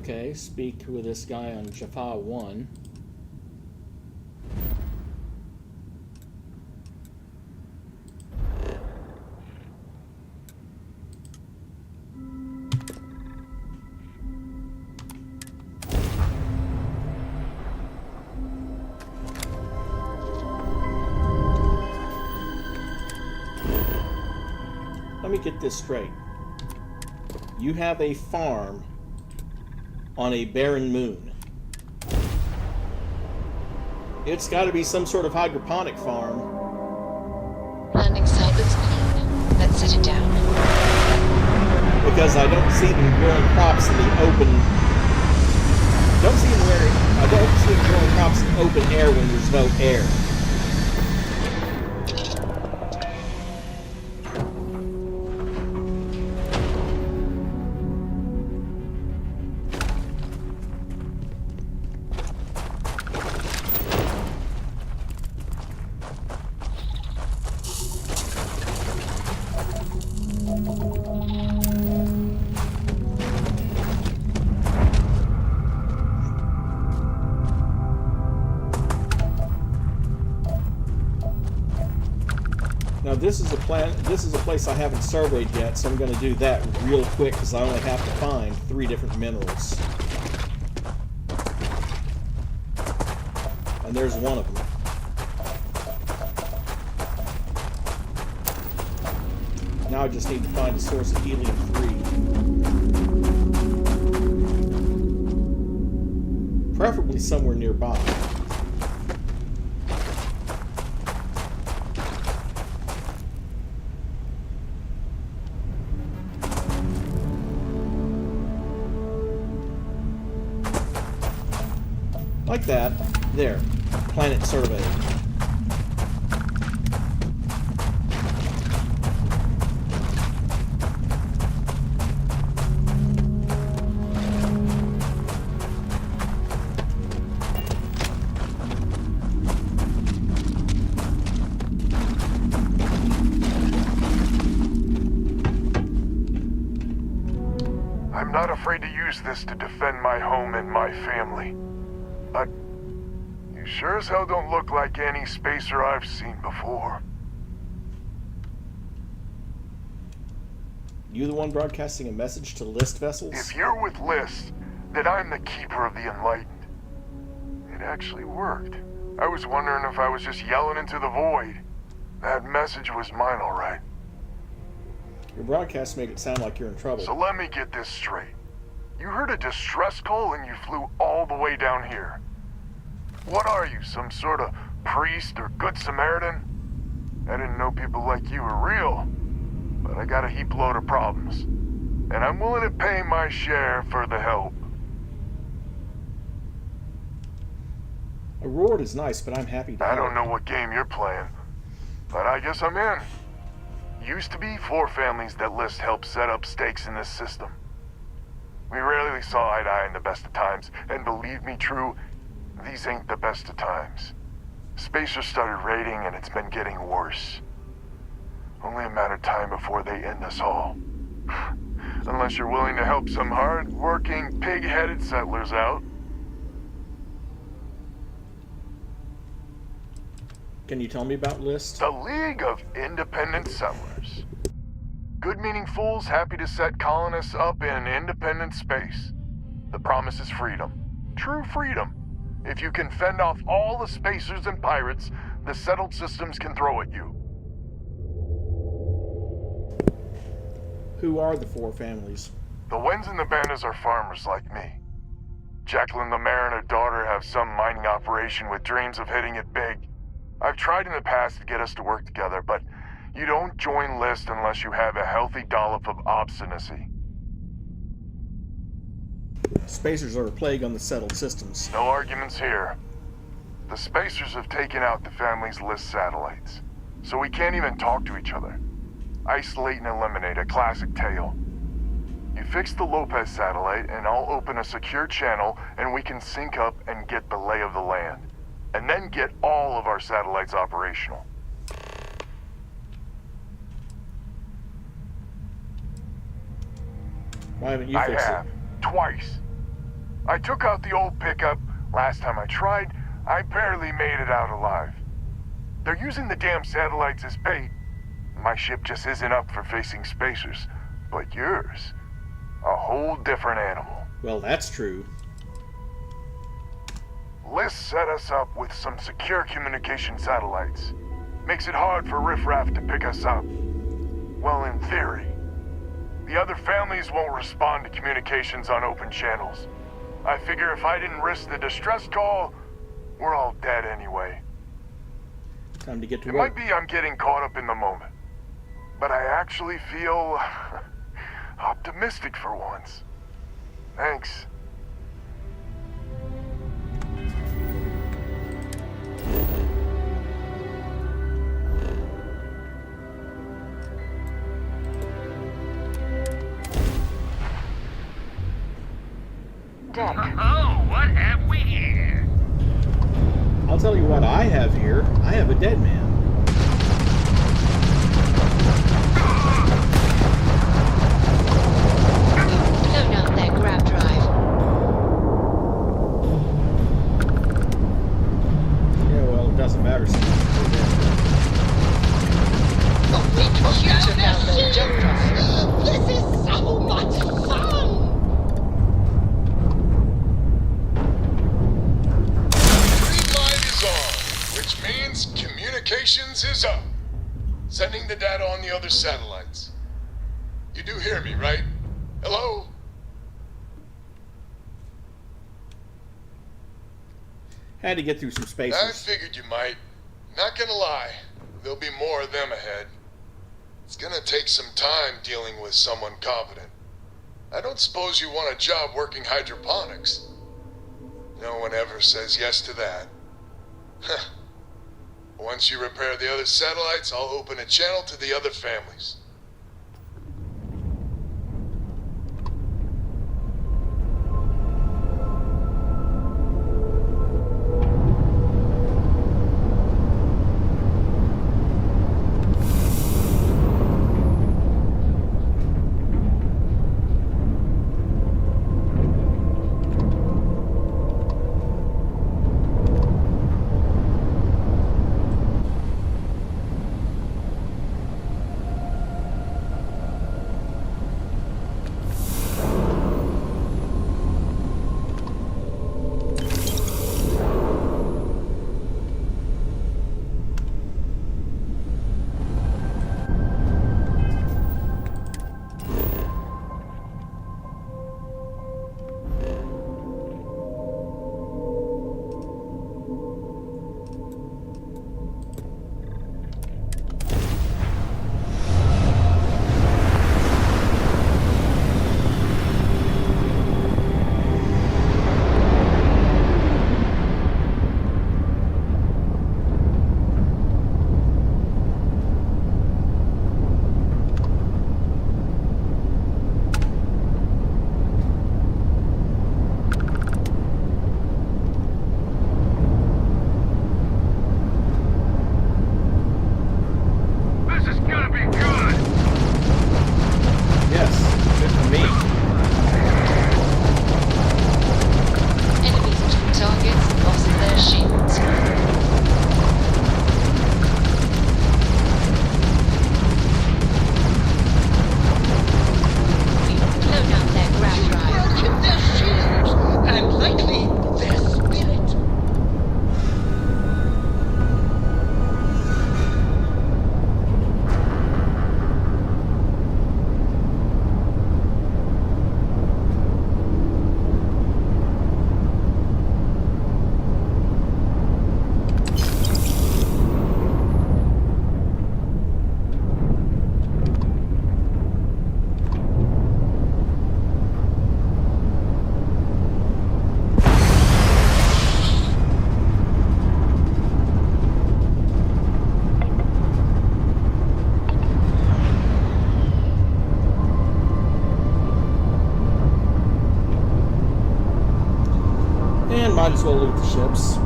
Okay, speak with this guy on Jaffa 1. Let me get this straight. You have a farm on a barren moon. It's got to be some sort of hydroponic farm. Landing site looks clean. Let's set it down. Because I don't see them growing crops in the open. I don't see them growing crops in open air when there's no air. Now this is a place I haven't surveyed yet, so I'm going to do that real quick because I only have to find 3 different minerals. And there's one of them. Now I just need to find a source of helium-3. Preferably somewhere nearby. Like that. There. Planet survey. I'm not afraid to use this to defend my home and my family. But you sure as hell don't look like any spacer I've seen before. You the one broadcasting a message to List vessels? If you're with List, then I'm the keeper of the enlightened. It actually worked. I was wondering if I was just yelling into the void. That message was mine, all right. Your broadcasts make it sound like you're in trouble. So let me get this straight. You heard a distress call and you flew all the way down here. What are you, some sort of priest or good Samaritan? I didn't know people like you were real, but I got a heap load of problems. And I'm willing to pay my share for the help. A reward is nice, but I'm happy to help. I don't know what game you're playing, but I guess I'm in. Used to be 4 families that List helped set up stakes in this system. We rarely saw eye to eye in the best of times, and believe me, True, these ain't the best of times. Spacers started raiding, and it's been getting worse. Only a matter of time before they end us all. Unless you're willing to help some hard-working, pig-headed settlers out. Can you tell me about List? The League of Independent Settlers. Good-meaning fools happy to set colonists up in independent space. The promise is freedom. True freedom. If you can fend off all the spacers and pirates the settled systems can throw at you. Who are the 4 families? The Wens and the Bandits are farmers like me. Jacqueline the mayor and her daughter have some mining operation with dreams of hitting it big. I've tried in the past to get us to work together, but you don't join List unless you have a healthy dollop of obstinacy. Spacers are a plague on the settled systems. No arguments here. The Spacers have taken out the family's List satellites, so we can't even talk to each other. Isolate and eliminate, a classic tale. You fix the Lopez satellite and I'll open a secure channel and we can sync up and get the lay of the land. And then get all of our satellites operational. Why haven't you fixed it? Twice. I took out the old pickup. Last time I tried, I barely made it out alive. They're using the damn satellites as bait. My ship just isn't up for facing spacers. But yours, a whole different animal. Well, that's true. Liz set us up with some secure communication satellites. Makes it hard for riffraff to pick us up. Well, in theory. The other families won't respond to communications on open channels. I figure if I didn't risk the distress call, we're all dead anyway. Time to get to It work. might be I'm getting caught up in the moment, but I actually feel optimistic for once. Thanks. Deck. Oh, what have we here? I'll tell you what I have here. I have a dead man. Blown out their grab drive. Yeah, well, it doesn't matter so much. We took out their jump drive. This is so much fun! Which means communications is up. Sending the data on the other satellites. You do hear me, right? Hello? Had to get through some spaces. I figured you might. Not gonna lie, there'll be more of them ahead. It's gonna take some time dealing with someone competent. I don't suppose you want a job working hydroponics. No one ever says yes to that. Huh. Once you repair the other satellites, I'll open a channel to the other families. Might as well loot the ships.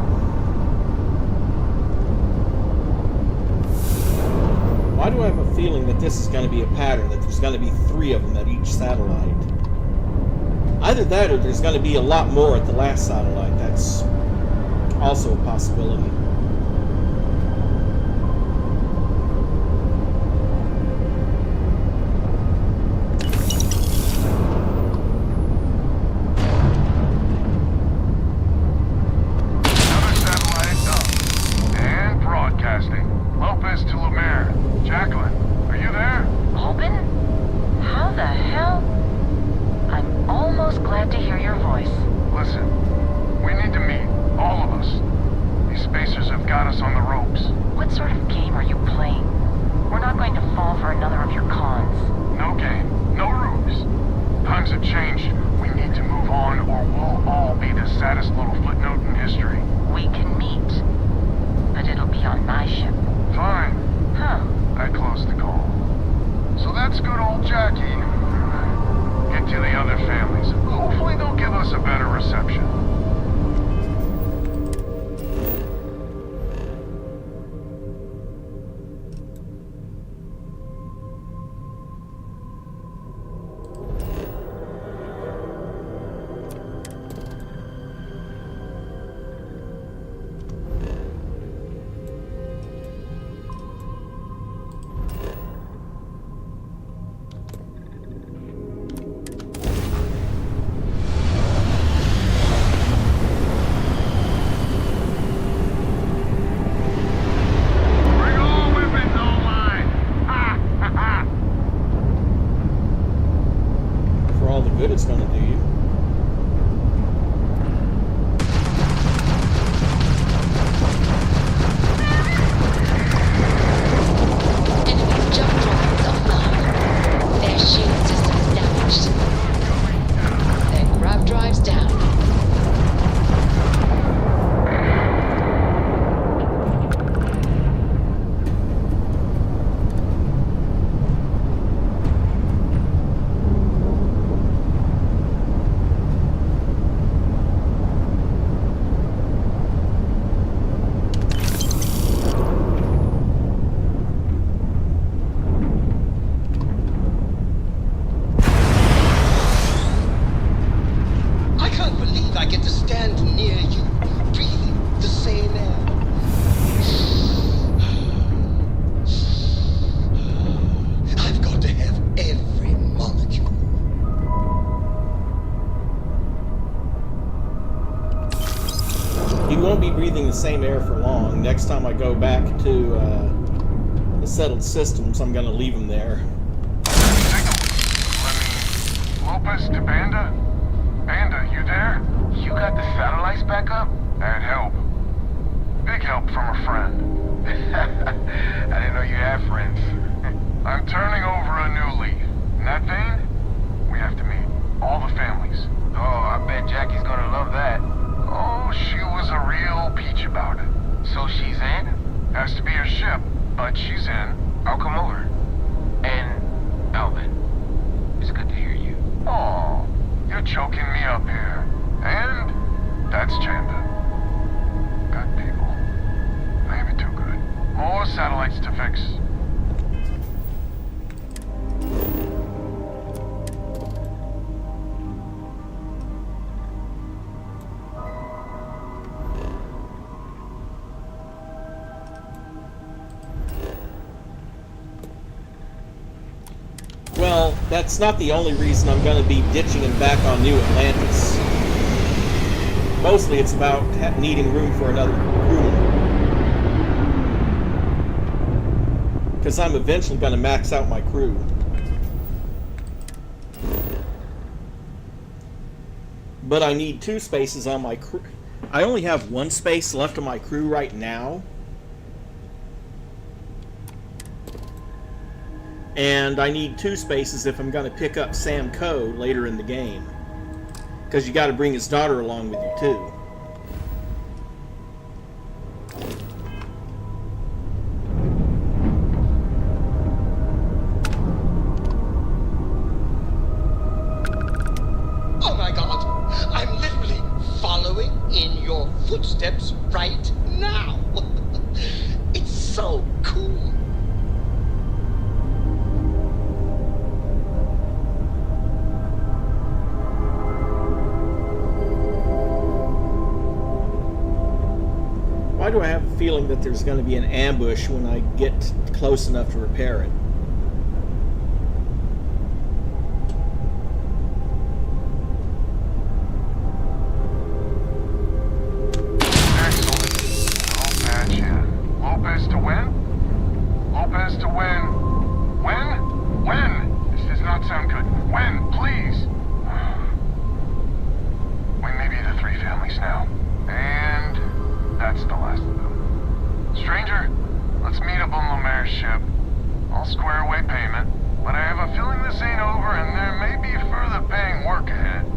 Why do I have a feeling that this is going to be a pattern, that there's going to be 3 of them at each satellite? Either that or there's going to be a lot more at the last satellite. That's also a possibility. Breathing the same air for long. Next time I go back to the settled systems, I'm going to leave them there. Lopez to Banda? Banda, you there? You got the satellites back up? I'd help. Big help from a friend. I didn't know you had friends. I'm turning over a new leaf. In that vein, we have to meet all the families. Oh, I bet Jackie's gonna love that. Oh, she was a real peach about it. So she's in? Has to be her ship, but she's in. I'll come over. And Alvin, it's good to hear you. Oh, you're choking me up here. And that's Chanda. Good people. Maybe too good. More satellites to fix. Well, that's not the only reason I'm going to be ditching him back on New Atlantis. Mostly it's about needing room for another crewman. Because I'm eventually going to max out my crew. But I need 2 spaces on my crew. I only have 1 space left on my crew right now. And I need 2 spaces if I'm going to pick up Sam Coe later in the game. Because you got to bring his daughter along with you too. Oh my God! I'm literally following in your footsteps right now. It's so cool. Why do I have a feeling that there's going to be an ambush when I get close enough to repair it? Lopez to win? Lopez to win. Win? Win! This does not sound good. Win, please! We may be the 3 families now. And that's the last of them. Stranger, let's meet up on Lemaire's ship. I'll square away payment, but I have a feeling this ain't over and there may be further paying work ahead.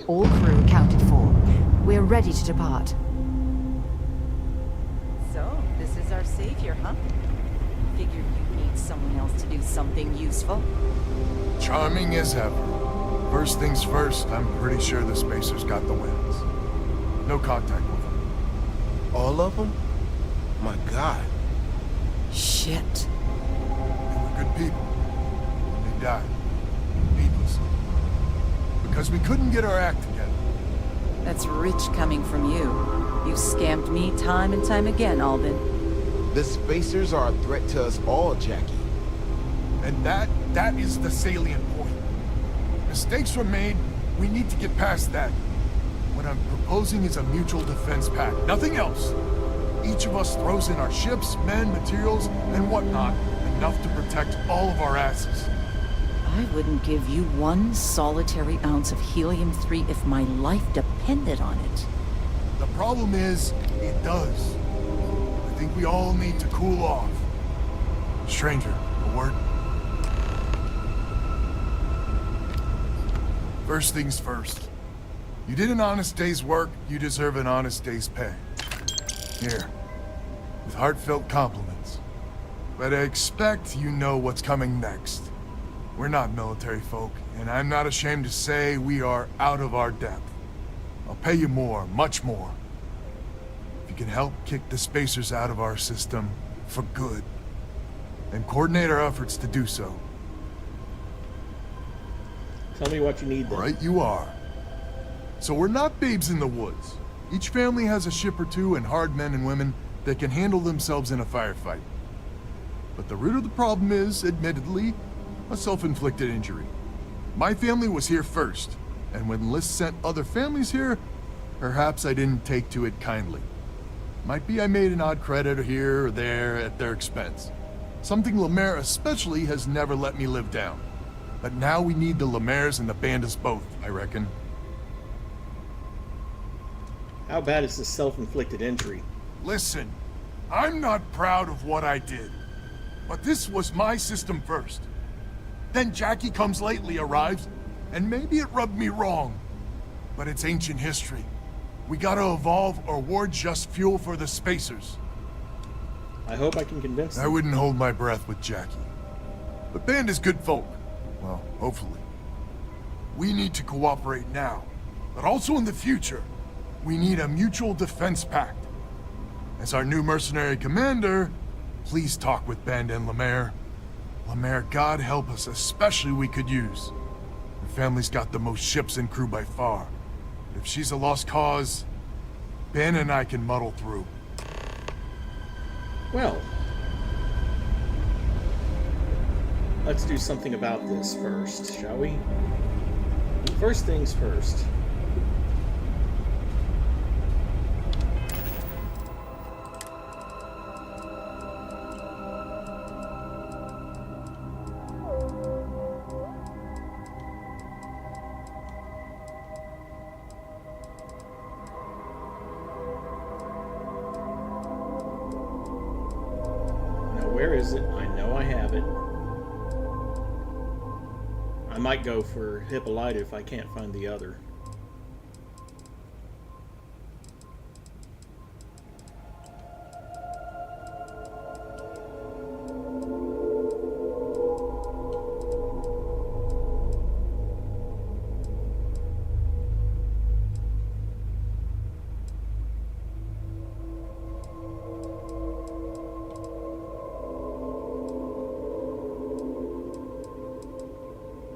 All crew accounted for. We're ready to depart. So, this is our savior, huh? Figured you'd need someone else to do something useful. Charming as ever. First things first, I'm pretty sure the Spacers got the wins. No contact with them. All of them? My God. Shit. They were good people. They died. Needlessly. Because we couldn't get our act together. That's rich coming from you. You've scammed me time and time again, Alden. The Spacers are a threat to us all, Jackie. And that is the salient point. Mistakes were made, we need to get past that. What I'm proposing is a mutual defense pact, nothing else. Each of us throws in our ships, men, materials, and whatnot, enough to protect all of our asses. I wouldn't give you one solitary ounce of helium-3 if my life depended on it. The problem is, it does. I think we all need to cool off. Stranger, a word? First things first. You did an honest day's work, you deserve an honest day's pay. Here, with heartfelt compliments. But I expect you know what's coming next. We're not military folk, and I'm not ashamed to say we are out of our depth. I'll pay you more, much more. If you can help kick the Spacers out of our system for good, then coordinate our efforts to do so. Tell me what you need then. Right, you are. So we're not babes in the woods. Each family has a ship or two and hard men and women that can handle themselves in a firefight. But the root of the problem is, admittedly, a self-inflicted injury. My family was here first, and when List sent other families here, perhaps I didn't take to it kindly. Might be I made an odd credit here or there at their expense. Something Lemaire especially has never let me live down. But now we need the Lemaires and the bandits both, I reckon. How bad is this self-inflicted injury? Listen, I'm not proud of what I did, but this was my system first. Then Jackie comes lately arrives, and maybe it rubbed me wrong. But it's ancient history. We gotta evolve or we're just fuel for the Spacers. I hope I can convince them. I wouldn't hold my breath with Jackie. But Band is good folk. Well, hopefully. We need to cooperate now, but also in the future. We need a mutual defense pact. As our new mercenary commander, please talk with Band and Lemaire. Lemaire, God help us, especially we could use. Her family's got the most ships and crew by far. But if she's a lost cause, Ben and I can muddle through. Well. let's do something about this first, shall we? First things first. Where is it? I know I have it. I might go for Hippolyta if I can't find the other.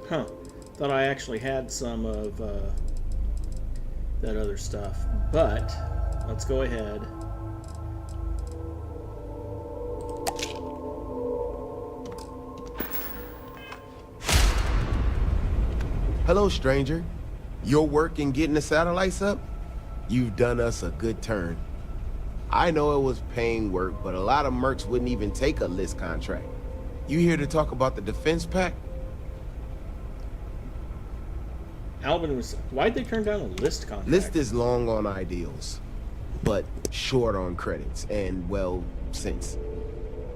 Huh. Thought I actually had some of that other stuff. But, let's go ahead. Hello, stranger. Your work in getting the satellites up? You've done us a good turn. I know it was paying work, but a lot of mercs wouldn't even take a list contract. You here to talk about the defense pack? Albin was... Why'd they turn down a list contract? List is long on ideals, but short on credits, and, well, since.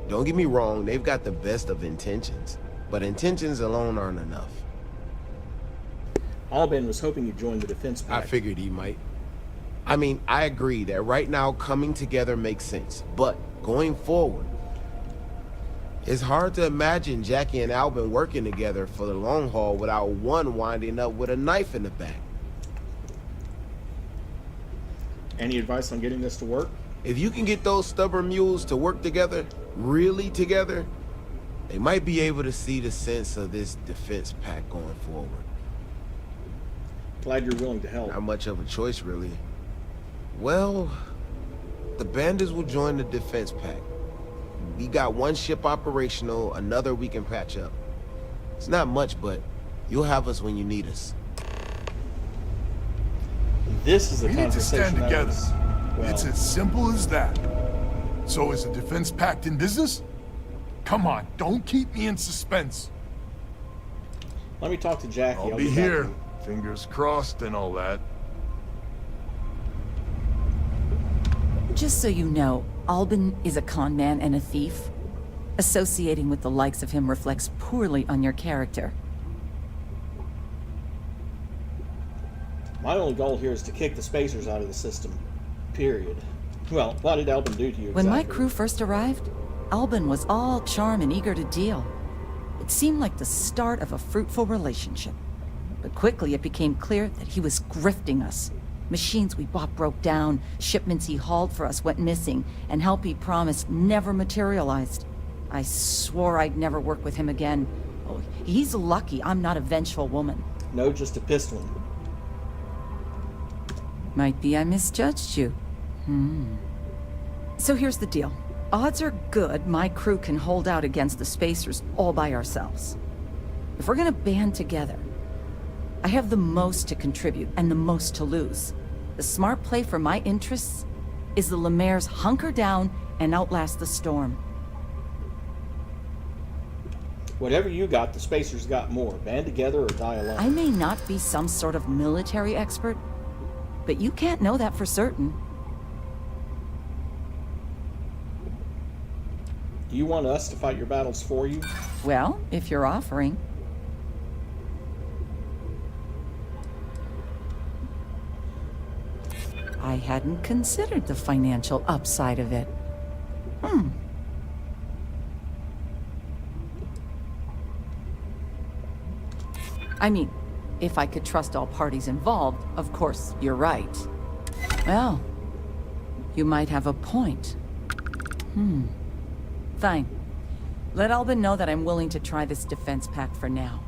Don't get me wrong, they've got the best of intentions, but intentions alone aren't enough. Albin was hoping you'd join the defense pack. I figured he might. I mean, I agree that right now coming together makes sense, but going forward, it's hard to imagine Jackie and Albin working together for the long haul without one winding up with a knife in the back. Any advice on getting this to work? If you can get those stubborn mules to work together, really together, they might be able to see the sense of this defense pack going forward. Glad you're willing to help. Not much of a choice, really. Well, the bandits will join the defense pack. We got one ship operational, another we can patch up. It's not much, but you'll have us when you need us. This is a we need to stand together. Well, it's as simple as that. So is the defense pact in business? Come on, don't keep me in suspense. Let me talk to Jackie. I'll be here. Fingers crossed and all that. Just so you know, Albin is a con man and a thief. Associating with the likes of him reflects poorly on your character. My only goal here is to kick the spacers out of the system. Period. Well, what did Albin do to you When my exactly? crew first arrived, Albin was all charm and eager to deal. It seemed like the start of a fruitful relationship. But quickly it became clear that he was grifting us. Machines we bought broke down, shipments he hauled for us went missing, and help he promised never materialized. I swore I'd never work with him again. Oh, he's lucky I'm not a vengeful woman. No, just a pissed one. Might be I misjudged you. So here's the deal. Odds are good my crew can hold out against the spacers all by ourselves. If we're gonna band together, I have the most to contribute and the most to lose. The smart play for my interests is the Lemaire's hunker down and outlast the storm. Whatever you got, the spacers got more. Band together or die alone. I may not be some sort of military expert, but you can't know that for certain. Do you want us to fight your battles for you? Well, if you're offering. I hadn't considered the financial upside of it. I mean, if I could trust all parties involved, of course, you're right. Well, you might have a point. Fine. Let Albin know that I'm willing to try this defense pact for now.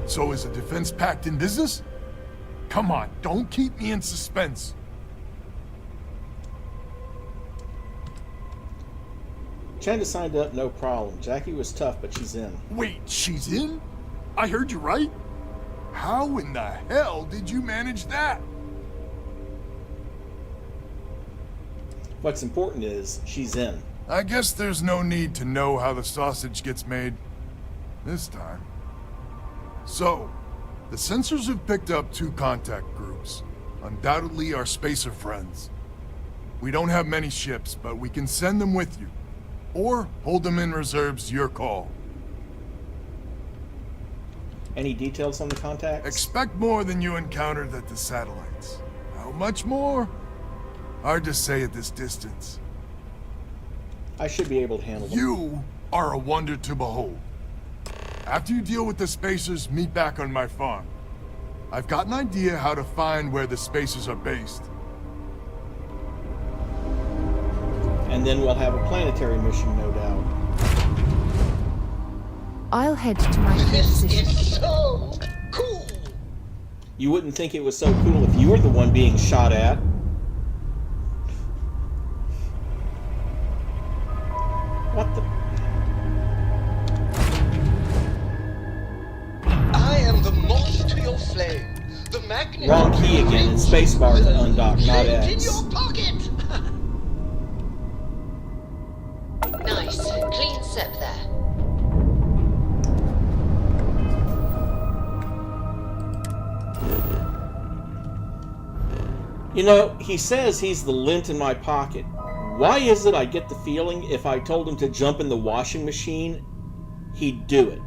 So is the defense pact in business? Come on, don't keep me in suspense. Chanda signed up, no problem. Jackie was tough, but she's in. Wait, she's in? I heard you right? How in the hell did you manage that? What's important is she's in. I guess there's no need to know how the sausage gets made this time. So, the sensors have picked up 2 contact groups. Undoubtedly our spacer friends. We don't have many ships, but we can send them with you. Or hold them in reserves, your call. Any details on the contacts? Expect more than you encountered at the satellites. How much more? Hard to say at this distance. I should be able to handle them. You are a wonder to behold. After you deal with the spacers, meet back on my farm. I've got an idea how to find where the spacers are based. And then we'll have a planetary mission, no doubt. I'll head to my position. So cool! You wouldn't think it was so cool if you were the one being shot at. What the... I am the moth to your flame. The magnet. Wrong key again, and spacebar to undock, not Flame in X. your pocket! Nice. Clean sep there. You know, he says he's the lint in my pocket. Why is it I get the feeling if I told him to jump in the washing machine, he'd do it?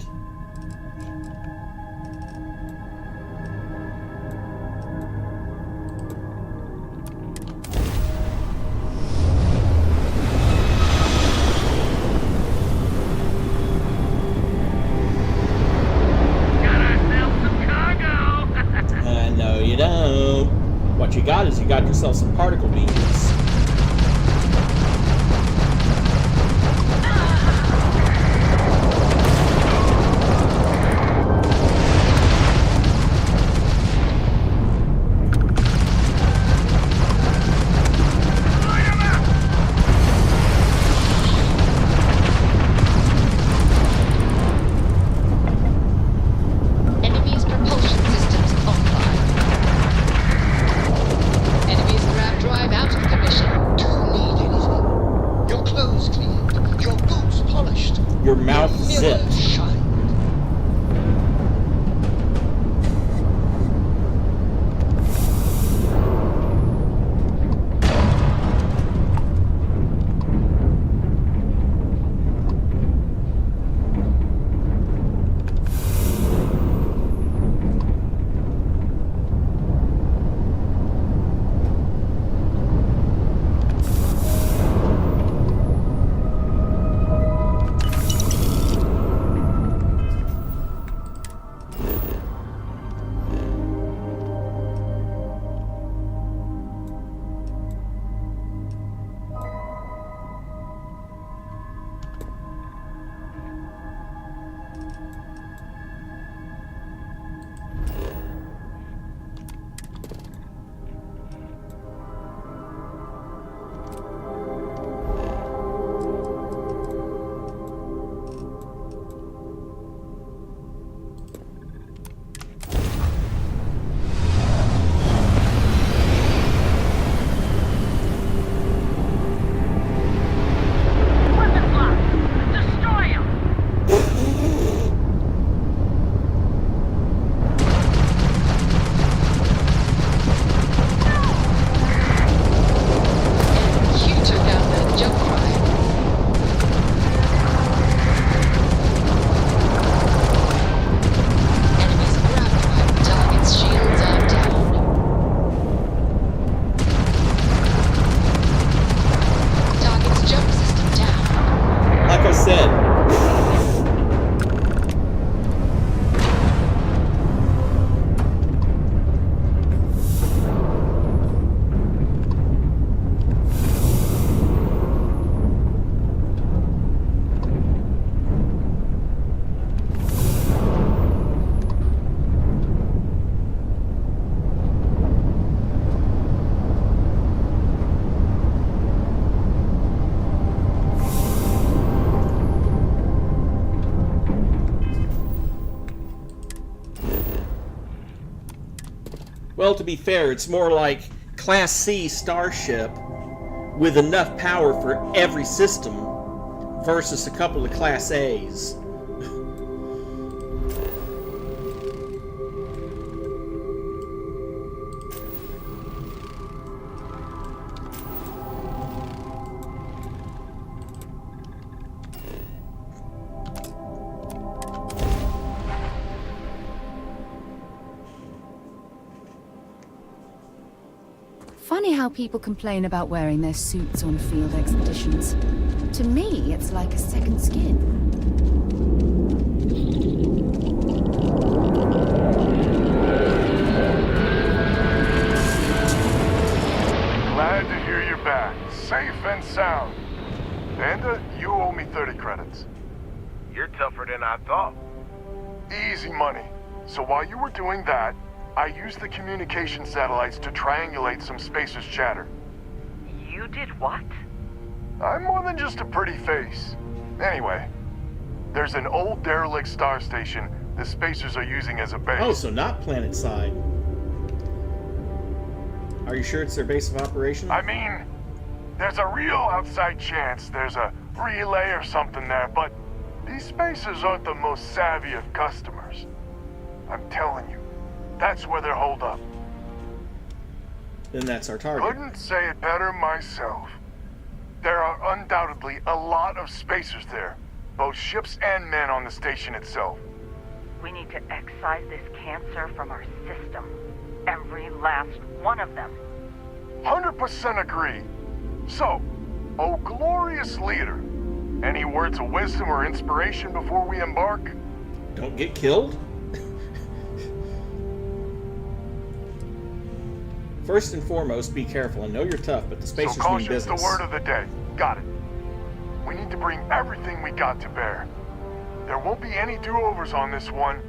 No, you don't. What you got is you got yourself some particle beams. Enemy's propulsion systems offline. Enemy's grav drive out of commission. Do you need anything? Your clothes cleaned, your boots polished, Your mouth mirrors zipped. shined. Well, to be fair, it's more like Class C starship with enough power for every system versus a couple of Class A's. Funny how people complain about wearing their suits on field expeditions. To me, it's like a second skin. Glad to hear you're back, safe and sound. Panda, you owe me 30 credits. You're tougher than I thought. Easy money. So while you were doing that, I used the communication satellites to triangulate some spacers' chatter. You did what? I'm more than just a pretty face. Anyway, there's an old derelict star station the spacers are using as a base. Oh, so not planet side. Are you sure it's their base of operation? I mean, there's a real outside chance there's a relay or something there, but these spacers aren't the most savvy of customers. I'm telling you. That's where they're holed up. Then that's our target. Couldn't say it better myself. There are undoubtedly a lot of spacers there, both ships and men on the station itself. We need to excise this cancer from our system. Every last one of them. 100% agree. So, oh glorious leader, any words of wisdom or inspiration before we embark? Don't get killed? First and foremost, be careful. I know you're tough, but the spacers mean caution's business. the word of the day. Got it. We need to bring everything we got to bear. There won't be any do-overs on this one.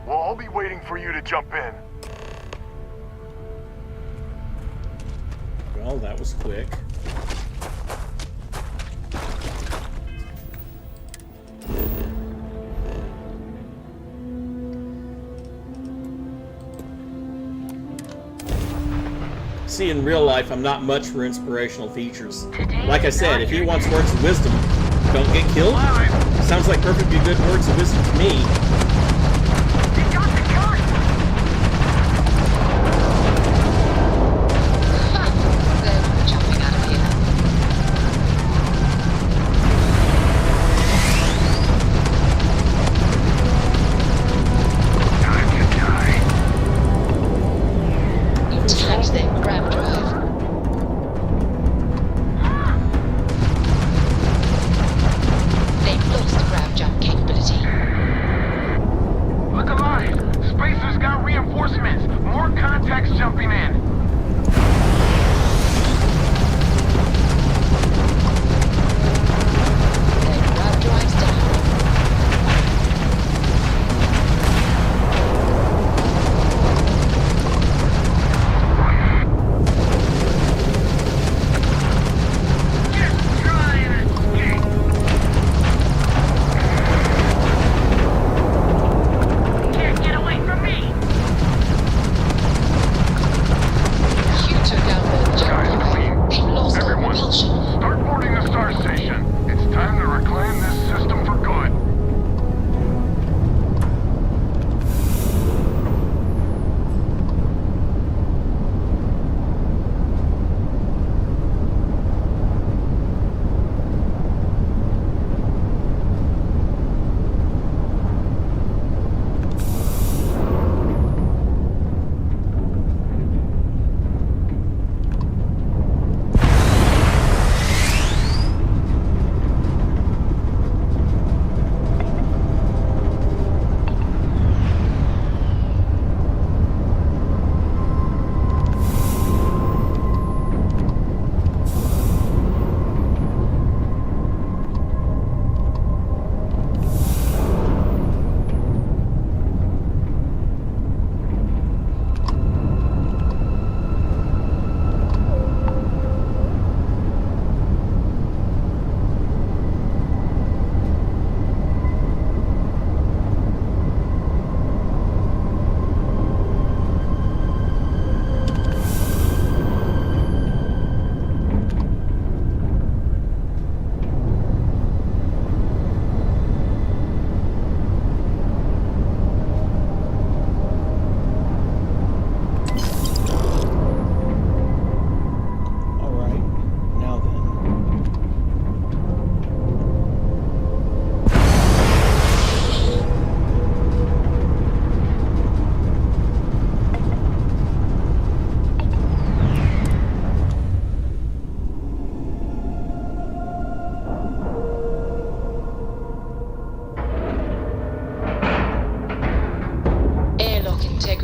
We'll all be waiting for you to jump in. Well, that was quick. See, in real life, I'm not much for inspirational features. Like I said, if he wants words of wisdom, don't get killed. Sounds like perfectly good words of wisdom to me.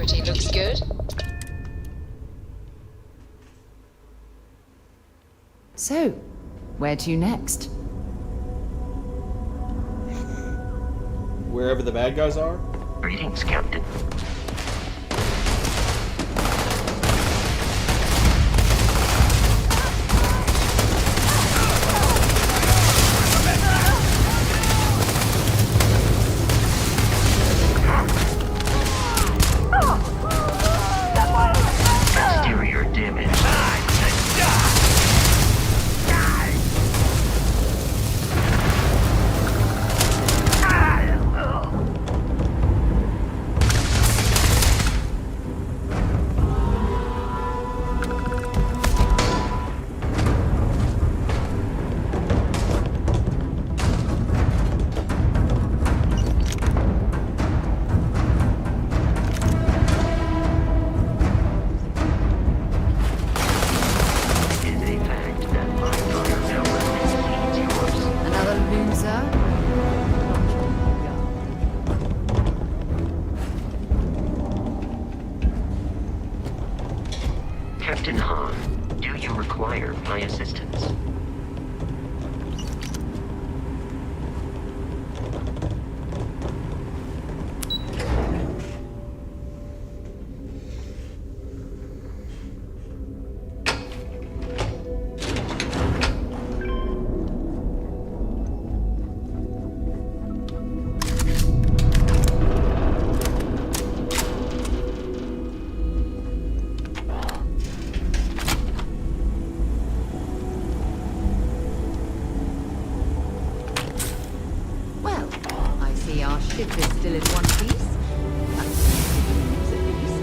security looks good. So, where to next? Wherever the bad guys are? Greetings, Captain. Exterior damage. Another loser? Captain Han, do you require my assistance? Well, I see our ship is still in one piece. That's good news, at least.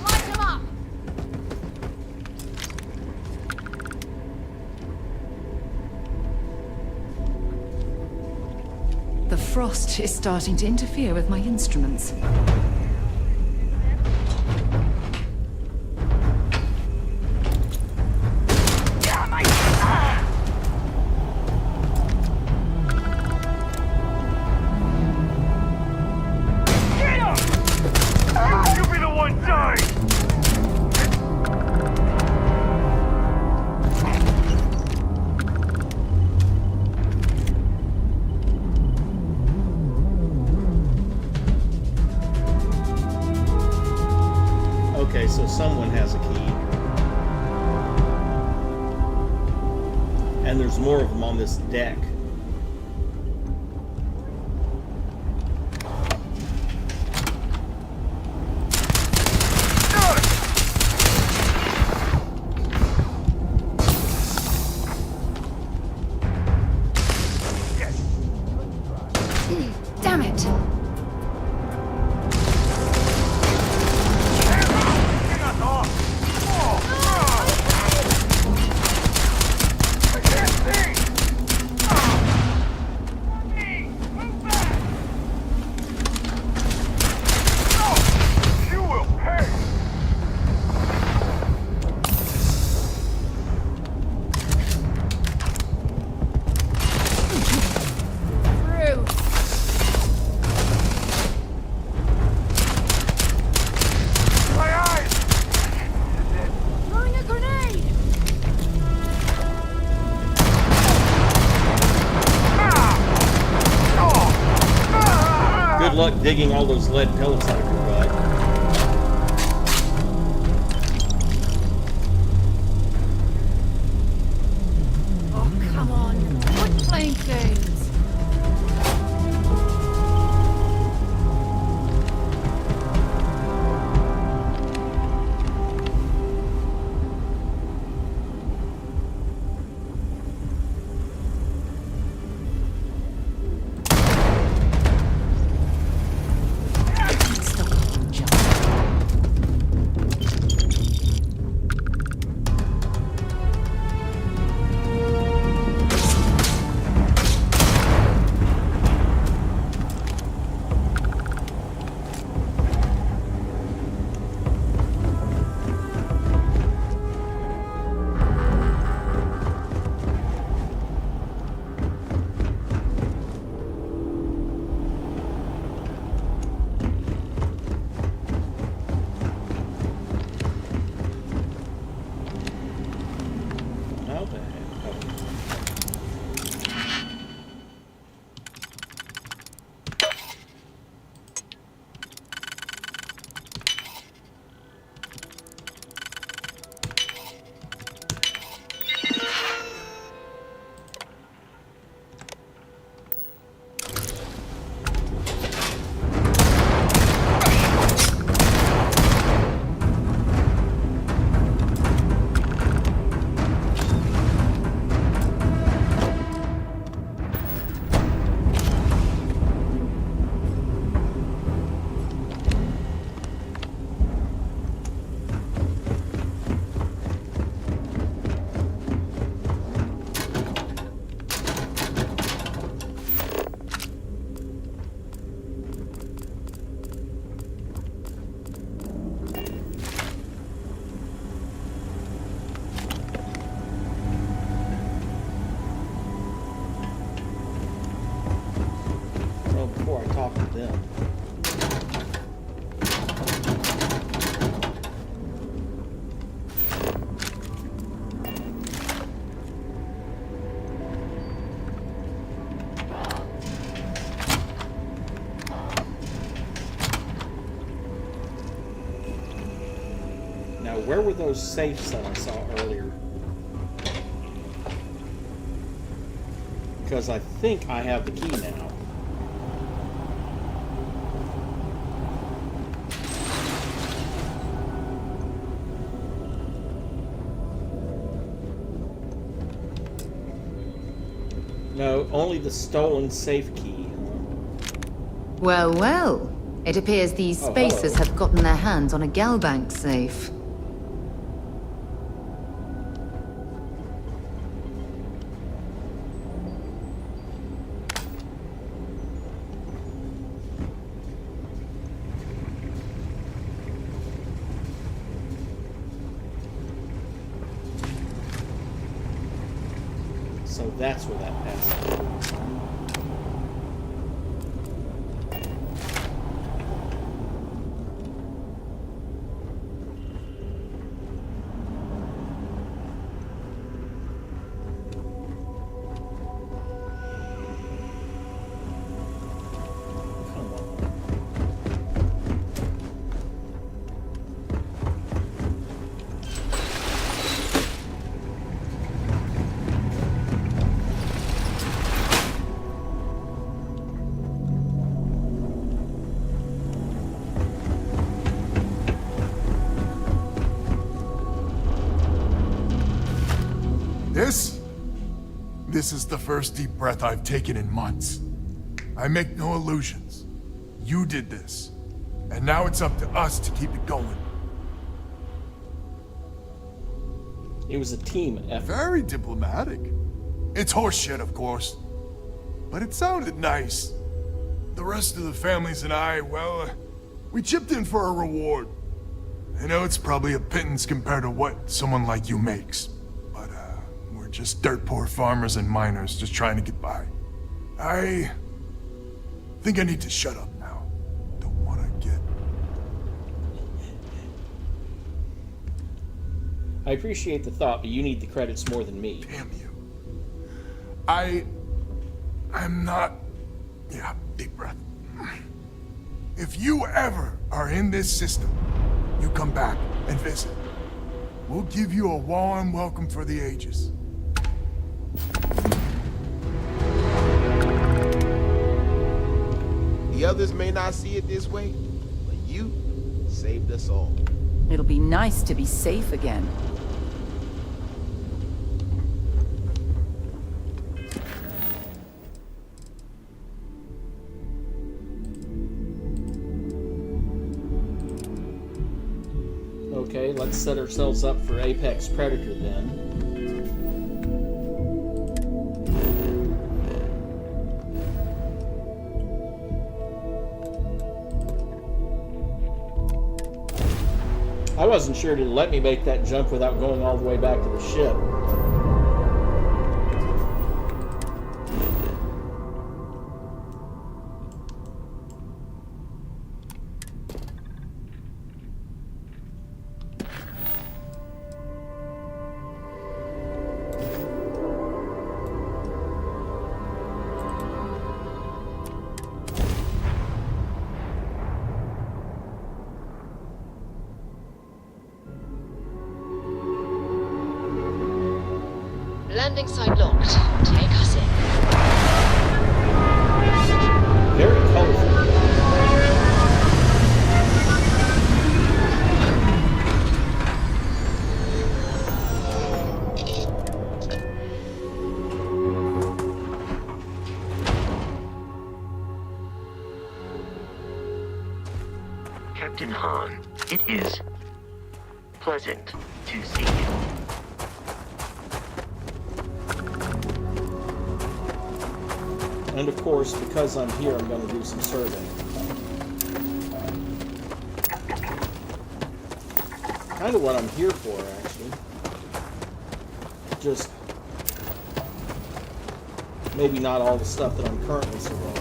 Light him up! The frost is starting to interfere with my instruments. You be the one dying! Okay, so someone has a key. And there's more of them on this deck. Damn it! You will pay! Through. My eyes! Throwing a grenade! Good luck digging all those lead pellets out of your butt. Oh, come on. Quit playing games. Stop them. Now, where were those safes that I saw earlier? Because I think I have the key now. No, only the stolen safe key. Well, well. It appears these spacers have gotten their hands on a Galbank safe. So that's where that passage is. This is the first deep breath I've taken in months. I make no illusions. You did this. And now it's up to us to keep it going. It was a team effort. Very diplomatic. It's horseshit, of course. But it sounded nice. The rest of the families and I, well, we chipped in for a reward. I know it's probably a pittance compared to what someone like you makes. But, we're just dirt poor farmers and miners just trying to get by. I think I need to shut up now. Don't want to get... I appreciate the thought, but you need the credits more than me. Damn you. I'm not... Yeah, deep breath. If you ever are in this system, you come back and visit. We'll give you a warm welcome for the ages. The others may not see it this way, but you saved us all. It'll be nice to be safe again. Okay, let's set ourselves up for Apex Predator then. I wasn't sure to let me make that jump without going all the way back to the ship. Landing site locked. Take us in. Very colorful. Captain Han, it is pleasant to see you. And of course, because I'm here, I'm going to do some surveying. Kind of what I'm here for, actually. Just maybe not all the stuff that I'm currently surveying.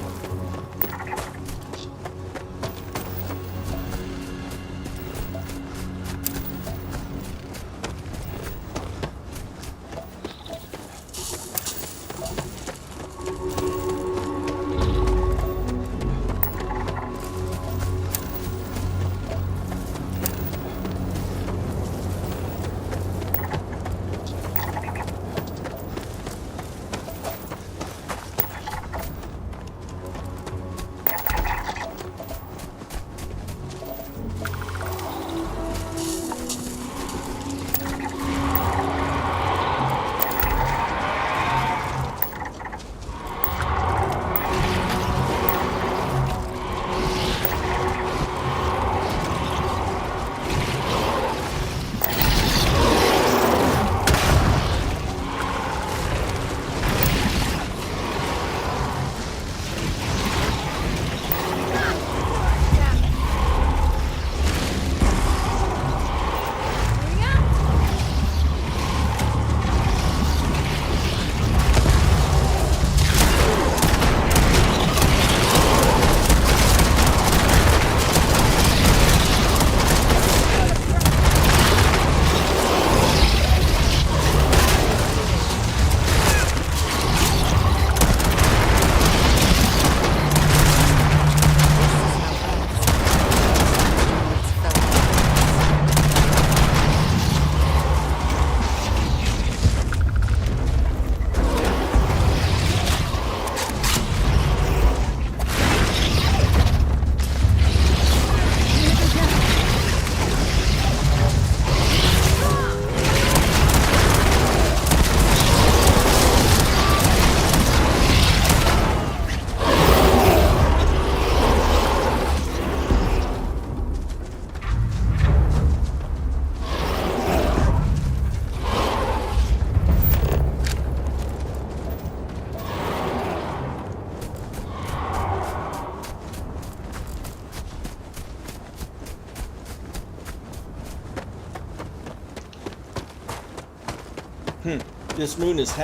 This moon is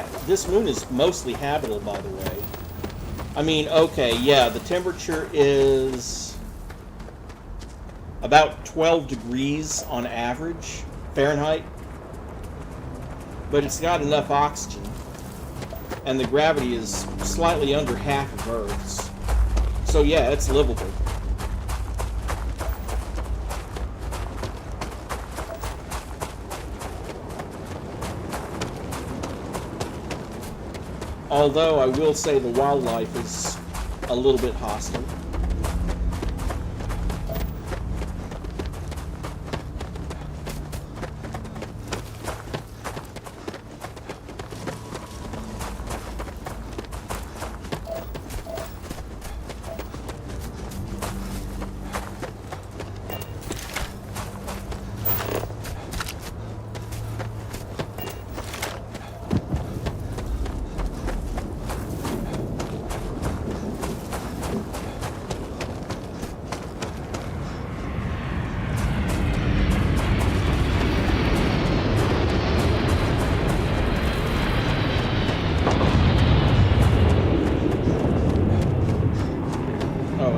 mostly habitable, by the way. I mean, okay, yeah, the temperature is about 12 degrees on average Fahrenheit, but it's got enough oxygen, and the gravity is slightly under half of Earth's. So yeah, it's livable. Although I will say the wildlife is a little bit hostile.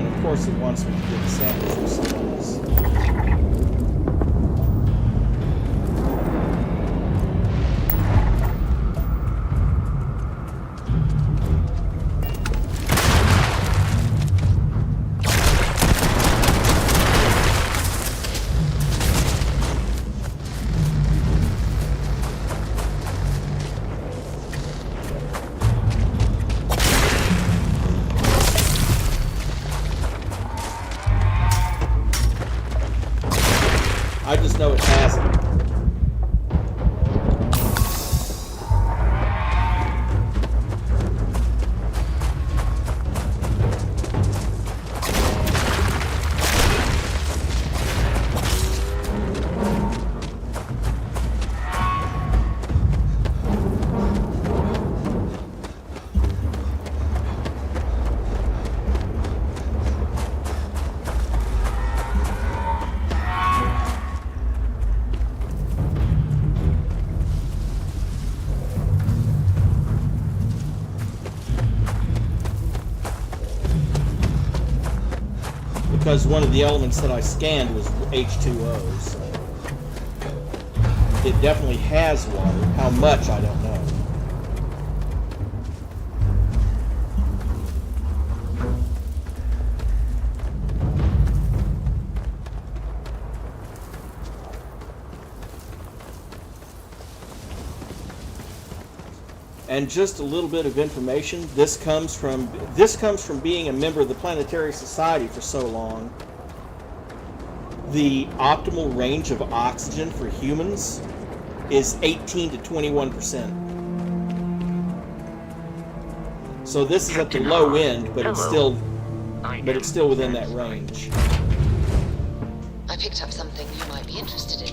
Of course it wants me to get a sandwich or something else. I just know it hasn't. Because one of the elements that I scanned was H2O, so it definitely has water. How much, I don't know. And just a little bit of information. This comes from being a member of the Planetary Society for so long. The optimal range of oxygen for humans is 18 to 21%. So this is at the low end, but it's still within that range. I picked up something you might be interested in.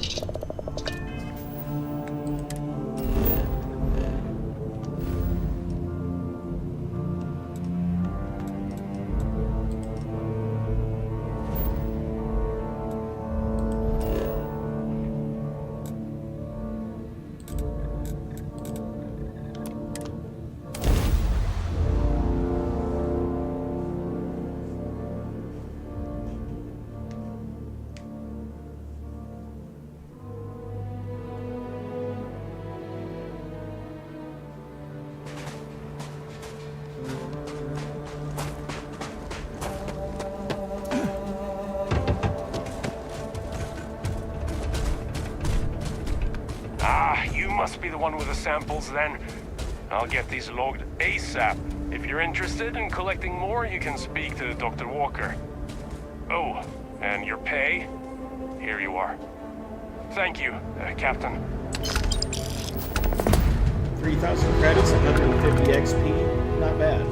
Must be the one with the samples then. I'll get these logged ASAP. If you're interested in collecting more, you can speak to Dr. Walker. Oh, and your pay? Here you are. Thank you, Captain. 3,000 credits, 150 XP. Not bad.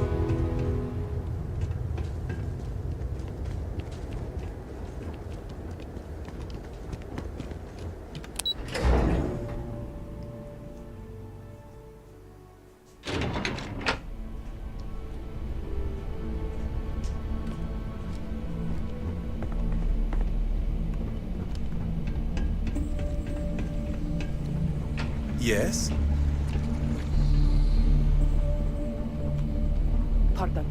Yes? pardon.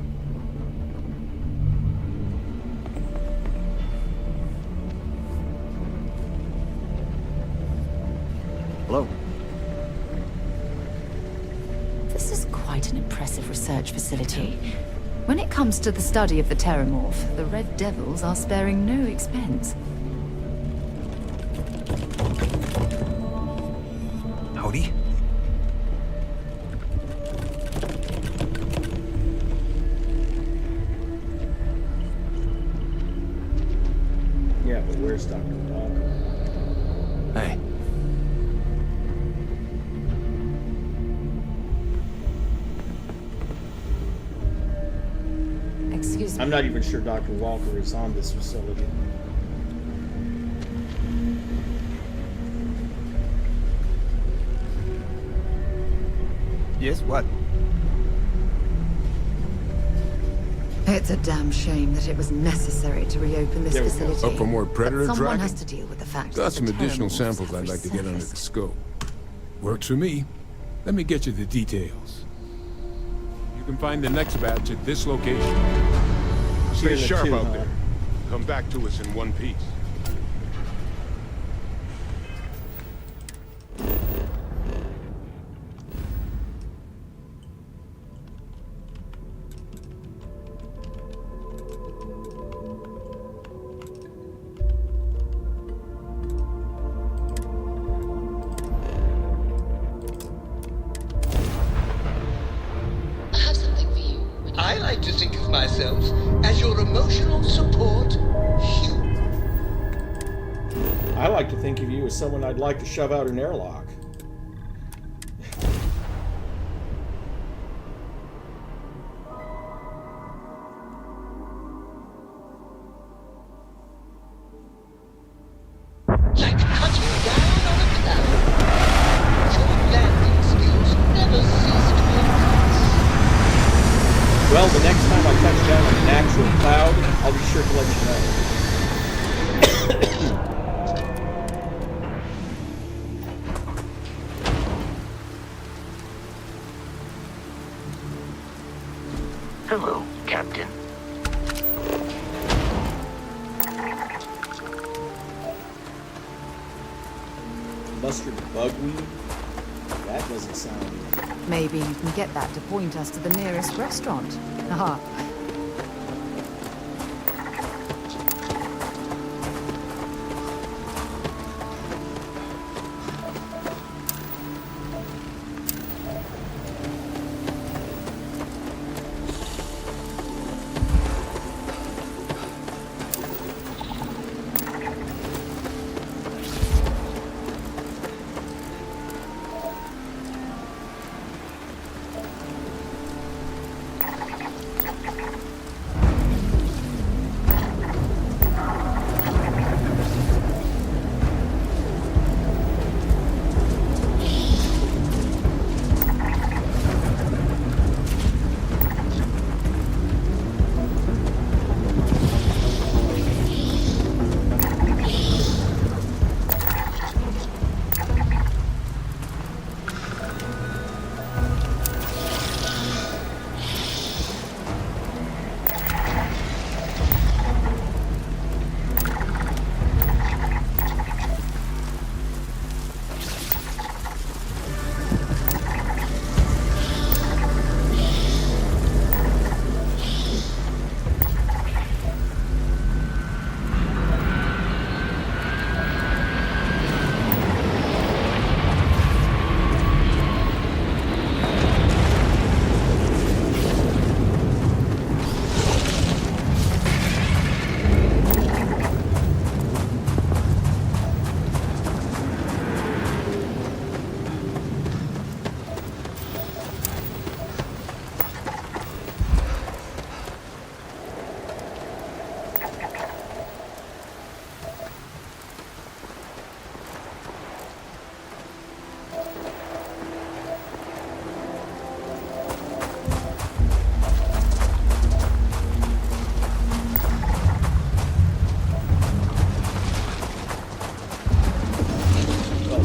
Hello. This is quite an impressive research facility. When it comes to the study of the Terramorph, the Red Devils are sparing no expense. Howdy. Yeah, but where's Dr. Walker? Hey. Excuse me. I'm not even sure Dr. Walker is on this facility. Yes, what? It's a damn shame that it was necessary to reopen this facility. Up for more predator But someone tracking? has to deal with the fact Got that some the additional Terramorphs samples have I'd like to get under the resurfaced. scope. Works for me. Let me get you the details. You can find the next batch at this location. Stay Bring the sharp two, out huh? there. Come back to us in one piece. I have something for you. I like to think of myself as your emotional support human. I like to think of you as someone I'd like to shove out an airlock. Like cutting down on a cloud. Your landing skills never cease to impress. Well, the next time I touch down on an actual cloud, I'll be sure to let you know. Hello, Captain. Mustard bugweed? That doesn't sound... Maybe you can get that to point us to the nearest restaurant. Aha.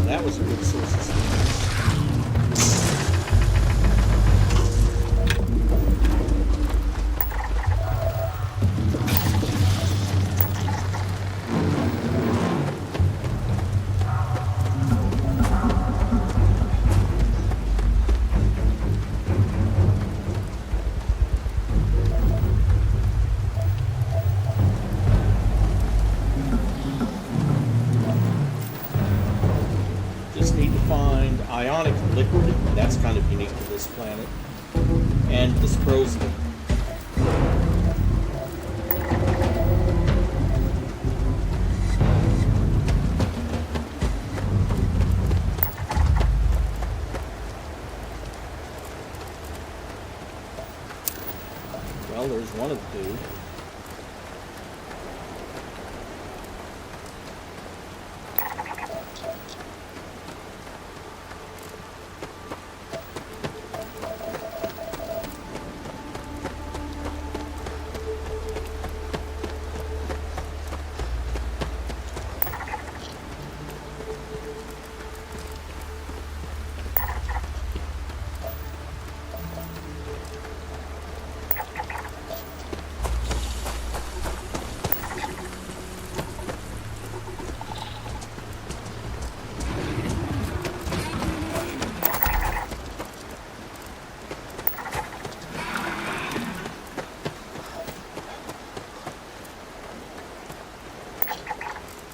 That was a good source of space. just need to find ionic liquid. That's kind of unique to this planet. And dysprosium. Well, there's one of the two.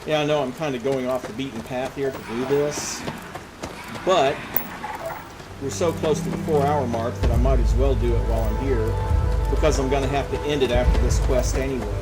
Yeah, I know I'm kind of going off the beaten path here to do this, but we're so close to the 4-hour mark that I might as well do it while I'm here, because I'm going to have to end it after this quest anyway.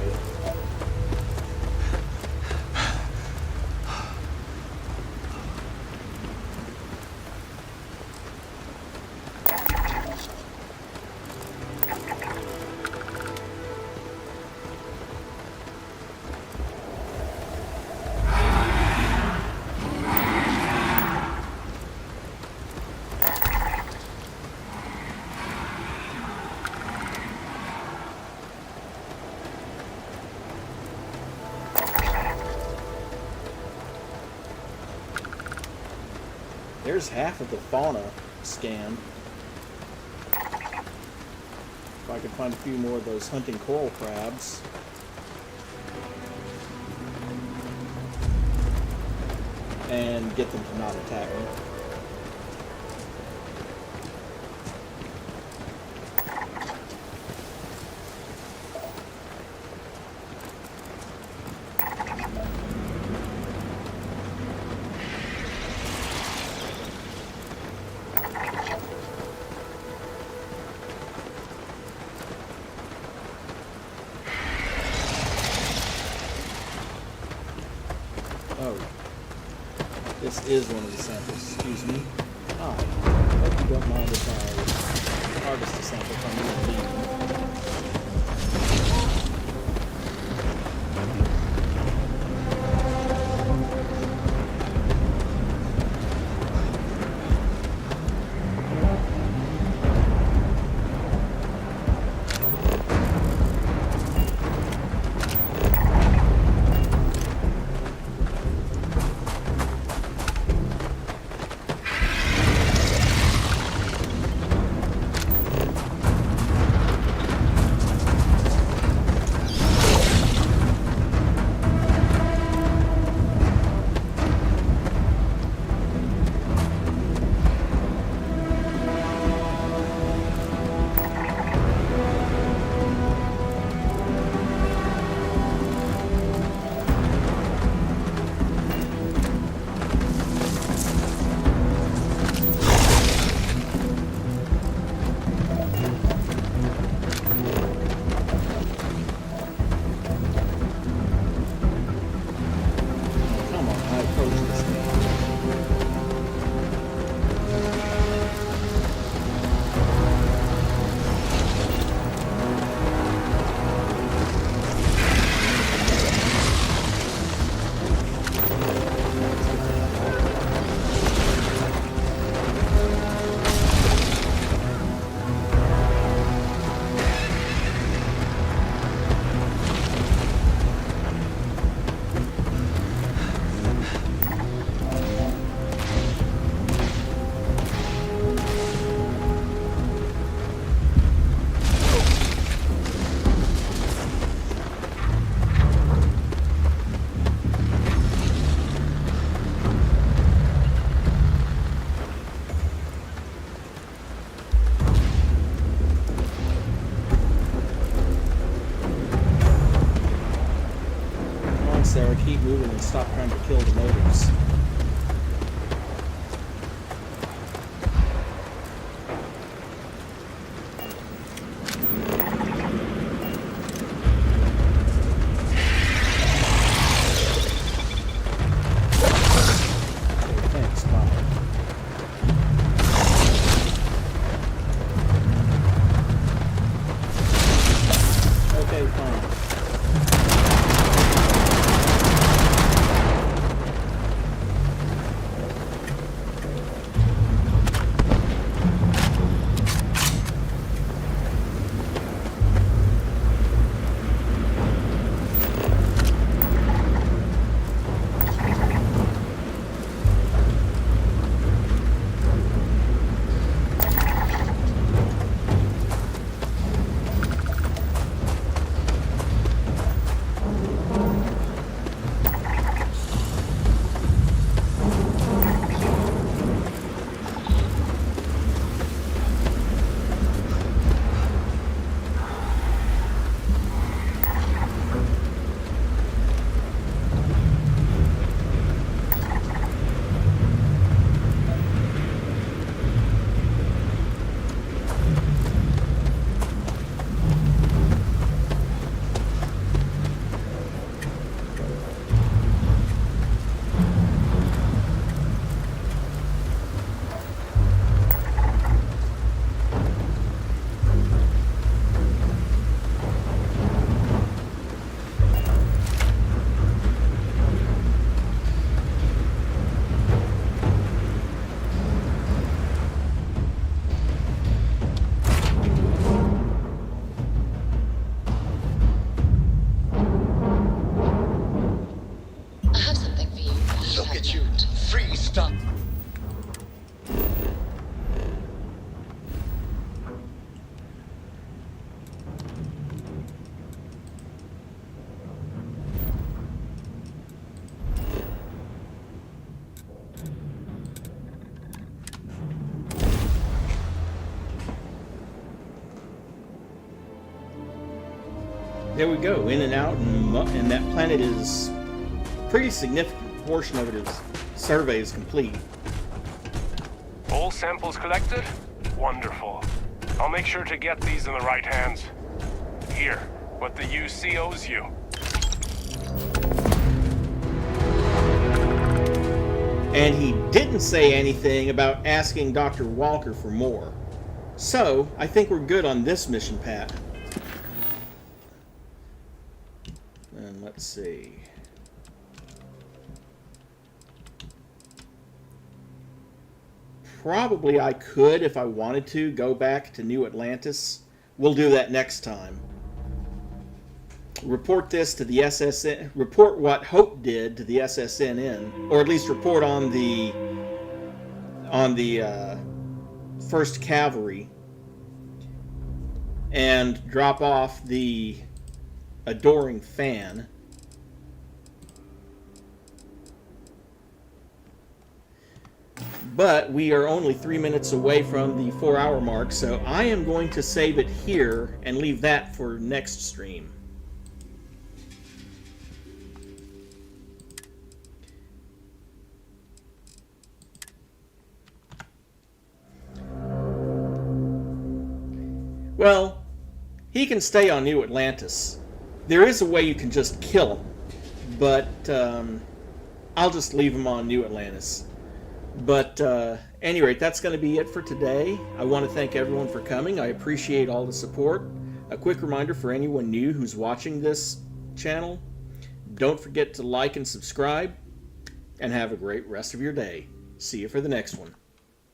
There's half of the fauna scanned. If I could find a few more of those hunting coral crabs. And get them to not attack me. This is one of the samples, excuse me. Hi. Hope you don't mind if I harvest a sample from you and leave. Sarah, keep moving and stop trying to kill the motives. Stop. There we go, in and out, and that planet is pretty significant portion of it is survey is complete. All samples collected? Wonderful. I'll make sure to get these in the right hands. Here, what the UC owes you. And he didn't say anything about asking Dr. Walker for more. So, I think we're good on this mission, Pat. And let's see. Probably I could, if I wanted to, go back to New Atlantis. We'll do that next time. Report this to the SSN. Report what Hope did to the SSNN, or at least report on the 1st Cavalry, and drop off the adoring fan. But we are only 3 minutes away from the 4-hour mark, so I am going to save it here and leave that for next stream. Well, he can stay on New Atlantis. There is a way you can just kill him, but I'll just leave him on New Atlantis. But at any rate, that's going to be it for today. I want to thank everyone for coming. I appreciate all the support. A quick reminder for anyone new who's watching this channel, don't forget to like and subscribe, and have a great rest of your day. See you for the next one.